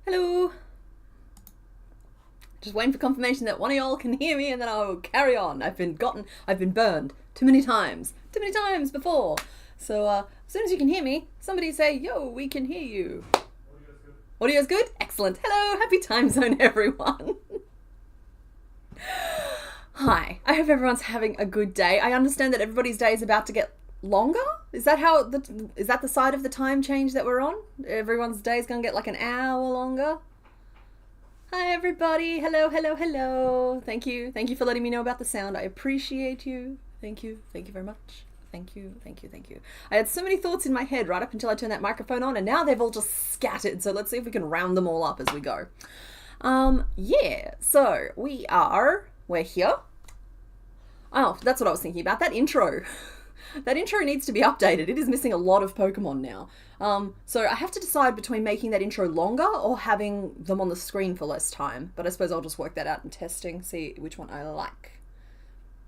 Hello. Just waiting for confirmation that one of y'all can hear me and then I'll carry on. I've been burned too many times before. So as soon as you can hear me, somebody say, yo, we can hear you. Audio's good? Excellent. Hello, happy time zone, everyone. Hi, I hope everyone's having a good day. I understand that everybody's day is about to get longer. Is that the side of the time change that we're on? Everyone's day is going to get like an hour longer. Hi everybody. Hello, hello, hello. Thank you for letting me know about the sound. I appreciate you. Thank you very much. Thank you. I had so many thoughts in my head right up until I turned that microphone on, and now they've all just scattered. So let's see if we can round them all up as we go. Yeah, so we're here. Oh, that's what I was thinking about, that intro. That intro needs to be updated. It is missing a lot of Pokemon now. So I have to decide between making that intro longer or having them on the screen for less time. But I suppose I'll just work that out in testing, see which one I like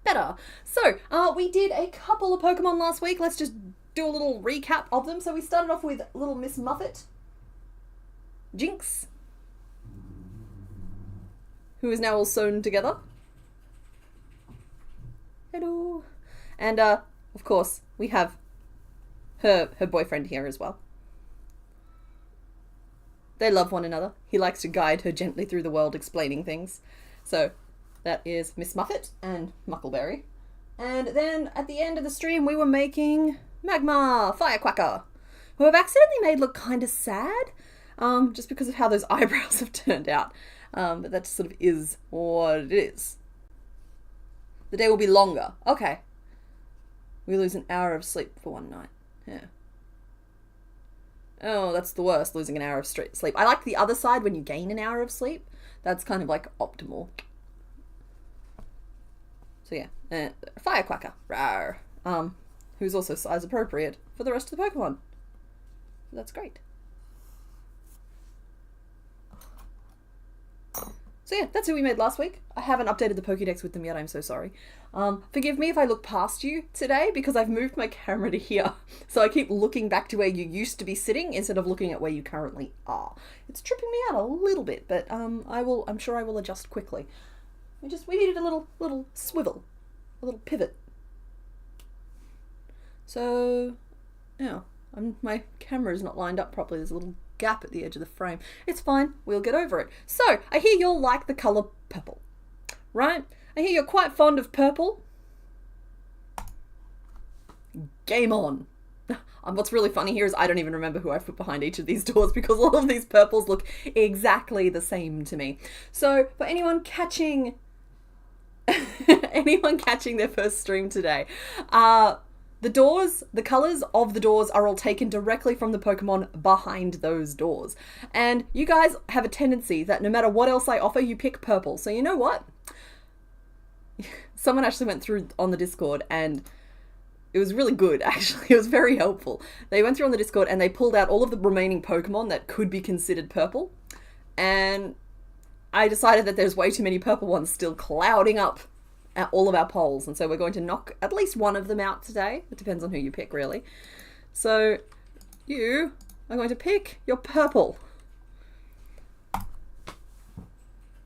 better. So we did a couple of Pokemon last week. Let's just do a little recap of them. So we started off with little Miss Muffet, Jinx, who is now all sewn together. Hello. And of course, we have her boyfriend here as well. They love one another. He likes to guide her gently through the world, explaining things. So that is Miss Muffet and Muckleberry. And then at the end of the stream, we were making Magma, Firecracker, who I've accidentally made look kind of sad, just because of how those eyebrows have turned out. But that sort of is what it is. The day will be longer. Okay. We lose an hour of sleep for one night. Yeah. Oh, that's the worst, losing an hour of sleep. I like the other side when you gain an hour of sleep. That's kind of like optimal. So yeah, Firecracker. Rawr. Who's also size appropriate for the rest of the Pokemon. That's great. So yeah, that's who we made last week. I haven't updated the Pokédex with them yet, I'm so sorry. Forgive me if I look past you today because I've moved my camera to here. So I keep looking back to where you used to be sitting instead of looking at where you currently are. It's tripping me out a little bit, but I'm sure I will adjust quickly. We needed a little swivel, a little pivot. So, yeah, my camera is not lined up properly. There's a little gap at the edge of the frame. It's fine, we'll get over it. So, I hear you'll like the colour purple, right? I hear you're quite fond of purple. Game on. What's really funny here is I don't even remember who I've put behind each of these doors because all of these purples look exactly the same to me. So, for anyone catching their first stream today, the colours of the doors are all taken directly from the Pokemon behind those doors. And you guys have a tendency that no matter what else I offer, you pick purple. So you know what? Someone actually went through on the Discord and it was really good, actually. It was very helpful. They went through on the Discord and they pulled out all of the remaining Pokemon that could be considered purple. And I decided that there's way too many purple ones still clouding up at all of our polls, and so we're going to knock at least one of them out today. It depends on who you pick, really. So you are going to pick your purple.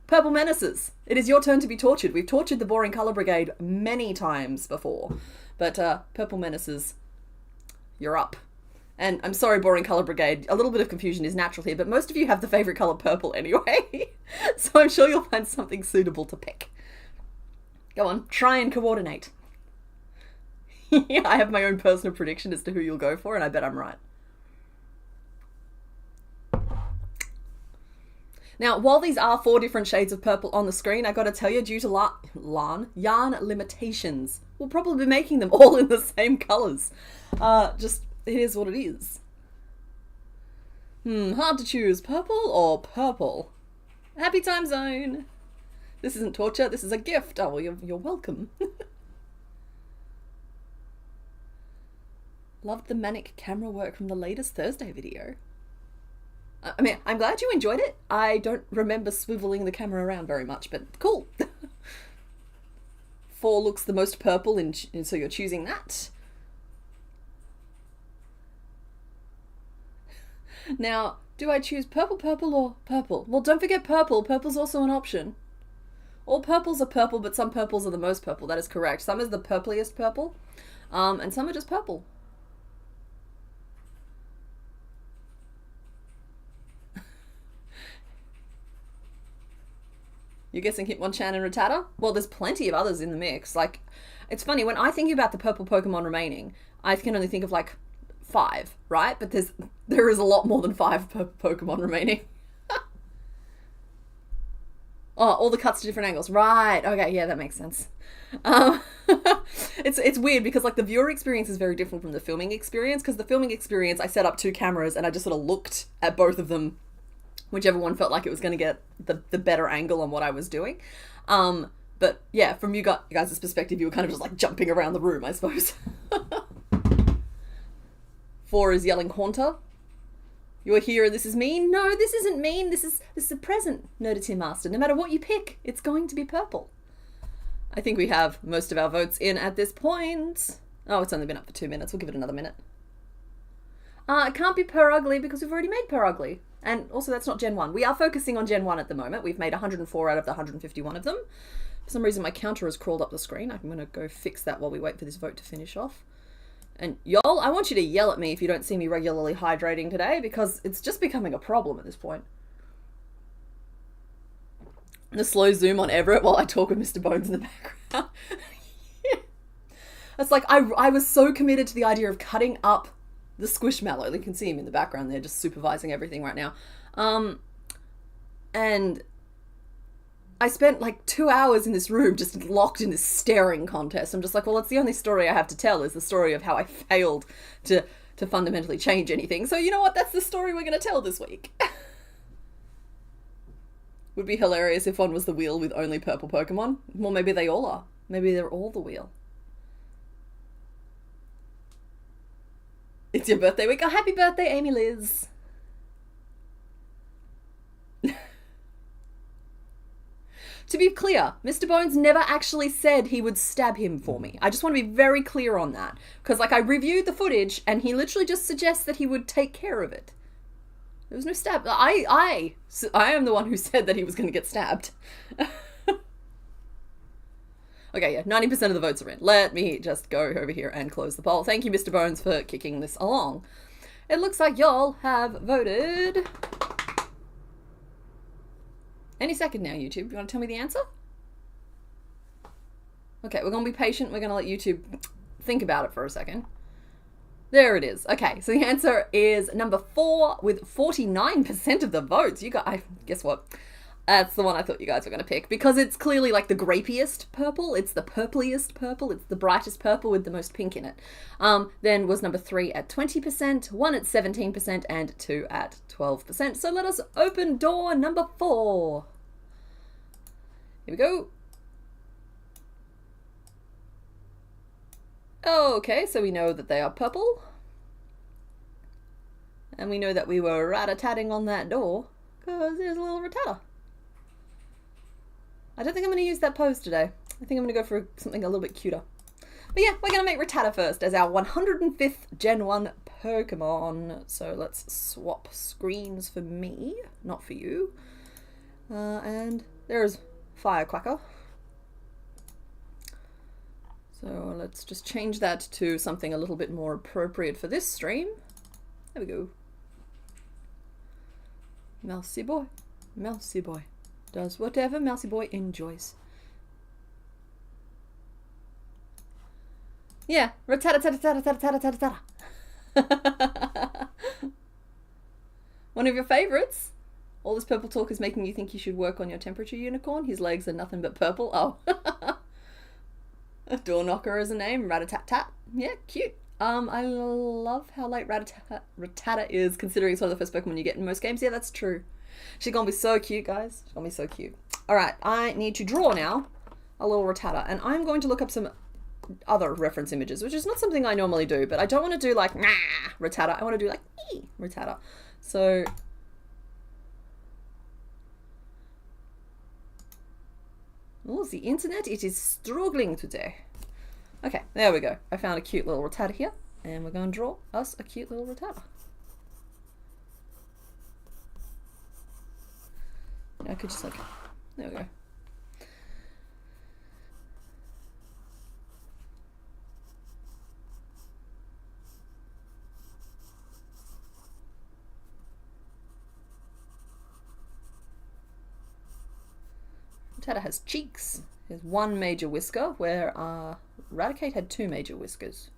Purple Menaces. It is your turn to be tortured. We've tortured the Boring Colour Brigade many times before, but Purple Menaces, you're up. And I'm sorry, Boring Colour Brigade, a little bit of confusion is natural here, but most of you have the favourite colour purple anyway, so I'm sure you'll find something suitable to pick. Go on, try and coordinate. Yeah, I have my own personal prediction as to who you'll go for, and I bet I'm right. Now, while these are 4 different shades of purple on the screen, I gotta tell you, due to yarn limitations, we'll probably be making them all in the same colours. Just, it is what it is. Hard to choose, purple or purple? Happy time zone! This isn't torture, this is a gift. Oh, well, you're welcome. Loved the manic camera work from the latest Thursday video. I mean, I'm glad you enjoyed it. I don't remember swiveling the camera around very much, but cool. 4 looks the most purple, and so you're choosing that. Now, Do I choose purple, purple, or purple? Well, don't forget purple. Purple's also an option. All purples are purple, but some purples are the most purple. That is correct. Some is the purpliest purple, and some are just purple. You're guessing Hitmonchan and Rattata? Well, there's plenty of others in the mix. Like, it's funny, when I think about the purple Pokemon remaining, I can only think of like 5, right? But there is a lot more than 5 Pokemon remaining. Oh, all the cuts to different angles. Right. Okay, yeah, that makes sense. It's weird because like the viewer experience is very different from the filming experience, because the filming experience, I set up 2 cameras and I just sort of looked at both of them, whichever one felt like it was going to get the better angle on what I was doing. But yeah, from you guys' perspective, you were kind of just like jumping around the room, I suppose. 4 is yelling Haunter. You're here and this is mean? No, this isn't mean. This is a present, noted Tin Master. No matter what you pick, it's going to be purple. I think we have most of our votes in at this point. Oh, it's only been up for 2 minutes. We'll give it another minute. It can't be Per Ugly because we've already made Per Ugly. And also that's not Gen 1. We are focusing on Gen 1 at the moment. We've made 104 out of the 151 of them. For some reason my counter has crawled up the screen. I'm going to go fix that while we wait for this vote to finish off. And y'all, I want you to yell at me if you don't see me regularly hydrating today, because it's just becoming a problem at this point. The slow zoom on Everett while I talk with Mr. Bones in the background. Yeah. It's like I was so committed to the idea of cutting up the Squishmallow. You can see him in the background there, just supervising everything right now. And I spent like 2 hours in this room just locked in this staring contest. I'm just like, well, it's the only story I have to tell is the story of how I failed to fundamentally change anything. So you know what? That's the story we're going to tell this week. Would be hilarious if one was the wheel with only purple Pokemon. Well, maybe they all are. Maybe they're all the wheel. It's your birthday week. Oh, happy birthday, Amy Liz. To be clear, Mr. Bones never actually said he would stab him for me. I just want to be very clear on that. Because, like, I reviewed the footage, and he literally just suggests that he would take care of it. There was no stab. I am the one who said that he was going to get stabbed. Okay, yeah, 90% of the votes are in. Let me just go over here and close the poll. Thank you, Mr. Bones, for kicking this along. It looks like y'all have voted... Any second now, YouTube. You want to tell me the answer? Okay, we're going to be patient. We're going to let YouTube think about it for a second. There it is. Okay, so the answer is number 4 with 49% of the votes. You got, guess what? That's the one I thought you guys were going to pick, because it's clearly like the grapiest purple. It's the purpliest purple. It's the brightest purple with the most pink in it. Then was number 3 at 20%, 1 at 17%, and 2 at 12%. So let us open door number 4. Here we go. Okay, so we know that they are purple. And we know that we were rat-a-tatting on that door, because there's a little Rattata. I don't think I'm going to use that pose today. I think I'm going to go for something a little bit cuter. But yeah, we're going to make Rattata first as our 105th Gen 1 Pokemon. So let's swap screens for me, not for you. And there's Firecracker. So let's just change that to something a little bit more appropriate for this stream. There we go. Mousy boy. Mousy boy. Does whatever Mousy boy enjoys. Yeah, Rattata. One of your favorites. All this purple talk is making you think you should work on your temperature, unicorn. His legs are nothing but purple. Oh. A door knocker is a name. Rattatat. Yeah, cute. I love how late Rattata is, considering it's one of the first Pokemon you get in most games. Yeah, that's true. She's gonna be so cute, guys. She's gonna be so cute. Alright, I need to draw now a little Rattata, and I'm going to look up some other reference images, which is not something I normally do, but I don't want to do like, nah, Rattata. I want to do like, Rattata. So... oh, the internet, it is struggling today. Okay, there we go. I found a cute little Rattata here, and we're going to draw us a cute little Rattata. I could just like, there we go. Rattata has cheeks. There's one major whisker, where Raticate had two major whiskers.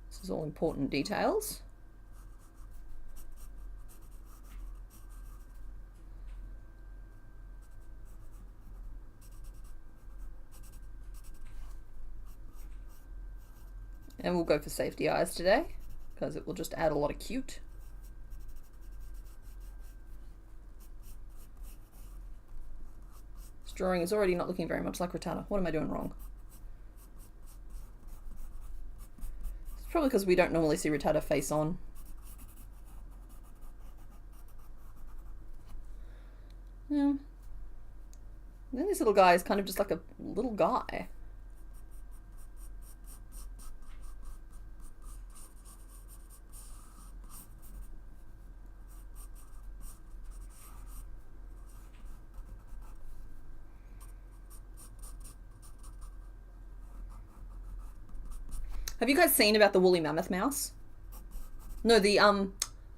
This is all important details. And we'll go for safety eyes today, because it will just add a lot of cute. This drawing is already not looking very much like Rattata. What am I doing wrong? It's probably because we don't normally see Rattata face on. Yeah. And then this little guy is kind of just like a little guy. Have you guys seen about the woolly mammoth mouse? No, the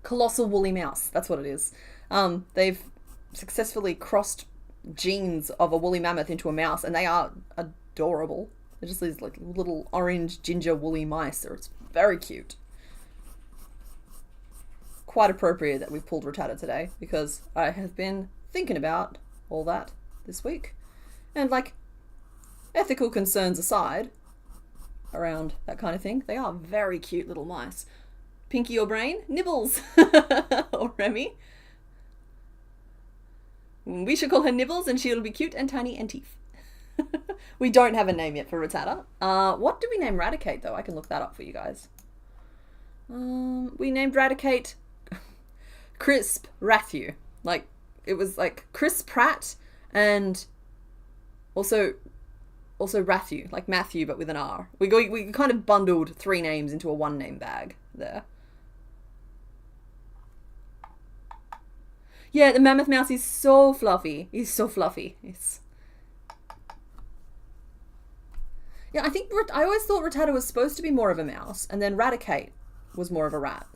colossal woolly mouse. That's what it is. They've successfully crossed genes of a woolly mammoth into a mouse, and they are adorable. They're just these like little orange ginger woolly mice. It's very cute. Quite appropriate that we've pulled Rattata today, because I have been thinking about all that this week. And like, ethical concerns aside, around that kind of thing, they are very cute little mice. Pinky or Brain? Nibbles! Or Remy. We should call her Nibbles, and she'll be cute and tiny and teeth. We don't have a name yet for Rattata. What did we name Raticate, though? I can look that up for you guys. We named Raticate Crisp Ratthew. Like, it was like Chris Pratt and also Ratthew, like Matthew, but with an R. We kind of bundled three names into a one name bag there. Yeah, the mammoth mouse is so fluffy. He's so fluffy. Yeah, I always thought Rattata was supposed to be more of a mouse, and then Raticate was more of a rat.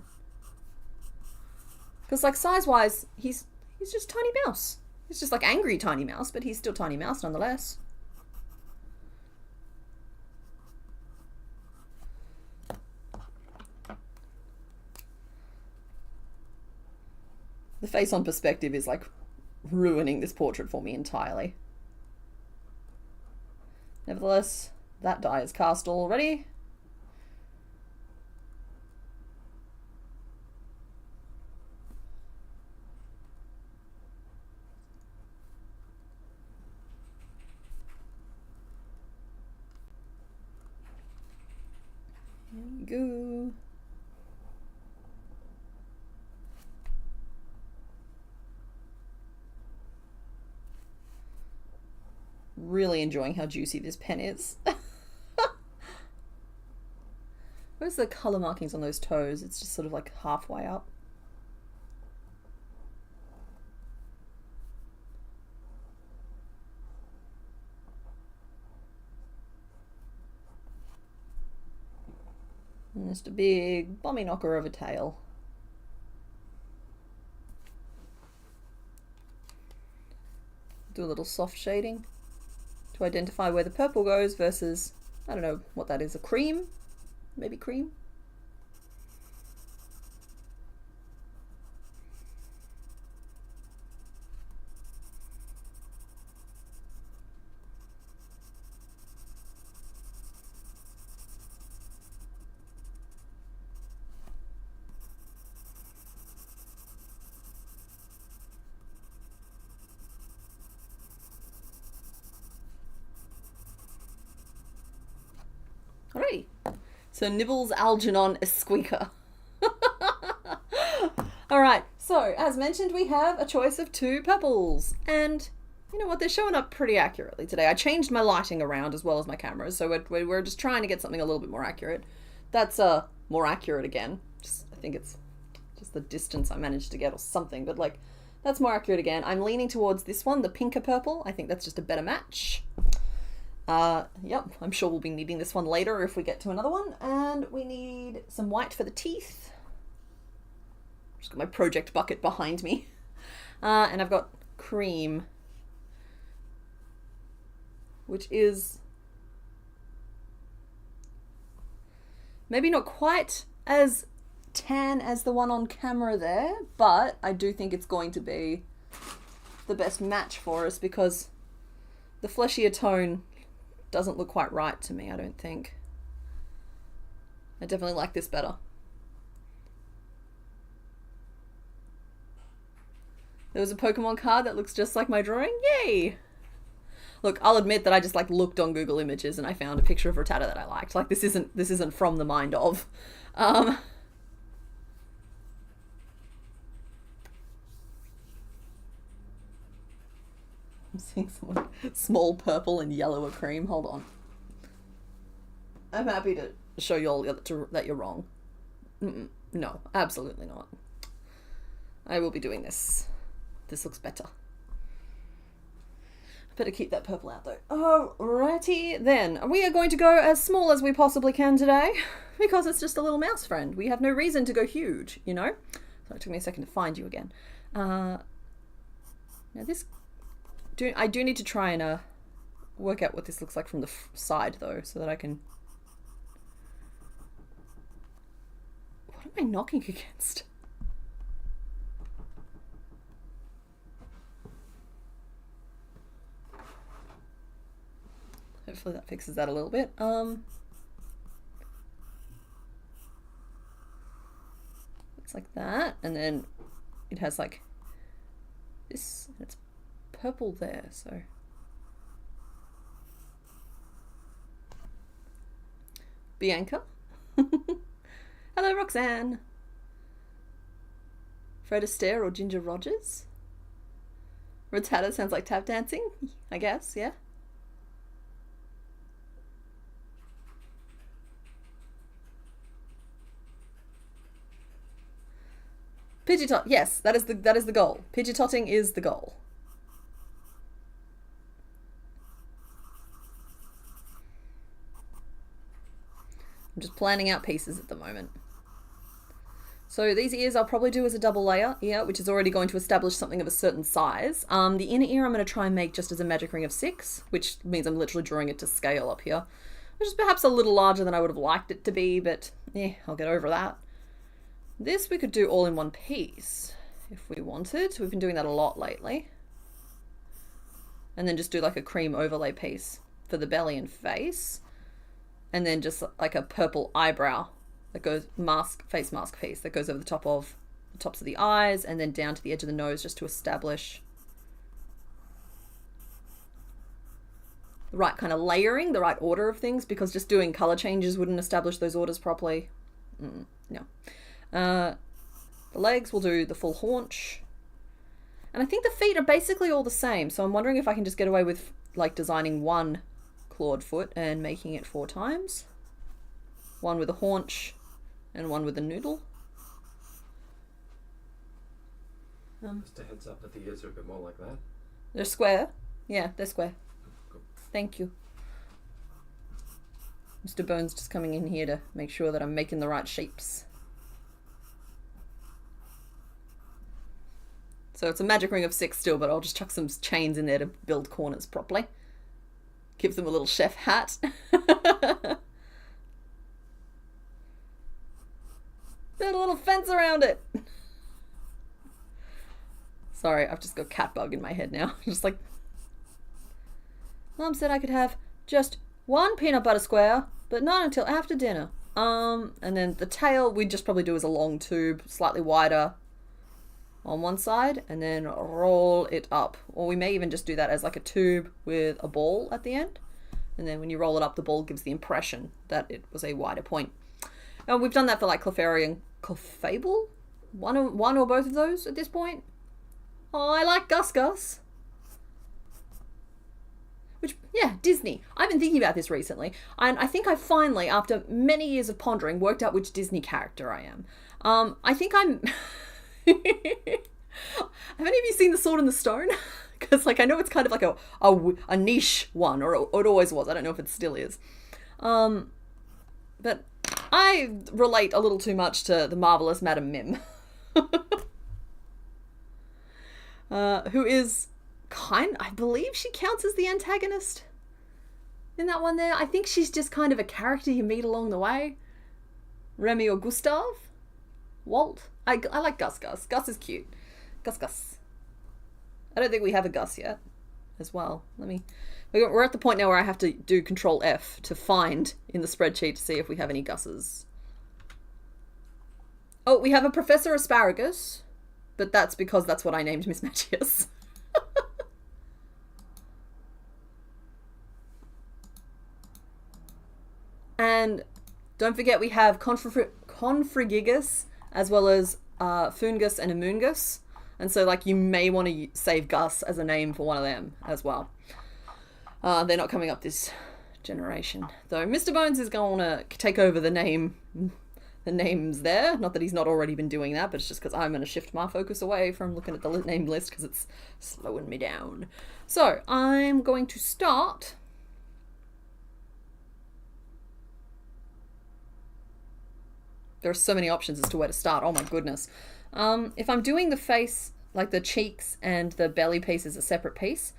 Because like size-wise, he's just tiny mouse. He's just like angry tiny mouse, but he's still tiny mouse nonetheless. The face on perspective is like ruining this portrait for me entirely. Nevertheless, that die is cast already. Here we go. Really enjoying how juicy this pen is. Where's the colour markings on those toes? It's just sort of like halfway up. And just a big bomby knocker of a tail. Do a little soft shading to identify where the purple goes versus, I don't know what that is, a cream? Maybe cream? Alrighty. So Nibbles Algernon Esqueaker. Alright, so as mentioned, we have a choice of two purples. And you know what, they're showing up pretty accurately today. I changed my lighting around as well as my cameras, so we're just trying to get something a little bit more accurate. That's more accurate again. I think it's just the distance I managed to get or something, but like That's more accurate again. I'm leaning towards this one, the pinker purple. I think that's just a better match. Yep, I'm sure we'll be needing this one later if we get to another one. And we need some white for the teeth. Just got my project bucket behind me. And I've got cream, which is maybe not quite as tan as the one on camera there, but I do think it's going to be the best match for us because the fleshier tone doesn't look quite right to me, I don't think. I definitely like this better. There was a Pokemon card that looks just like my drawing. Yay! Look, I'll admit that I just like looked on Google Images and I found a picture of Rattata that I liked. Like this isn't from the mind of. I'm seeing someone small purple and yellow cream. Hold on. I'm happy to show you all that you're wrong. No, absolutely not. I will be doing this. This looks better. Better keep that purple out though. Alrighty then. We are going to go as small as we possibly can today because it's just a little mouse friend. We have no reason to go huge, you know? So it took me a second to find you again. Now this... I do need to try and work out what this looks like from the side though, so that I can... What am I knocking against? Hopefully that fixes that a little bit. It's like that, and then it has like this, and it's purple there, so. Bianca. Hello, Roxanne. Fred Astaire or Ginger Rogers? Rattata sounds like tap dancing, I guess, yeah. Pidgeot, yes, that is the goal. Pidgeotting is the goal. I'm just planning out pieces at the moment. So these ears I'll probably do as a double layer ear, which is already going to establish something of a certain size. The inner ear I'm going to try and make just as a magic ring of 6, which means I'm literally drawing it to scale up here, which is perhaps a little larger than I would have liked it to be, but yeah, I'll get over that. This we could do all in one piece if we wanted. We've been doing that a lot lately. And then just do like a cream overlay piece for the belly and face. And then just like a purple eyebrow that goes face mask piece that goes over the top of the tops of the eyes and then down to the edge of the nose just to establish the right kind of layering, the right order of things, because just doing color changes wouldn't establish those orders properly. No. The legs will do the full haunch. And I think the feet are basically all the same, so I'm wondering if I can just get away with like designing one clawed foot and making it 4 times. One with a haunch and one with a noodle. Just a heads up that the ears are a bit more like that. They're square. Yeah, they're square. Cool. Thank you. Mr. Bones just coming in here to make sure that I'm making the right shapes. So it's a magic ring of 6 still, but I'll just chuck some chains in there to build corners properly. Give them a little chef hat. Build a little fence around it. Sorry, I've just got cat bug in my head now. Just like... Mum said I could have just 1 peanut butter square, but not until after dinner. And then the tail we'd just probably do as a long tube, slightly wider on one side, and then roll it up. Or we may even just do that as like a tube with a ball at the end. And then when you roll it up, the ball gives the impression that it was a wider point. And we've done that for like Clefairy and Clefable. One or both of those at this point. Oh, I like Gus Gus. Which, yeah, Disney. I've been thinking about this recently. And I think I finally, after many years of pondering, worked out which Disney character I am. I think I'm... I've any of you seen The Sword and the Stone? Because like I know it's kind of like a niche one, or it always was. I don't know if it still is. But I relate a little too much to the marvelous Madam Mim. Who is I believe she counts as the antagonist in that one there. I think she's just kind of a character you meet along the way. Remy or Gustav? Walt? I like Gus. Gus is cute. Gus. I don't think we have a Gus yet as well. We're at the point now where I have to do Control F to find in the spreadsheet to see if we have any Gusses. Oh, we have a Professor Asparagus, but that's because that's what I named Miss Magius. And don't forget we have Confrigigus as well as Fungus and Amoongus. And so like you may want to save Gus as a name for one of them as well. They're not coming up this generation. Though Mr. Bones is going to take over the names there. Not that he's not already been doing that, but it's just because I'm going to shift my focus away from looking at the name list because it's slowing me down. So I'm going to start... There are so many options as to where to start. Oh my goodness. If I'm doing the face, like the cheeks and the belly piece as a separate piece,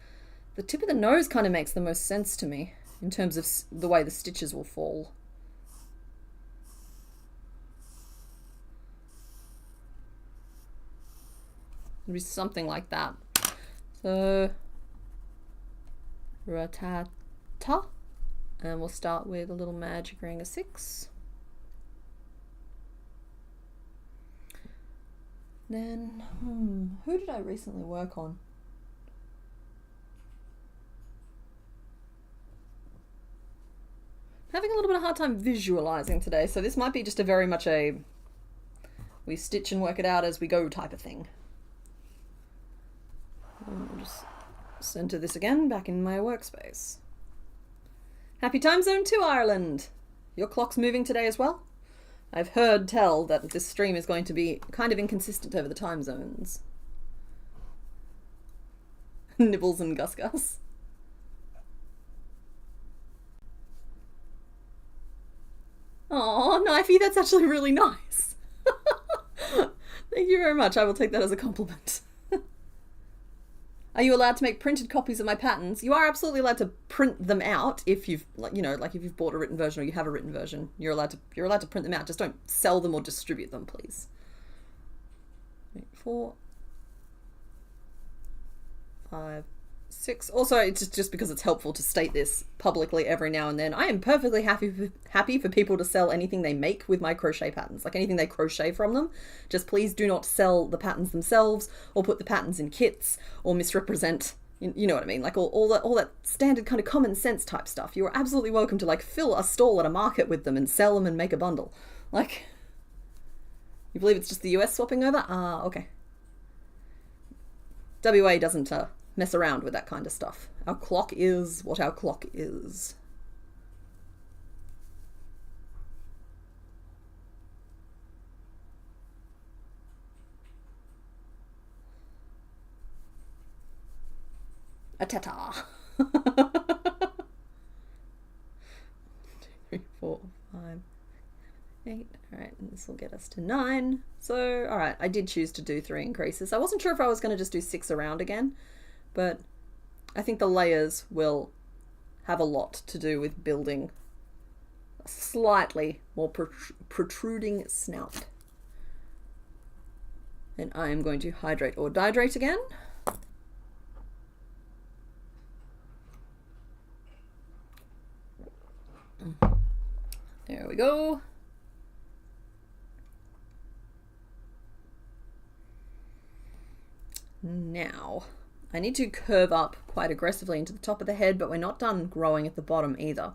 the tip of the nose kind of makes the most sense to me in terms of the way the stitches will fall. It'll be something like that. So, Rattata. And we'll start with a little magic ring of 6. Then, who did I recently work on? I'm having a little bit of a hard time visualizing today, so this might be just a very much a we stitch and work it out as we go type of thing. I'll just center this again back in my workspace. Happy time zone to Ireland! Your clock's moving today as well? I've heard tell that this stream is going to be kind of inconsistent over the time zones. Nibbles and Gus. Aw, Knifey, that's actually really nice. Thank you very much. I will take that as a compliment. Are you allowed to make printed copies of my patterns? You are absolutely allowed to print them out if you've, like if you've bought a written version or you have a written version. You're allowed to print them out. Just don't sell them or distribute them, please. 4, 5, 6. Also, it's just because it's helpful to state this publicly every now and then. I am perfectly happy for people to sell anything they make with my crochet patterns, like anything they crochet from them. Just please do not sell the patterns themselves or put the patterns in kits or misrepresent, you know what I mean, like all that standard kind of common sense type stuff. You are absolutely welcome to like fill a stall at a market with them and sell them and make a bundle. Like, you believe it's just the US swapping over? Okay. WA doesn't mess around with that kind of stuff. Our clock is what our clock is. Rattata. 3, 4, 5, 8. Alright, and this will get us to 9. So, alright, I did choose to do 3 increases. I wasn't sure if I was going to just do 6 around again, but I think the layers will have a lot to do with building a slightly more protruding snout. And I am going to hydrate or dihydrate again. There we go. Now, I need to curve up quite aggressively into the top of the head, but we're not done growing at the bottom either.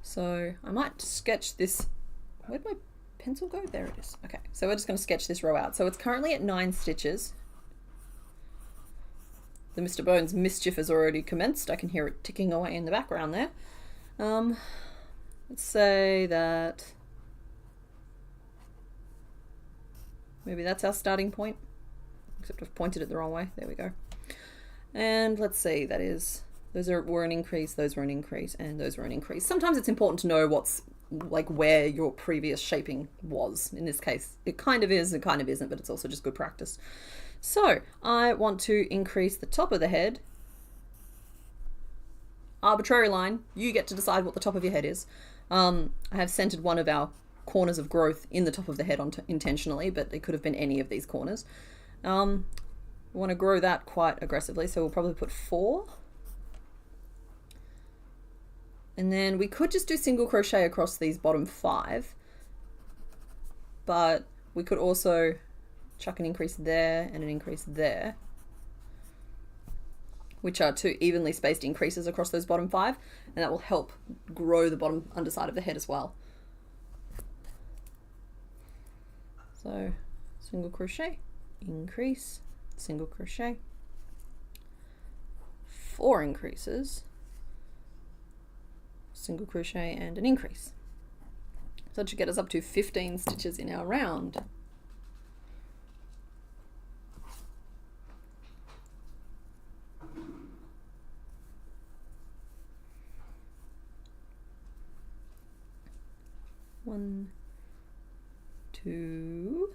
So I might sketch this. Where'd my pencil go? There it is. Okay, so we're just going to sketch this row out. So it's currently at 9 stitches. The Mr. Bones mischief has already commenced. I can hear it ticking away in the background there. Let's say that maybe that's our starting point. except I've pointed it the wrong way. There we go. And let's see, those were an increase, those were an increase, and those were an increase. Sometimes it's important to know what's like where your previous shaping was. In this case, it kind of is, it kind of isn't, but it's also just good practice. So I want to increase the top of the head. Arbitrary line, you get to decide what the top of your head is. I have centered one of our corners of growth in the top of the head intentionally, but it could have been any of these corners. We want to grow that quite aggressively, so we'll probably put 4. And then we could just do single crochet across these bottom 5, but we could also chuck an increase there and an increase there, which are 2 evenly spaced increases across those bottom 5, and that will help grow the bottom underside of the head as well. So single crochet, increase, single crochet, 4 increases, single crochet and an increase. So that should get us up to 15 stitches in our round. One, 2,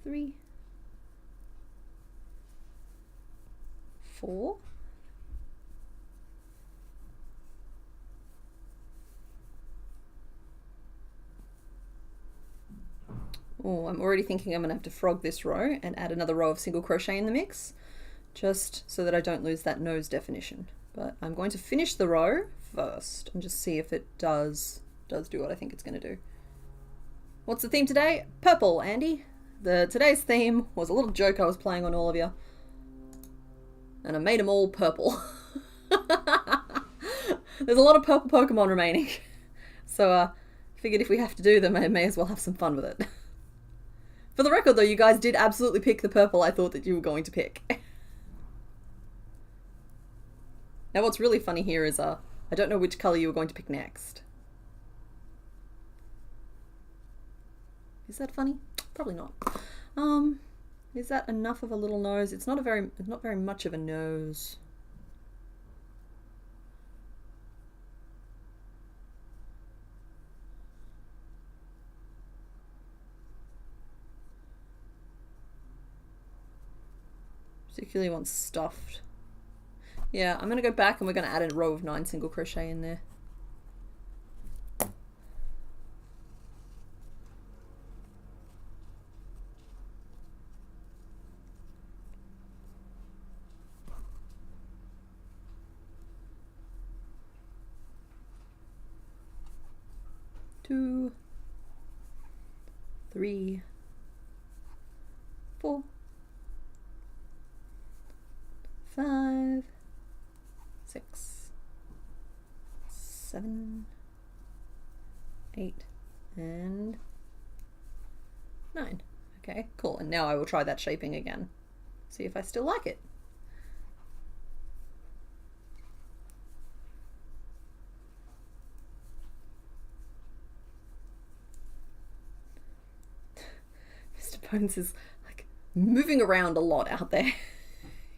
3, 4. Oh, I'm already thinking I'm going to have to frog this row and add another row of single crochet in the mix, just so that I don't lose that nose definition. But I'm going to finish the row first and just see if it does do what I think it's going to do. What's the theme today? Purple, Andy. Today's theme was a little joke I was playing on all of you, and I made them all purple. There's a lot of purple Pokemon remaining, so figured if we have to do them, I may as well have some fun with it. For the record though, you guys did absolutely pick the purple I thought that you were going to pick. Now what's really funny here is I don't know which colour you were going to pick next. Is that funny? Probably not. Is that enough of a little nose? It's not very much of a nose. Particularly want stuffed. Yeah, I'm going to go back and we're going to add a row of 9 single crochet in there. Two, 3, 4, 5, 6, 7, 8, and 9. Okay, cool. And now I will try that shaping again. See if I still like it. Mr. Bones is like moving around a lot out there.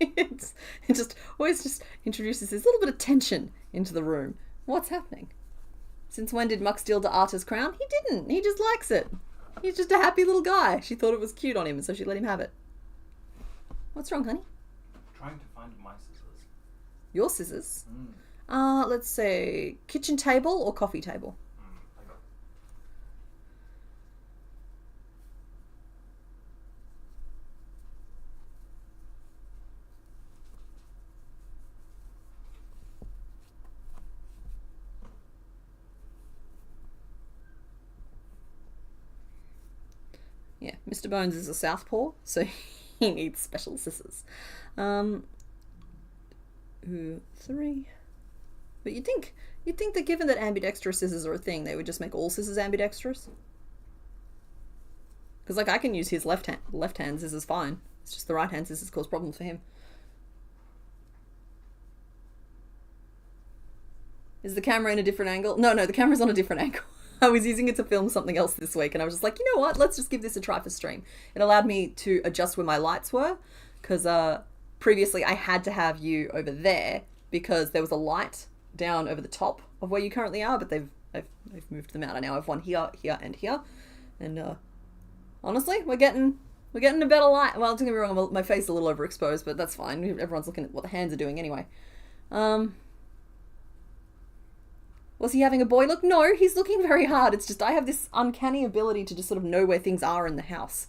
It just always just introduces this little bit of tension into the room. What's happening? Since when did Muck steal Arta's crown? He didn't. He just likes it. He's just a happy little guy. She thought it was cute on him, and so she let him have it. What's wrong, honey? Trying to find my scissors. Your scissors? Let's say kitchen table or coffee table? I got Yeah, Mr. Bones is a southpaw, so he needs special scissors. 3. But you'd think that given that ambidextrous scissors are a thing, they would just make all scissors ambidextrous. Because like I can use his left hand scissors fine. It's just the right hand scissors cause problems for him. Is the camera in a different angle? No, the camera's on a different angle. I was using it to film something else this week, and I was just like, you know what? Let's just give this a try for stream. It allowed me to adjust where my lights were, because previously I had to have you over there because there was a light down over the top of where you currently are, but they've moved them out. I now have one here, here, and here, and honestly, we're getting a better light. Well, don't get me wrong, my face is a little overexposed, but that's fine. Everyone's looking at what the hands are doing anyway. Was he having a boy look? No, he's looking very hard. It's just I have this uncanny ability to just sort of know where things are in the house.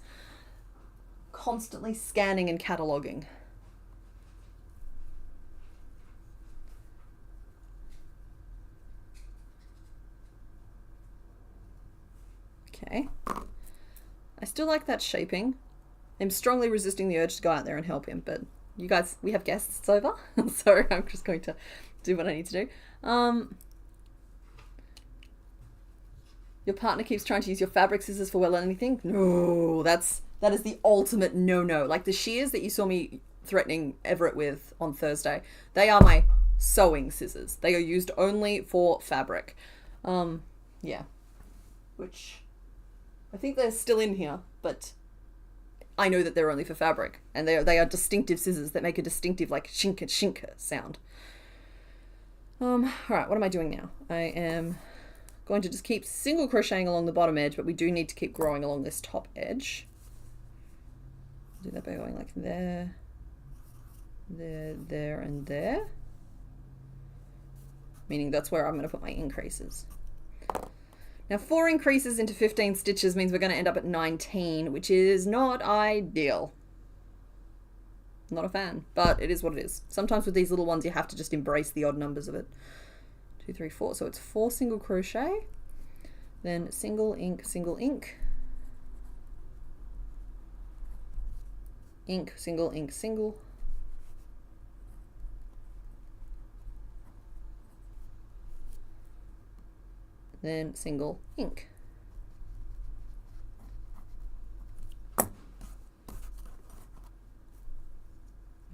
Constantly scanning and cataloguing. Okay. I still like that shaping. I'm strongly resisting the urge to go out there and help him, but you guys, we have guests over, so I'm just going to do what I need to do. Your partner keeps trying to use your fabric scissors for well anything? No, that is the ultimate no-no. Like the shears that you saw me threatening Everett with on Thursday, they are my sewing scissors. They are used only for fabric. Yeah. Which, I think they're still in here, but I know that they're only for fabric. And they are distinctive scissors that make a distinctive, like, shinka sound. Alright, what am I doing now? I am going to just keep single crocheting along the bottom edge, but we do need to keep growing along this top edge. Do that by going like there, there, and there. Meaning that's where I'm going to put my increases. Now 4 increases into 15 stitches means we're going to end up at 19, which is not ideal. Not a fan, but it is what it is. Sometimes with these little ones you have to just embrace the odd numbers of it. 2, 3, 4. So it's 4 single crochet, then single ink, ink, single ink, single, then single ink.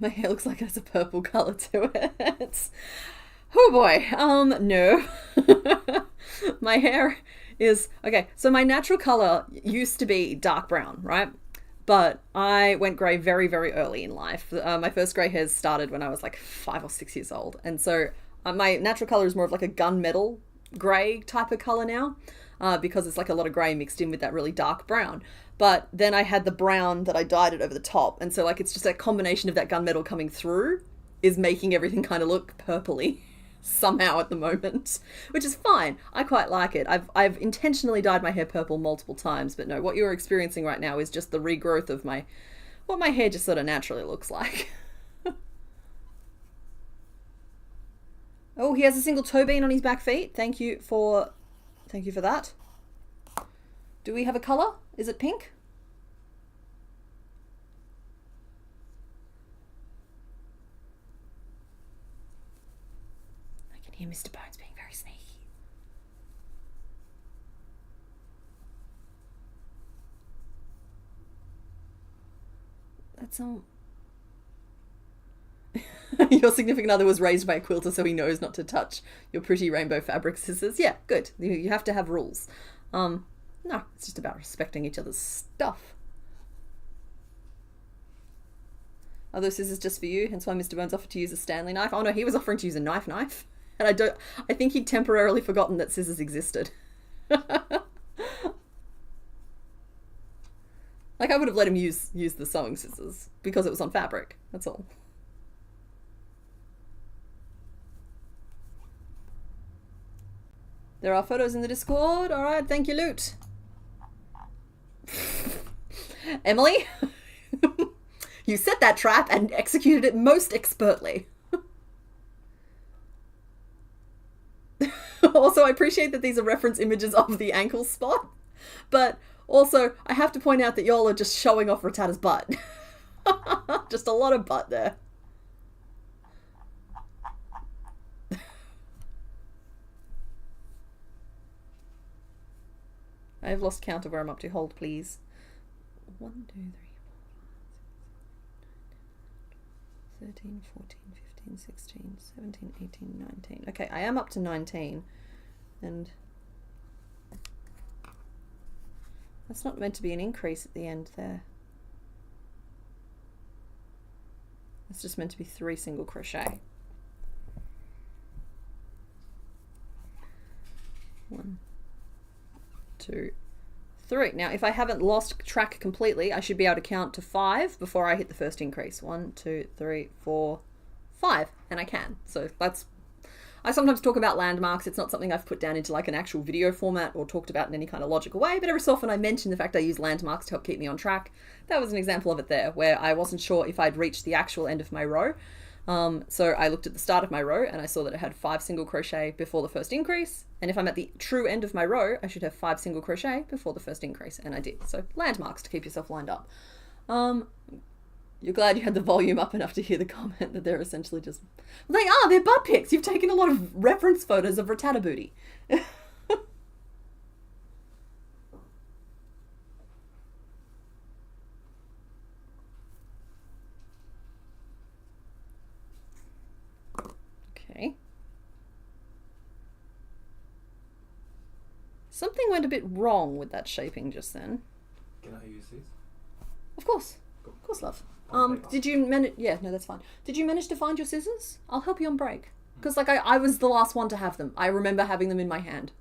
My hair looks like it has a purple color to it. Oh boy, no. My hair is, okay, so my natural color used to be dark brown, right? But I went grey very, very early in life. My first grey hairs started when I was like 5 or 6 years old. And so my natural color is more of like a gunmetal grey type of color now, because it's like a lot of grey mixed in with that really dark brown. But then I had the brown that I dyed it over the top. And so like it's just a combination of that gunmetal coming through is making everything kind of look purpley somehow at the moment, which is fine. I quite like it. I've intentionally dyed my hair purple multiple times, but no, what you're experiencing right now is just the regrowth of what my hair just sort of naturally looks like. Oh, he has a single toe bean on his back feet. Thank you for that. Do we have a color? Is it pink? I can hear Mr. Bones being very sneaky. That's Your significant other was raised by a quilter, so he knows not to touch your pretty rainbow fabric scissors. Yeah, good. You have to have rules. No, it's just about respecting each other's stuff. Are those scissors just for you? Hence why Mr. Bones offered to use a Stanley knife. Oh no, he was offering to use a knife. And I think he'd temporarily forgotten that scissors existed. Like I would have let him use the sewing scissors because it was on fabric. That's all. There are photos in the Discord. All right, thank you, Loot. Emily, you set that trap and executed it most expertly. Also, I appreciate that these are reference images of the ankle spot, but also I have to point out that y'all are just showing off Rattata's butt. Just a lot of butt there. I have lost count of where I'm up to. Hold, please. 1, 2, 3, 4, 5, 6, 13, 14, 15, 16, 17, 18, 19. Okay, I am up to 19. And That's not meant to be an increase at the end there. It's just meant to be 3 single crochet. 1, 2, 3. Now, if I haven't lost track completely, I should be able to count to 5 before I hit the first increase. 1, 2, 3, 4, 5, and I can. So that's. I sometimes talk about landmarks. It's not something I've put down into like an actual video format or talked about in any kind of logical way, but every so often I mention the fact I use landmarks to help keep me on track. That was an example of it there, where I wasn't sure if I'd reached the actual end of my row. So I looked at the start of my row and I saw that it had 5 single crochet before the first increase. And if I'm at the true end of my row, I should have 5 single crochet before the first increase. And I did. So landmarks to keep yourself lined up. You're glad you had the volume up enough to hear the comment that they're essentially just... Well, they're butt pics. You've taken a lot of reference photos of Rattata booty. Okay. Something went a bit wrong with that shaping just then. Can I use these? Of course. Cool. Of course, love. Did you manage... Yeah, no, that's fine. Did you manage to find your scissors? I'll help you on break. Because, like, I was the last one to have them. I remember having them in my hand.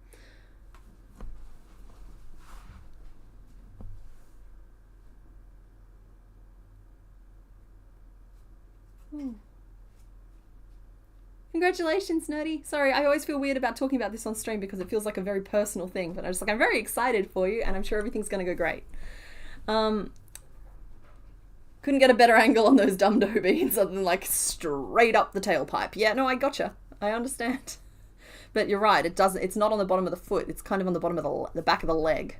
Congratulations, Nerdy. Sorry, I always feel weird about talking about this on stream because it feels like a very personal thing. But I'm very excited for you, and I'm sure everything's going to go great. Couldn't get a better angle on those dumb dough beans other than like straight up the tailpipe. Yeah, no, I gotcha. I understand. But you're right, it's not on the bottom of the foot. It's kind of on the bottom of the back of the leg.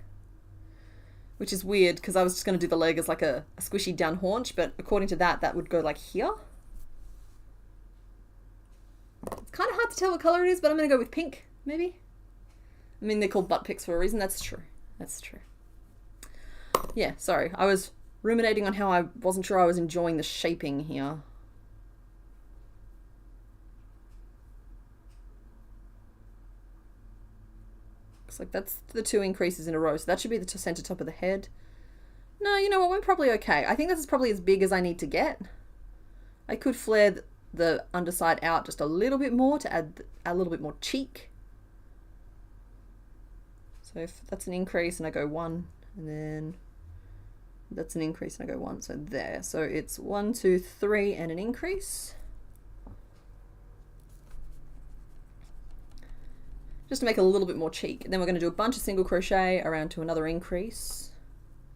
Which is weird because I was just going to do the leg as like a squishy down haunch, but according to that would go like here. It's kind of hard to tell what color it is, but I'm going to go with pink, maybe. I mean, they're called butt pics for a reason. That's true. That's true. Yeah, sorry. I was ruminating on how I wasn't sure I was enjoying the shaping here. Looks like that's the 2 increases in a row, so that should be the center top of the head. No, you know what, we're probably okay. I think this is probably as big as I need to get. I could flare the underside out just a little bit more to add a little bit more cheek. So if that's an increase and I go 1, and then that's an increase and I go 1, so there. So it's 1, 2, 3 and an increase. Just to make a little bit more cheek. And then we're going to do a bunch of single crochet around to another increase.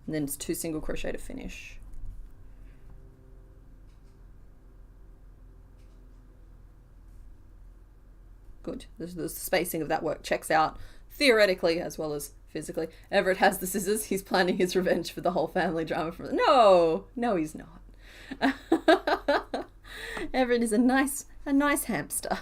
And then it's 2 single crochet to finish. Good. The spacing of that work checks out theoretically as well as physically. Everett has the scissors. He's planning his revenge for the whole family drama. No, he's not. Everett is a nice hamster. I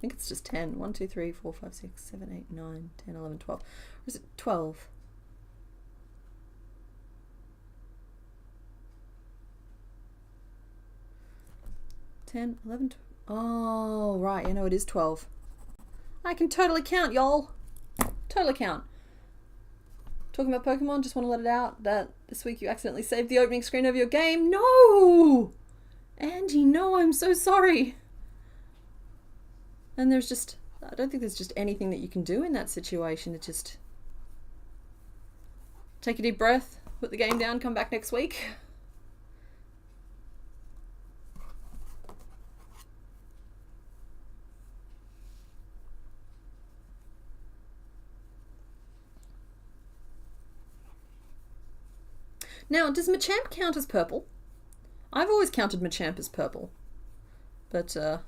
think it's just 10. 1, 2, 3, 4, 5, 6, 7, 8, 9, 10, 11, 12. Or is it 12? $10, $11, $12. Oh, right. You know, it is 12. I can totally count, y'all. Totally count. Talking about Pokemon, just want to let it out that this week you accidentally saved the opening screen of your game. No! Angie, no, I'm so sorry. And there's just... I don't think there's just anything that you can do in that situation. It just... Take a deep breath, put the game down, come back next week. Now, does Machamp count as purple? I've always counted Machamp as purple. But, I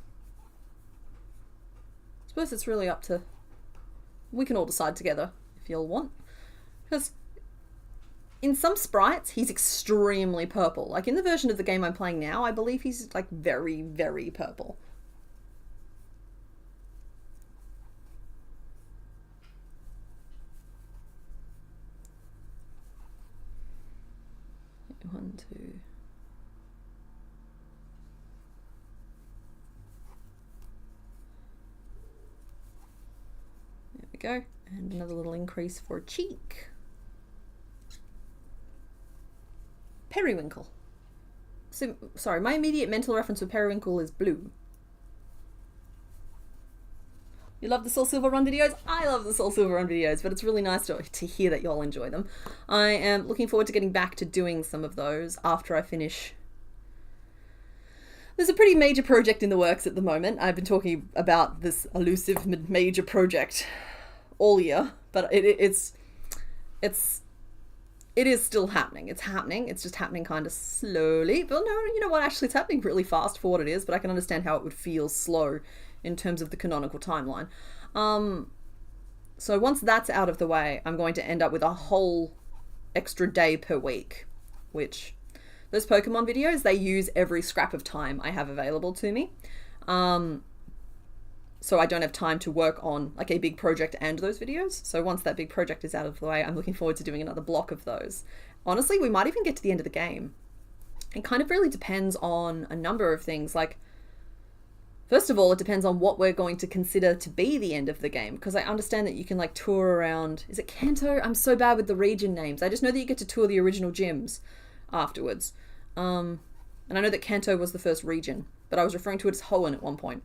suppose it's really up to... We can all decide together, if you'll want. Because in some sprites, he's extremely purple. Like, in the version of the game I'm playing now, I believe he's, like, very, very purple. One, two. go. And another little increase for cheek. Periwinkle. So, sorry, my immediate mental reference for periwinkle is blue. You love the Soul Silver Run videos? I love the Soul Silver Run videos, but it's really nice to hear that y'all enjoy them. I am looking forward to getting back to doing some of those after I finish. There's a pretty major project in the works at the moment. I've been talking about this elusive major project all year, but it is still happening. It's happening. It's just happening kind of slowly. But no, you know what? Actually, it's happening really fast for what it is, but I can understand how it would feel slow in terms of the canonical timeline. So once that's out of the way, I'm going to end up with a whole extra day per week, which those Pokemon videos, they use every scrap of time I have available to me. So I don't have time to work on like a big project and those videos. So once that big project is out of the way, I'm looking forward to doing another block of those. Honestly, we might even get to the end of the game. It kind of really depends on a number of things. Like, first of all, it depends on what we're going to consider to be the end of the game, because I understand that you can like tour around. Is it Kanto? I'm so bad with the region names. I just know that you get to tour the original gyms afterwards. And I know that Kanto was the first region, but I was referring to it as Hoenn at one point.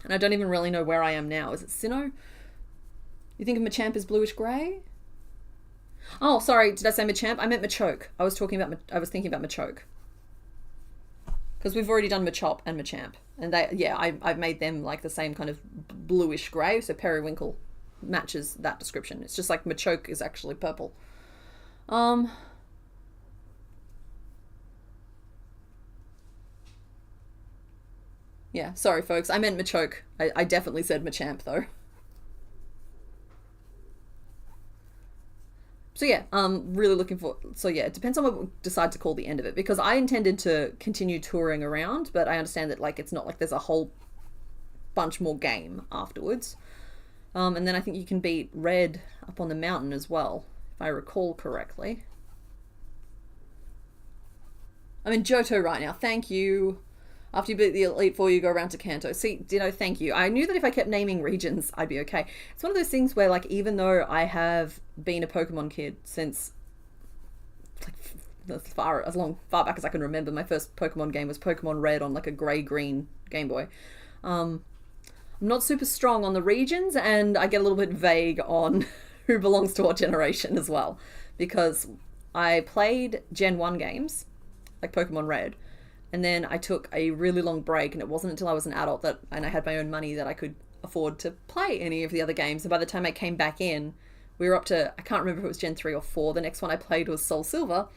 And I don't even really know where I am now. Is it Sinnoh? You think of Machamp as bluish grey? Oh, sorry, did I say Machamp? I meant Machoke. I was thinking about Machoke. Because we've already done Machop and Machamp. And I've made them like the same kind of bluish grey, so Periwinkle matches that description. It's just like Machoke is actually purple. Yeah, sorry folks, I meant Machoke. I definitely said Machamp though. So yeah, really looking for, so yeah, it depends on what we decide to call the end of it, because I intended to continue touring around, but I understand that like it's not like there's a whole bunch more game afterwards. And then I think you can beat Red up on the mountain as well, if I recall correctly. I'm in Johto right now, thank you. After you beat the Elite Four, you go around to Kanto. See, you know, thank you. I knew that if I kept naming regions, I'd be okay. It's one of those things where, like, even though I have been a Pokemon kid since, like, far back as I can remember, my first Pokemon game was Pokemon Red on, like, a grey-green Game Boy. I'm not super strong on the regions, and I get a little bit vague on who belongs to what generation as well. Because I played Gen 1 games, like Pokemon Red, and then I took a really long break, and it wasn't until I was an adult and I had my own money that I could afford to play any of the other games. And by the time I came back in, we were up to, I can't remember if it was Gen 3 or 4. The next one I played was Soul Silver.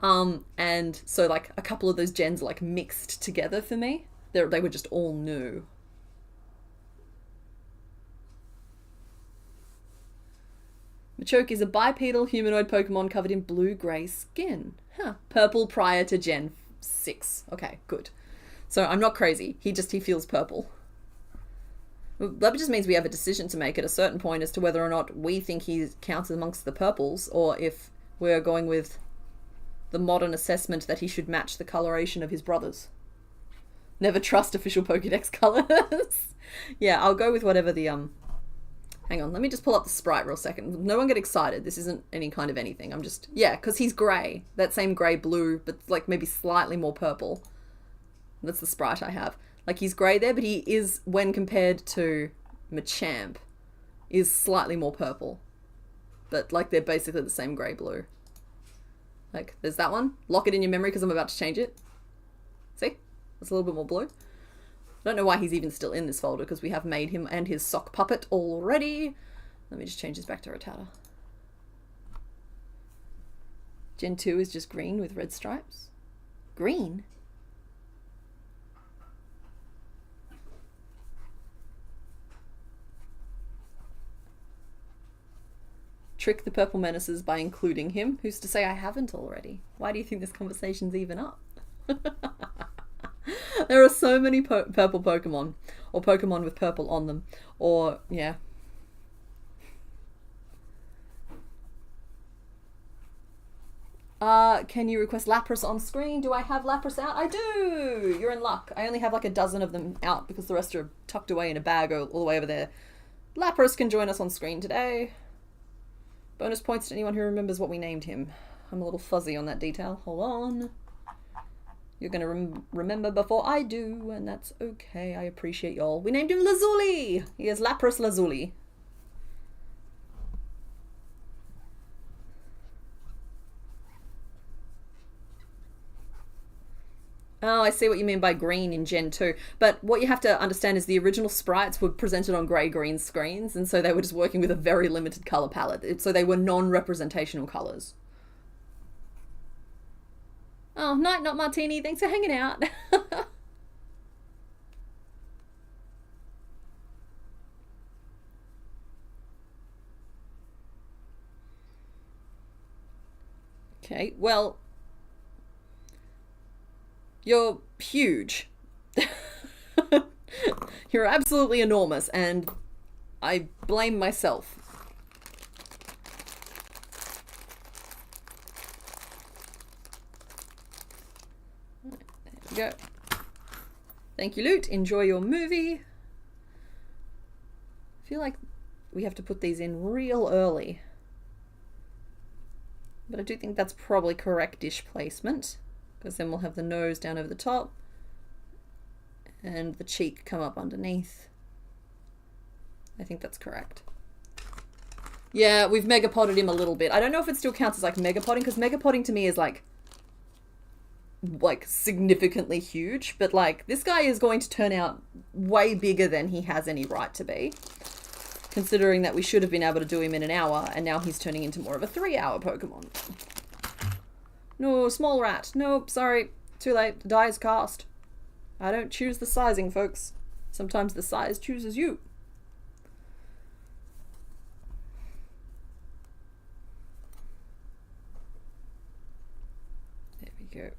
And so like a couple of those gens like mixed together for me. They were just all new. Machoke is a bipedal humanoid Pokemon covered in blue-grey skin. Huh. Purple prior to Gen 6. Okay, good. So I'm not crazy. He feels purple. That just means we have a decision to make at a certain point as to whether or not we think he counts amongst the purples, or if we're going with the modern assessment that he should match the coloration of his brothers. Never trust official Pokédex colors. Yeah, I'll go with whatever the hang on, let me just pull up the sprite real second. No one get excited. This isn't any kind of anything. I'm just, yeah, because he's grey. That same grey-blue, but like maybe slightly more purple. That's the sprite I have. Like he's grey there, but he is, when compared to Machamp, is slightly more purple. But like they're basically the same grey-blue. Like there's that one. Lock it in your memory because I'm about to change it. See? It's a little bit more blue. I don't know why he's even still in this folder, because we have made him and his sock puppet already. Let me just change this back to Rattata. Gen 2 is just green with red stripes. Green? Trick the purple menaces by including him. Who's to say I haven't already? Why do you think this conversation's even up? There are so many purple Pokemon, or Pokemon with purple on them, or, yeah. Can you request Lapras on screen? Do I have Lapras out? I do! You're in luck. I only have like a dozen of them out because the rest are tucked away in a bag all the way over there. Lapras can join us on screen today. Bonus points to anyone who remembers what we named him. I'm a little fuzzy on that detail. Hold on. You're going to remember before I do, and that's okay. I appreciate y'all. We named him Lazuli. He is Lapras Lazuli. Oh, I see what you mean by green in Gen 2. But what you have to understand is the original sprites were presented on grey-green screens, and so they were just working with a very limited colour palette. So they were non-representational colours. Oh, night, not Martini. Thanks for hanging out. Okay, well... You're huge. You're absolutely enormous, and I blame myself. There we go. Thank you, Loot. Enjoy your movie. I feel like we have to put these in real early. But I do think that's probably correct dish placement. Because then we'll have the nose down over the top and the cheek come up underneath. I think that's correct. Yeah, we've megapotted him a little bit. I don't know if it still counts as like megapotting, because megapotting to me is like significantly huge, but like this guy is going to turn out way bigger than he has any right to be, considering that we should have been able to do him in an hour and now he's turning into more of a 3-hour Pokemon. No, small rat. Nope, sorry. Too late. The die is cast. I don't choose the sizing, folks. Sometimes the size chooses you. There we go.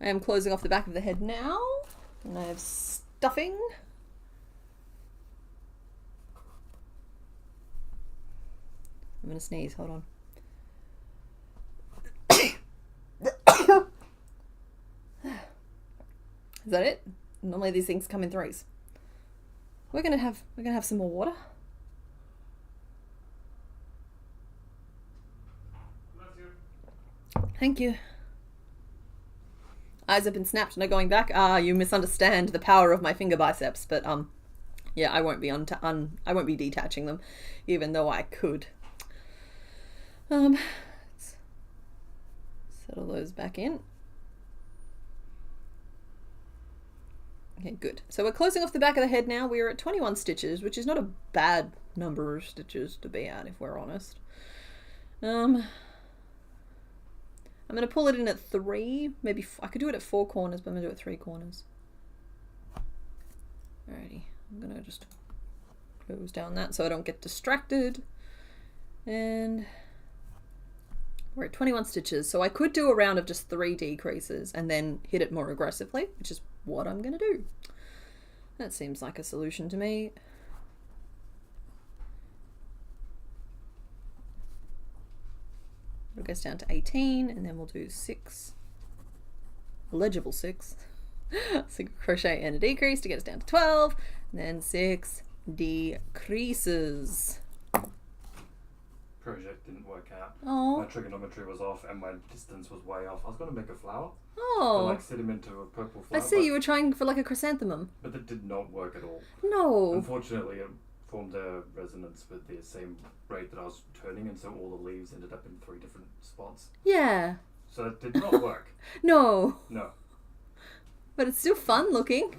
I am closing off the back of the head now. And I have stuffing. I'm gonna sneeze, hold on. Is that it? Normally these things come in threes. We're gonna have some more water. Thank you. Eyes have been snapped, no going back. Ah, you misunderstand the power of my finger biceps, but yeah, I won't be I won't be detaching them, even though I could. Let's settle those back in. Okay, good. So we're closing off the back of the head now. We're at 21 stitches, which is not a bad number of stitches to be at, if we're honest. I'm going to pull it in at 3. Maybe I could do it at 4 corners, but I'm going to do it at 3 corners. Alrighty. I'm going to just close down that so I don't get distracted. And... we're at 21 stitches, so I could do a round of just 3 decreases and then hit it more aggressively, which is what I'm going to do. That seems like a solution to me. It goes down to 18, and then we'll do 6, a legible 6, single crochet and a decrease to get us down to 12, and then 6 decreases. Project didn't work out. Oh. My trigonometry was off and my distance was way off. I was going to make a flower. Oh. To like set him into a purple flower. I see, you were trying for like a chrysanthemum. But that did not work at all. No. Unfortunately, it formed a resonance with the same rate that I was turning, and so all the leaves ended up in 3 different spots. Yeah. So it did not work. No. No. But it's still fun looking.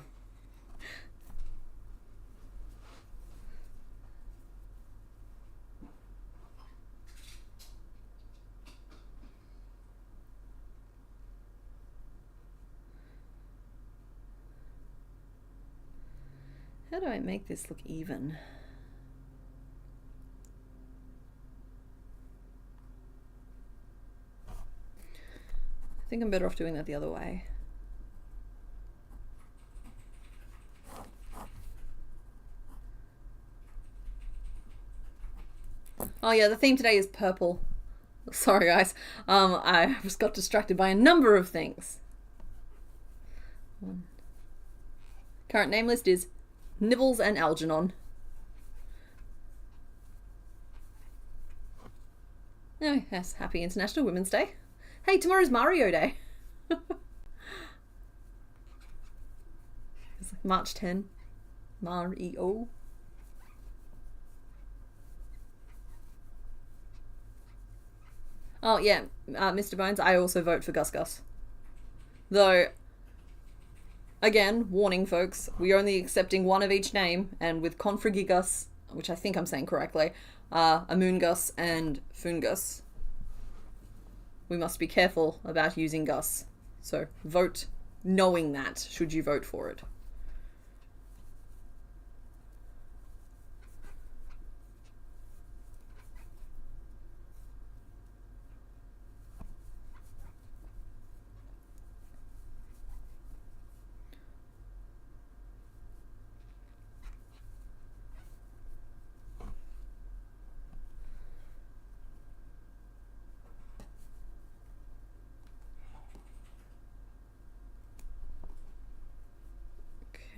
How do I make this look even? I think I'm better off doing that the other way. Oh yeah, the theme today is purple. Sorry guys, I just got distracted by a number of things. Current name list is Nibbles and Algernon. Oh, yes, happy International Women's Day. Hey, tomorrow's Mario Day. It's like March 10. Mario. Oh, yeah, Mr. Bones, I also vote for Gus Gus. Though, again, warning folks, we're only accepting one of each name, and with Confrigigus, which I think I'm saying correctly, Amoongus and Foongus, we must be careful about using Gus. So vote knowing that, should you vote for it.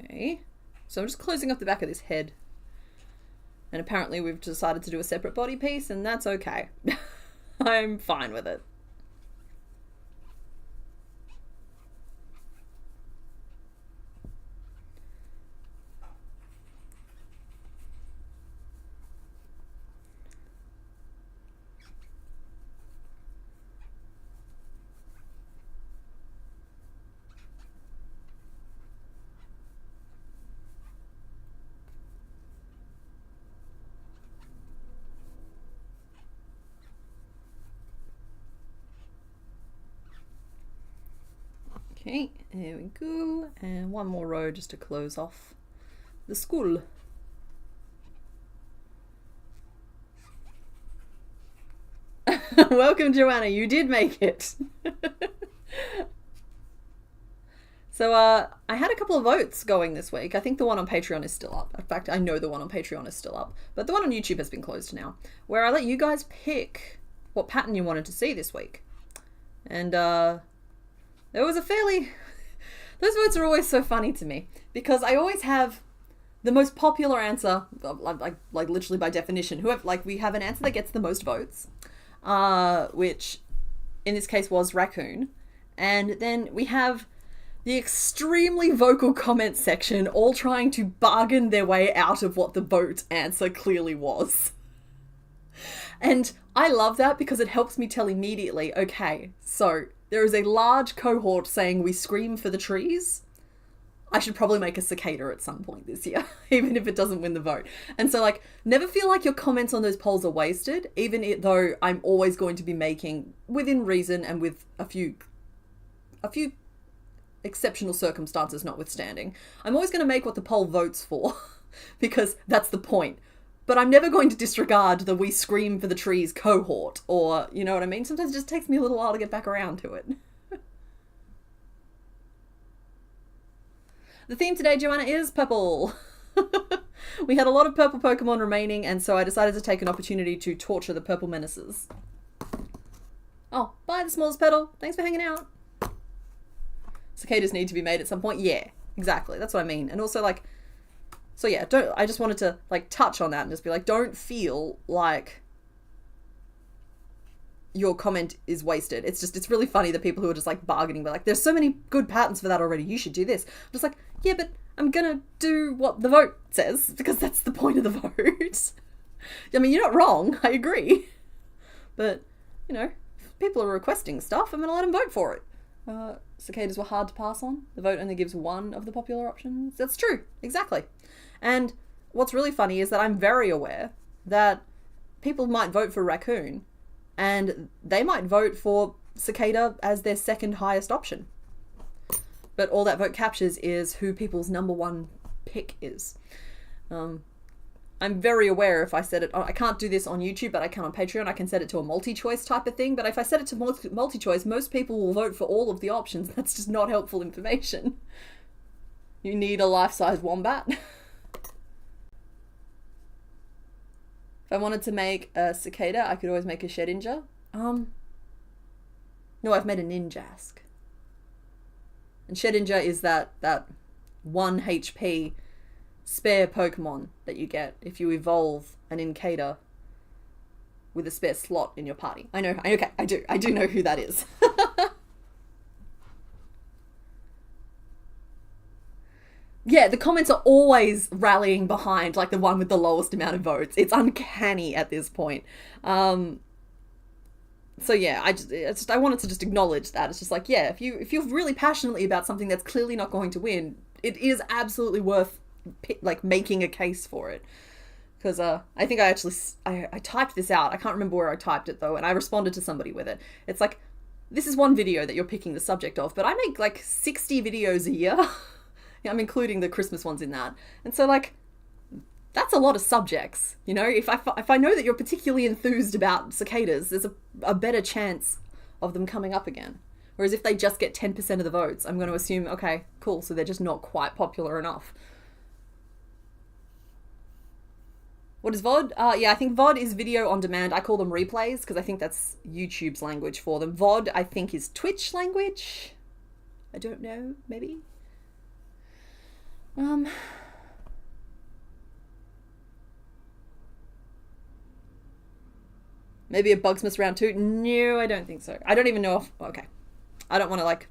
Okay, so I'm just closing off the back of this head. And apparently we've decided to do a separate body piece, and that's okay. I'm fine with it. Okay, there we go. And one more row just to close off the school. Welcome, Joanna. You did make it. So I had a couple of votes going this week. I think the one on Patreon is still up. In fact, I know the one on Patreon is still up. But the one on YouTube has been closed now, where I let you guys pick what pattern you wanted to see this week. And there was a fairly... Those votes are always so funny to me, because I always have the most popular answer, like literally by definition. We have an answer that gets the most votes, which in this case was raccoon. And then we have the extremely vocal comment section all trying to bargain their way out of what the vote answer clearly was. And I love that because it helps me tell immediately, okay, so there is a large cohort saying we scream for the trees. I should probably make a cicada at some point this year, even if it doesn't win the vote. And so, never feel like your comments on those polls are wasted, even though I'm always going to be making, within reason and with a few exceptional circumstances notwithstanding, I'm always going to make what the poll votes for, because that's the point. But I'm never going to disregard the we scream for the trees cohort, or, you know what I mean? Sometimes it just takes me a little while to get back around to it. The theme today, Joanna, is purple. We had a lot of purple Pokemon remaining, and so I decided to take an opportunity to torture the purple menaces. Oh, bye the smallest petal. Thanks for hanging out. Cicadas need to be made at some point. Yeah, exactly. That's what I mean. And also, so yeah, I just wanted to, touch on that and just be don't feel like your comment is wasted. It's really funny the people who are just, bargaining, but, there's so many good patterns for that already. You should do this. I'm just yeah, but I'm gonna do what the vote says, because that's the point of the vote. I mean, you're not wrong. I agree. But, if people are requesting stuff, I'm gonna let them vote for it. Cicadas were hard to pass on. The vote only gives one of the popular options. That's true. Exactly. And what's really funny is that I'm very aware that people might vote for raccoon, and they might vote for cicada as their second highest option. But all that vote captures is who people's number one pick is. I'm very aware if I set it... I can't do this on YouTube, but I can on Patreon. I can set it to a multi-choice type of thing. But if I set it to multi-choice, most people will vote for all of the options. That's just not helpful information. You need a life-size wombat. If I wanted to make a cicada, I could always make a Shedinja. No, I've made a Ninjask. And Shedinja is that 1 HP spare Pokemon that you get if you evolve an Incada with a spare slot in your party. I know, okay, I do know who that is. Yeah, the comments are always rallying behind like the one with the lowest amount of votes. It's uncanny at this point. So yeah, I wanted to just acknowledge that. It's just like, yeah, if you feel really passionately about something that's clearly not going to win, it is absolutely worth like making a case for it. Because I think I typed this out. I can't remember where I typed it though, and I responded to somebody with it. It's like, this is one video that you're picking the subject of, but I make like 60 videos a year. I'm including the Christmas ones in that. And so like, that's a lot of subjects, you know? If I know that you're particularly enthused about cicadas, there's a better chance of them coming up again. Whereas if they just get 10% of the votes, I'm going to assume, okay, cool, so they're just not quite popular enough. What is VOD? Yeah, I think VOD is video on demand. I call them replays because I think that's YouTube's language for them. VOD, I think, is Twitch language. I don't know, maybe? Maybe a Bugsmas round 2? No, I don't think so. I don't even know if... Okay. I don't want to, like...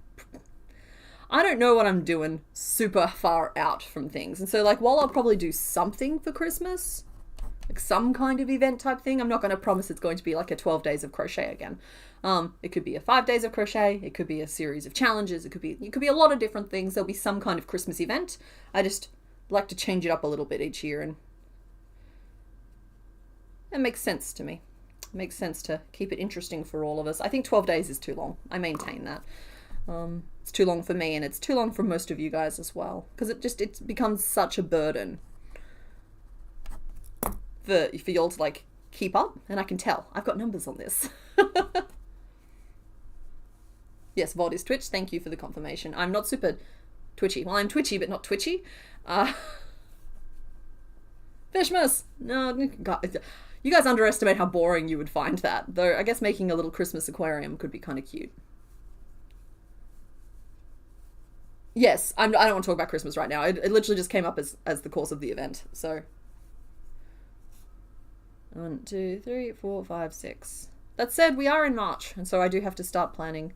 I don't know what I'm doing super far out from things. And so, like, while I'll probably do something for Christmas, like some kind of event type thing, I'm not going to promise it's going to be like a 12 days of crochet again. It could be a 5 days of crochet. It could be a series of challenges. It could be a lot of different things. There'll be some kind of Christmas event. I just like to change it up a little bit each year, and it makes sense to me. It makes sense to keep it interesting for all of us. I think 12 days is too long. I maintain that. It's too long for me, and it's too long for most of you guys as well, because it becomes such a burden for y'all to like keep up, and I can tell. I've got numbers on this. Yes, VOD is Twitch. Thank you for the confirmation. I'm not super twitchy. Well, I'm twitchy, but not twitchy. Fishmas! No, God, you guys underestimate how boring you would find that. Though I guess making a little Christmas aquarium could be kind of cute. Yes, I don't want to talk about Christmas right now. It literally just came up as the course of the event. So 1, 2, 3, 4, 5, 6. That said, we are in March, and so I do have to start planning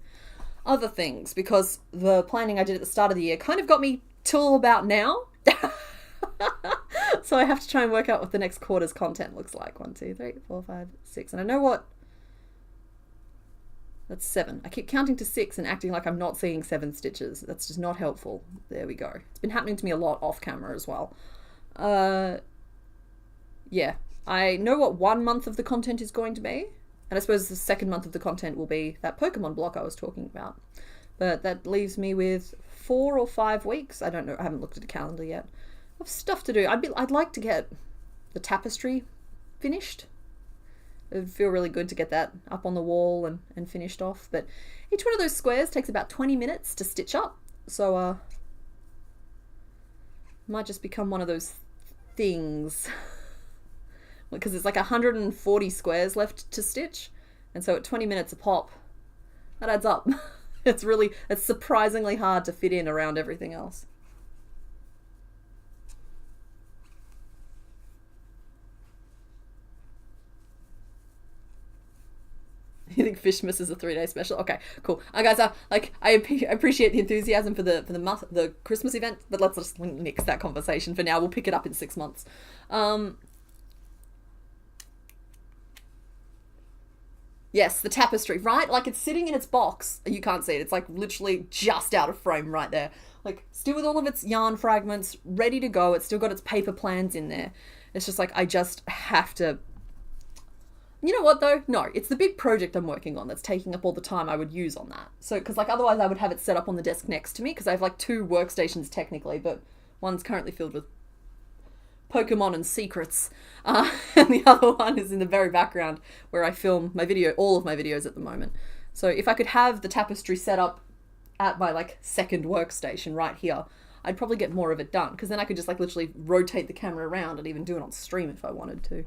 other things, because the planning I did at the start of the year kind of got me till about now. So I have to try and work out what the next quarter's content looks like. 1, 2, 3, 4, 5, 6. And I know what... That's 7. I keep counting to 6 and acting like I'm not seeing 7 stitches. That's just not helpful. There we go. It's been happening to me a lot off camera as well. Yeah. I know what 1 month of the content is going to be. And I suppose the second month of the content will be that Pokemon block I was talking about. But that leaves me with 4 or 5 weeks. I don't know. I haven't looked at a calendar yet. Of stuff to do. I'd like to get the tapestry finished. It would feel really good to get that up on the wall and finished off. But each one of those squares takes about 20 minutes to stitch up. So, might just become one of those things. Because there's like 140 squares left to stitch. And so at 20 minutes a pop, that adds up. It's surprisingly hard to fit in around everything else. You think Fishmas is a 3-day special? Okay, cool. Guys, I appreciate the enthusiasm for the Christmas event, but let's just nix that conversation for now. We'll pick it up in 6 months. Yes, the tapestry, right? Like, it's sitting in its box. You can't see it. It's like literally just out of frame right there. Like, still with all of its yarn fragments ready to go. It's still got its paper plans in there. It's just like, I just have to... You know what though? No, it's the big project I'm working on that's taking up all the time I would use on that. So, because like otherwise I would have it set up on the desk next to me, because I have like 2 workstations technically, but one's currently filled with Pokemon and secrets, and the other one is in the very background where I film all of my videos at the moment. So if I could have the tapestry set up at my like second workstation right here, I'd probably get more of it done, because then I could just like literally rotate the camera around and even do it on stream if I wanted to.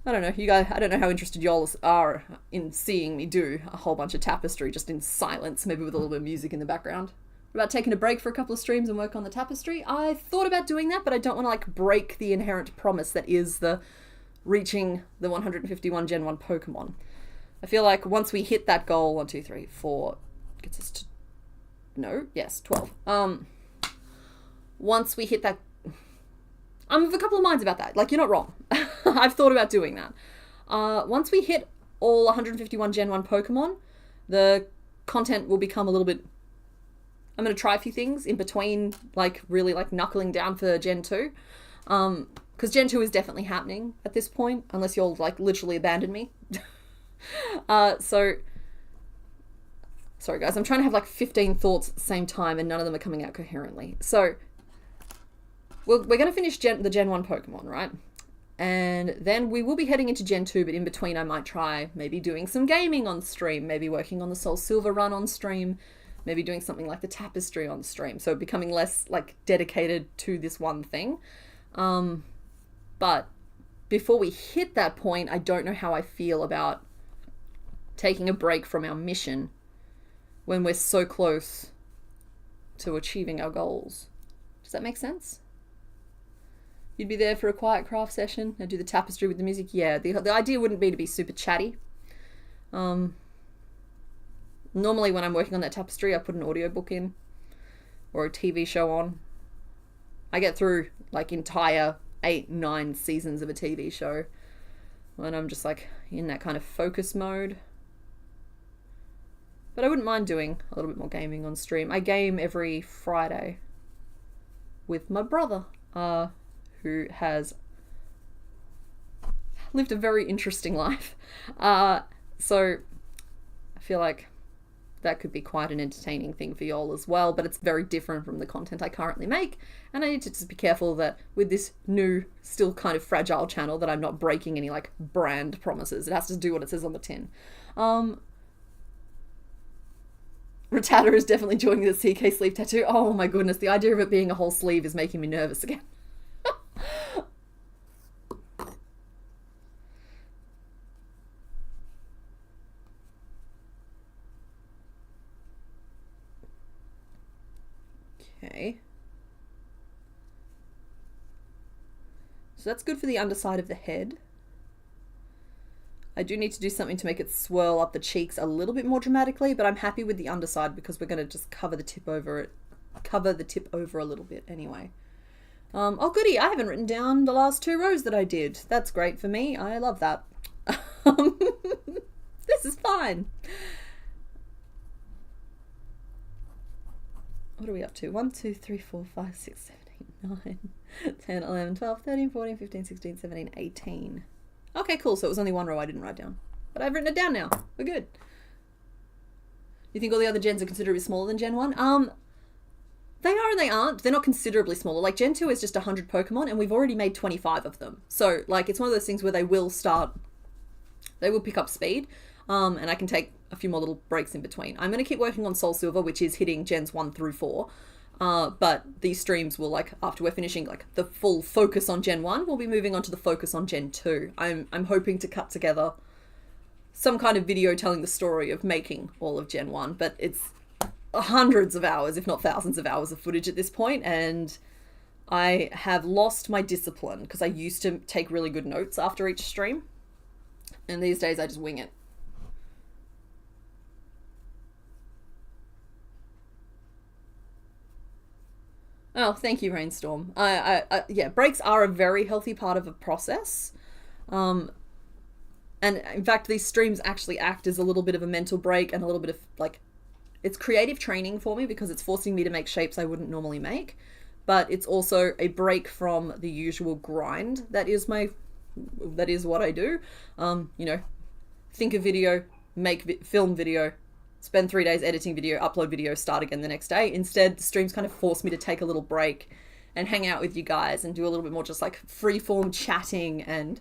I don't know, you guys, I don't know how interested y'all are in seeing me do a whole bunch of tapestry just in silence, maybe with a little bit of music in the background. about taking a break for a couple of streams and work on the tapestry. I thought about doing that, but I don't want to like break the inherent promise that is the reaching the 151 Gen 1 Pokemon. I feel like once we hit that goal, 1, 2, 3, 4, gets us to, no, yes, 12. Once we hit that, I'm of a couple of minds about that. Like, you're not wrong. I've thought about doing that. Once we hit all 151 Gen 1 Pokemon, the content will become a little bit, I'm going to try a few things in between, like, really, like, knuckling down for Gen 2. Because Gen 2 is definitely happening at this point, unless you'll, like, literally abandon me. Sorry guys, I'm trying to have, like, 15 thoughts at the same time, and none of them are coming out coherently. So, we're going to finish the Gen 1 Pokemon, right? And then we will be heading into Gen 2, but in between I might try maybe doing some gaming on stream, maybe working on the Soul Silver run on stream, maybe doing something like the tapestry on stream, so becoming less like dedicated to this one thing. But before we hit that point, I don't know how I feel about taking a break from our mission when we're so close to achieving our goals. Does that make sense? You'd be there for a quiet craft session and do the tapestry with the music. Yeah, the idea wouldn't be to be super chatty. Normally when I'm working on that tapestry, I put an audiobook in or a TV show on. I get through like entire 8-9 seasons of a TV show when I'm just like in that kind of focus mode. But I wouldn't mind doing a little bit more gaming on stream. I game every Friday with my brother, who has lived a very interesting life. So I feel like that could be quite an entertaining thing for y'all as well, but it's very different from the content I currently make, and I need to just be careful that with this new, still kind of fragile channel, that I'm not breaking any like brand promises. It has to do what it says on the tin. Rattata is definitely joining the CK sleeve tattoo. Oh my goodness, the idea of it being a whole sleeve is making me nervous again. Okay. So that's good for the underside of the head. I do need to do something to make it swirl up the cheeks a little bit more dramatically, but I'm happy with the underside because we're going to just cover the tip over a little bit anyway. Oh goody, I haven't written down the last 2 rows that I did. That's great for me. I love that. This is fine. What are we up to? 1, 2, 3, 4, 5, 6, 7, 8, 9, 10, 11, 12, 13, 14, 15, 16, 17, 18. Okay, cool. So it was only 1 row I didn't write down. But I've written it down now. We're good. You think all the other gens are considerably smaller than Gen 1? They are and they aren't. They're not considerably smaller. Like, Gen 2 is just 100 Pokemon, and we've already made 25 of them. So, like, it's one of those things where they will pick up speed, and I can take a few more little breaks in between. I'm going to keep working on Soul Silver, which is hitting Gens 1 through 4. But these streams will, like, after we're finishing, like, the full focus on Gen 1, we'll be moving on to the focus on Gen 2. I'm hoping to cut together some kind of video telling the story of making all of Gen 1, but it's hundreds of hours, if not thousands of hours of footage at this point, and I have lost my discipline because I used to take really good notes after each stream, and these days I just wing it. Oh, thank you, Rainstorm. Yeah, breaks are a very healthy part of a process. And in fact, these streams actually act as a little bit of a mental break and a little bit of, like, it's creative training for me because it's forcing me to make shapes I wouldn't normally make. But it's also a break from the usual grind that is what I do. You know, think a video, film video, spend 3 days editing video, upload video, start again the next day. Instead, the streams kind of force me to take a little break and hang out with you guys and do a little bit more just like free-form chatting and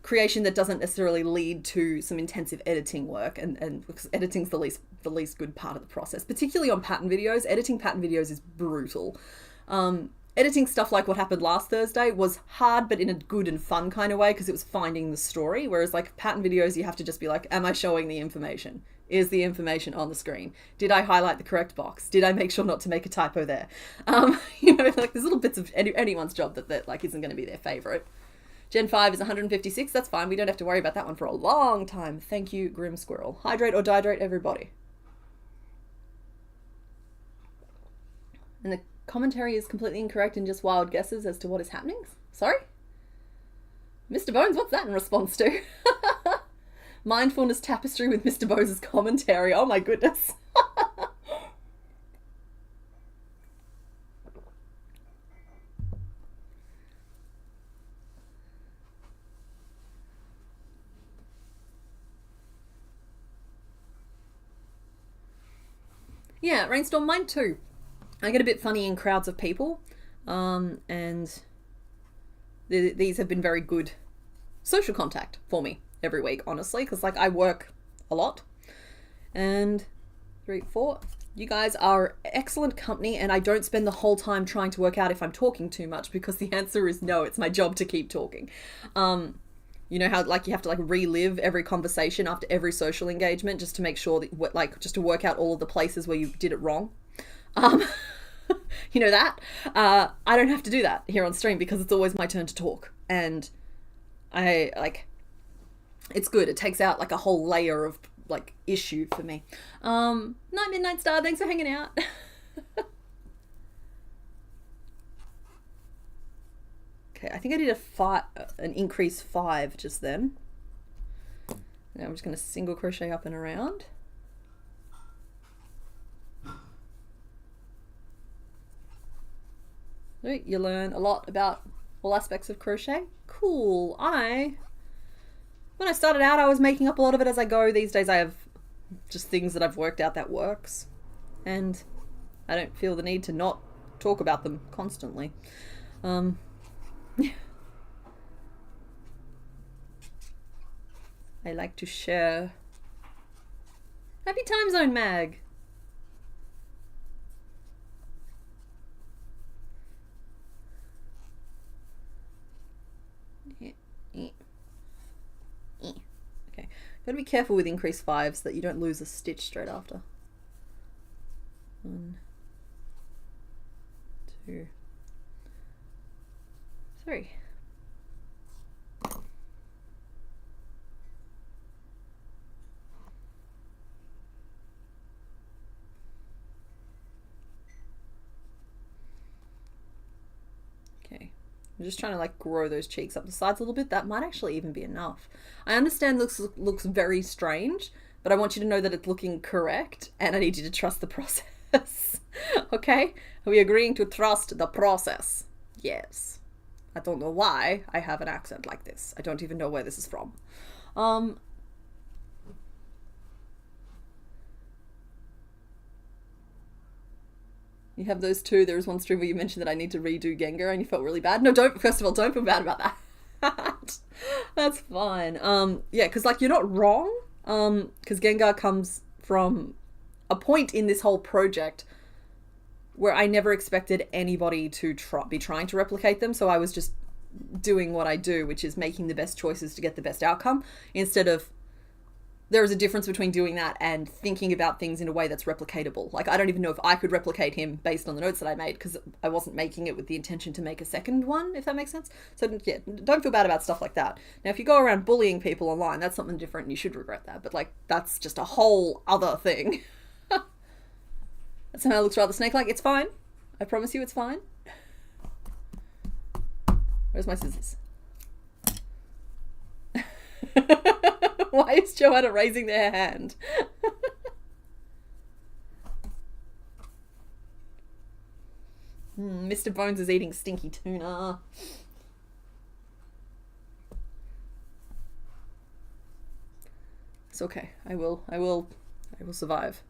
creation that doesn't necessarily lead to some intensive editing work. And because editing's the least good part of the process, particularly on pattern videos. Editing pattern videos is brutal. Editing stuff like what happened last Thursday was hard, but in a good and fun kind of way because it was finding the story. Whereas like pattern videos, you have to just be like, am I showing the information? is the information on the screen? Did I highlight the correct box? Did I make sure not to make a typo there? You know, like there's little bits of anyone's job that like isn't going to be their favorite. Gen 5 is 156. That's fine. We don't have to worry about that one for a long time. Thank you, Grim Squirrel. Hydrate or dihydrate, everybody. And the commentary is completely incorrect and just wild guesses as to what is happening. Sorry? Mr. Bones, what's that in response to? Mindfulness tapestry with Mr. Bones' commentary. Oh my goodness. Yeah, Rainstorm, mine too. I get a bit funny in crowds of people, and these have been very good social contact for me every week, honestly, because like I work a lot. And 3, 4, you guys are excellent company, and I don't spend the whole time trying to work out if I'm talking too much, because the answer is no. It's my job to keep talking. You know how like you have to like relive every conversation after every social engagement just to make sure that like just to work out all of the places where you did it wrong. You know that? I don't have to do that here on stream because it's always my turn to talk, and I like it's good. It takes out like a whole layer of like issue for me. Night Midnight Star, thanks for hanging out. Okay, I think I did an increase 5 just then. Now I'm just going to single crochet up and around. You learn a lot about all aspects of crochet. Cool. When I started out, I was making up a lot of it as I go. These days I have just things that I've worked out that works, and I don't feel the need to not talk about them constantly. I like to share. Happy Time Zone, Mag. Okay, gotta be careful with increase 5s so that you don't lose a stitch straight after. 1, 2, 3. Okay, I'm just trying to like grow those cheeks up the sides a little bit. That might actually even be enough. I understand looks very strange, but I want you to know that it's looking correct, and I need you to trust the process. Okay? Are we agreeing to trust the process? Yes. I don't know why I have an accent like this. I don't even know where this is from. You have those two. There was one stream where you mentioned that I need to redo Gengar and you felt really bad. No, don't. First of all, don't feel bad about that. That's fine. Yeah, because like you're not wrong. Because Gengar comes from a point in this whole project where I never expected anybody to be trying to replicate them. So I was just doing what I do, which is making the best choices to get the best outcome, instead of there is a difference between doing that and thinking about things in a way that's replicatable. Like, I don't even know if I could replicate him based on the notes that I made, because I wasn't making it with the intention to make a second one, if that makes sense. So, yeah, don't feel bad about stuff like that. Now, if you go around bullying people online, that's something different and you should regret that. But, like, that's just a whole other thing. That somehow looks rather snake-like. It's fine. I promise you it's fine. Where's my scissors? Why is Joanna raising their hand? Mr. Bones is eating stinky tuna. It's okay. I will survive.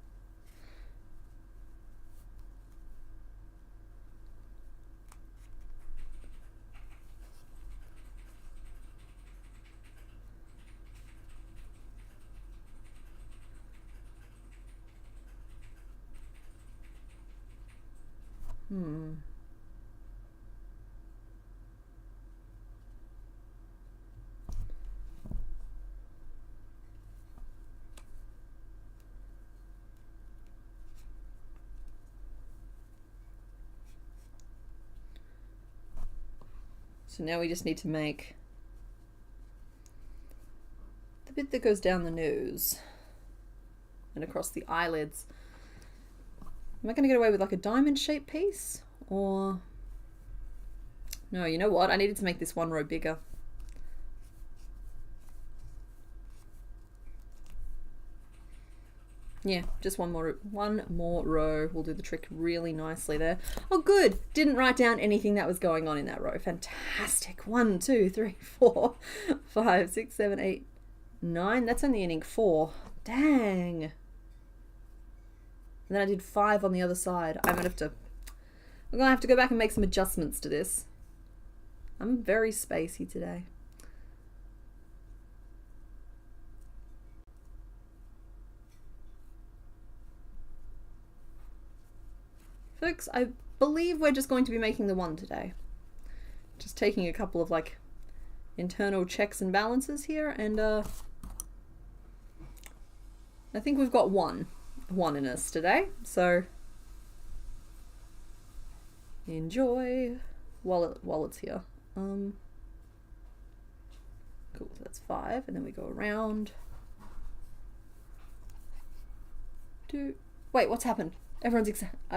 So now we just need to make the bit that goes down the nose and across the eyelids. Am I going to get away with like a diamond shaped piece? Or... no, you know what? I needed to make this one row bigger. Yeah, just one more row will do the trick really nicely there. Oh, good. Didn't write down anything that was going on in that row. Fantastic. 1, 2, 3, 4, 5, 6, 7, 8, 9. That's only in ink 4. Dang. And then I did 5 on the other side. I'm going to go back and make some adjustments to this. I'm very spacey today. Folks, I believe we're just going to be making the one today. Just taking a couple of like internal checks and balances here, and I think we've got one in us today, so enjoy while it's here. Cool, so that's 5, and then we go around. Wait, what's happened? I've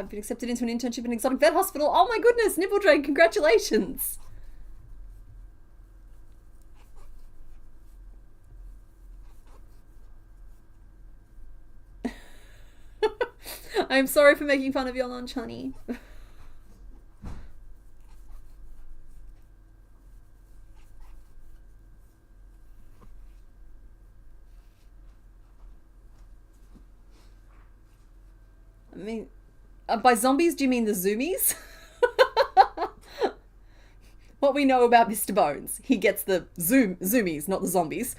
been accepted into an internship in an exotic vet hospital. Oh my goodness, Nipple Drain, congratulations! I'm sorry for making fun of your lunch, honey. I mean, by zombies, do you mean the zoomies? What we know about Mr. Bones, he gets the zoomies, not the zombies.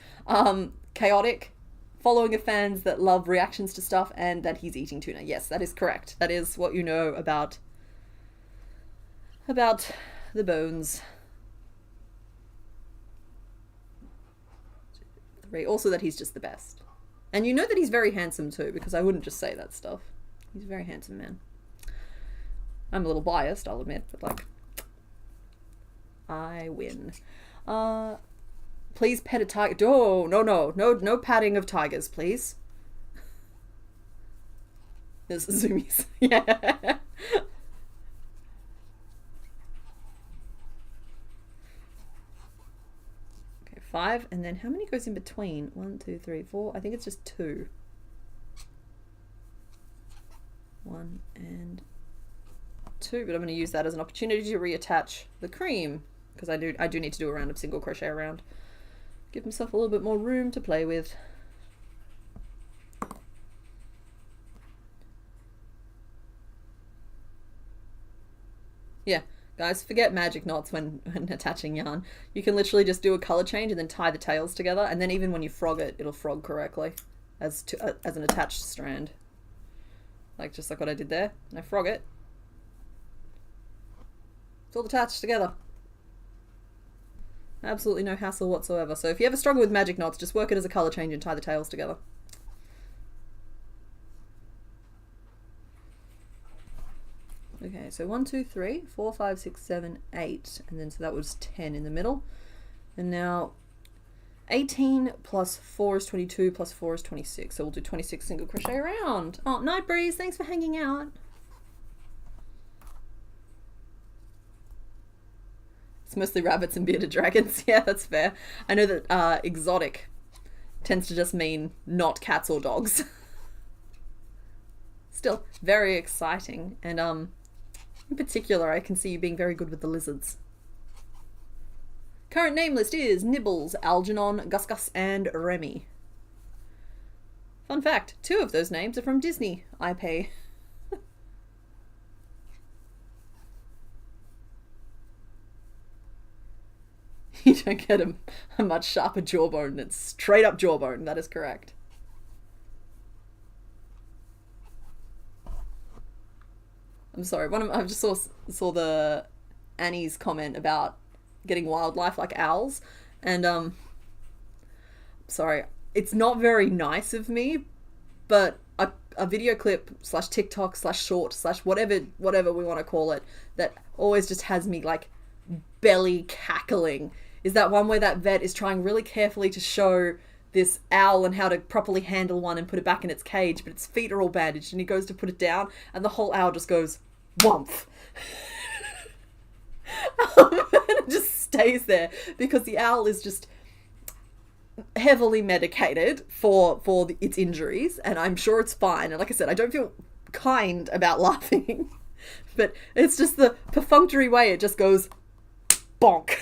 Chaotic, following of fans that love reactions to stuff, and that he's eating tuna. Yes, that is correct. That is what you know about the Bones. 3. Also that he's just the best. And you know that he's very handsome too, because I wouldn't just say that stuff. He's a very handsome man. I'm a little biased, I'll admit, but like, I win. Please pet a tiger. Oh, no patting of tigers, please. There's zoomies. Yeah. Okay, 5, and then how many goes in between? 1, 2, 3, 4. I think it's just 2. 1 and 2, but I'm going to use that as an opportunity to reattach the cream, because I do need to do a round of single crochet around. Give myself a little bit more room to play with. Yeah, guys, forget magic knots when attaching yarn. You can literally just do a color change and then tie the tails together, and then even when you frog it, it'll frog correctly as an attached strand. Like, just like what I did there. And I frog it. It's all attached together. Absolutely no hassle whatsoever. So if you ever struggle with magic knots, just work it as a colour change and tie the tails together. Okay, so 1, 2, 3, 4, 5, 6, 7, 8. And then so that was 10 in the middle. And now 18 plus 4 is 22 plus 4 is 26. So we'll do 26 single crochet around. Oh, Night Breeze, thanks for hanging out. It's mostly rabbits and bearded dragons. Yeah, that's fair. I know that exotic tends to just mean not cats or dogs. Still, very exciting. And in particular, I can see you being very good with the lizards. Current name list is Nibbles, Algernon, Gus Gus, and Remy. Fun fact, 2 of those names are from Disney. I pay. You don't get a much sharper jawbone. It's straight up jawbone. That is correct. I'm sorry. I just saw the Annie's comment about getting wildlife like owls, and sorry, it's not very nice of me, but a video clip / TikTok / short / whatever we want to call it, that always just has me like belly cackling cackling is that one where that vet is trying really carefully to show this owl and how to properly handle one and put it back in its cage, but its feet are all bandaged, and he goes to put it down and the whole owl just goes whumph. And it just stays there because the owl is just heavily medicated for its injuries, and I'm sure it's fine. And like I said, I don't feel kind about laughing, but it's just the perfunctory way it just goes bonk.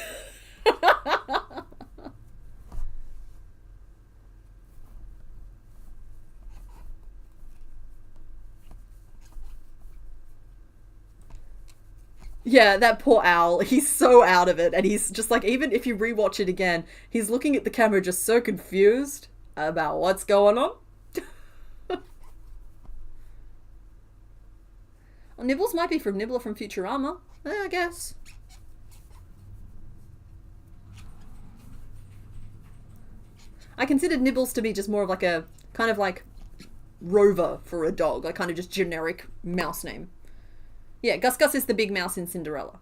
Yeah, that poor owl, he's so out of it, and he's just like, even if you rewatch it again, he's looking at the camera just so confused about what's going on. Well, Nibbles might be from Nibbler from Futurama, I guess. I considered Nibbles to be just more of like a, kind of like Rover for a dog, like kind of just generic mouse name. Yeah, Gus Gus is the big mouse in Cinderella.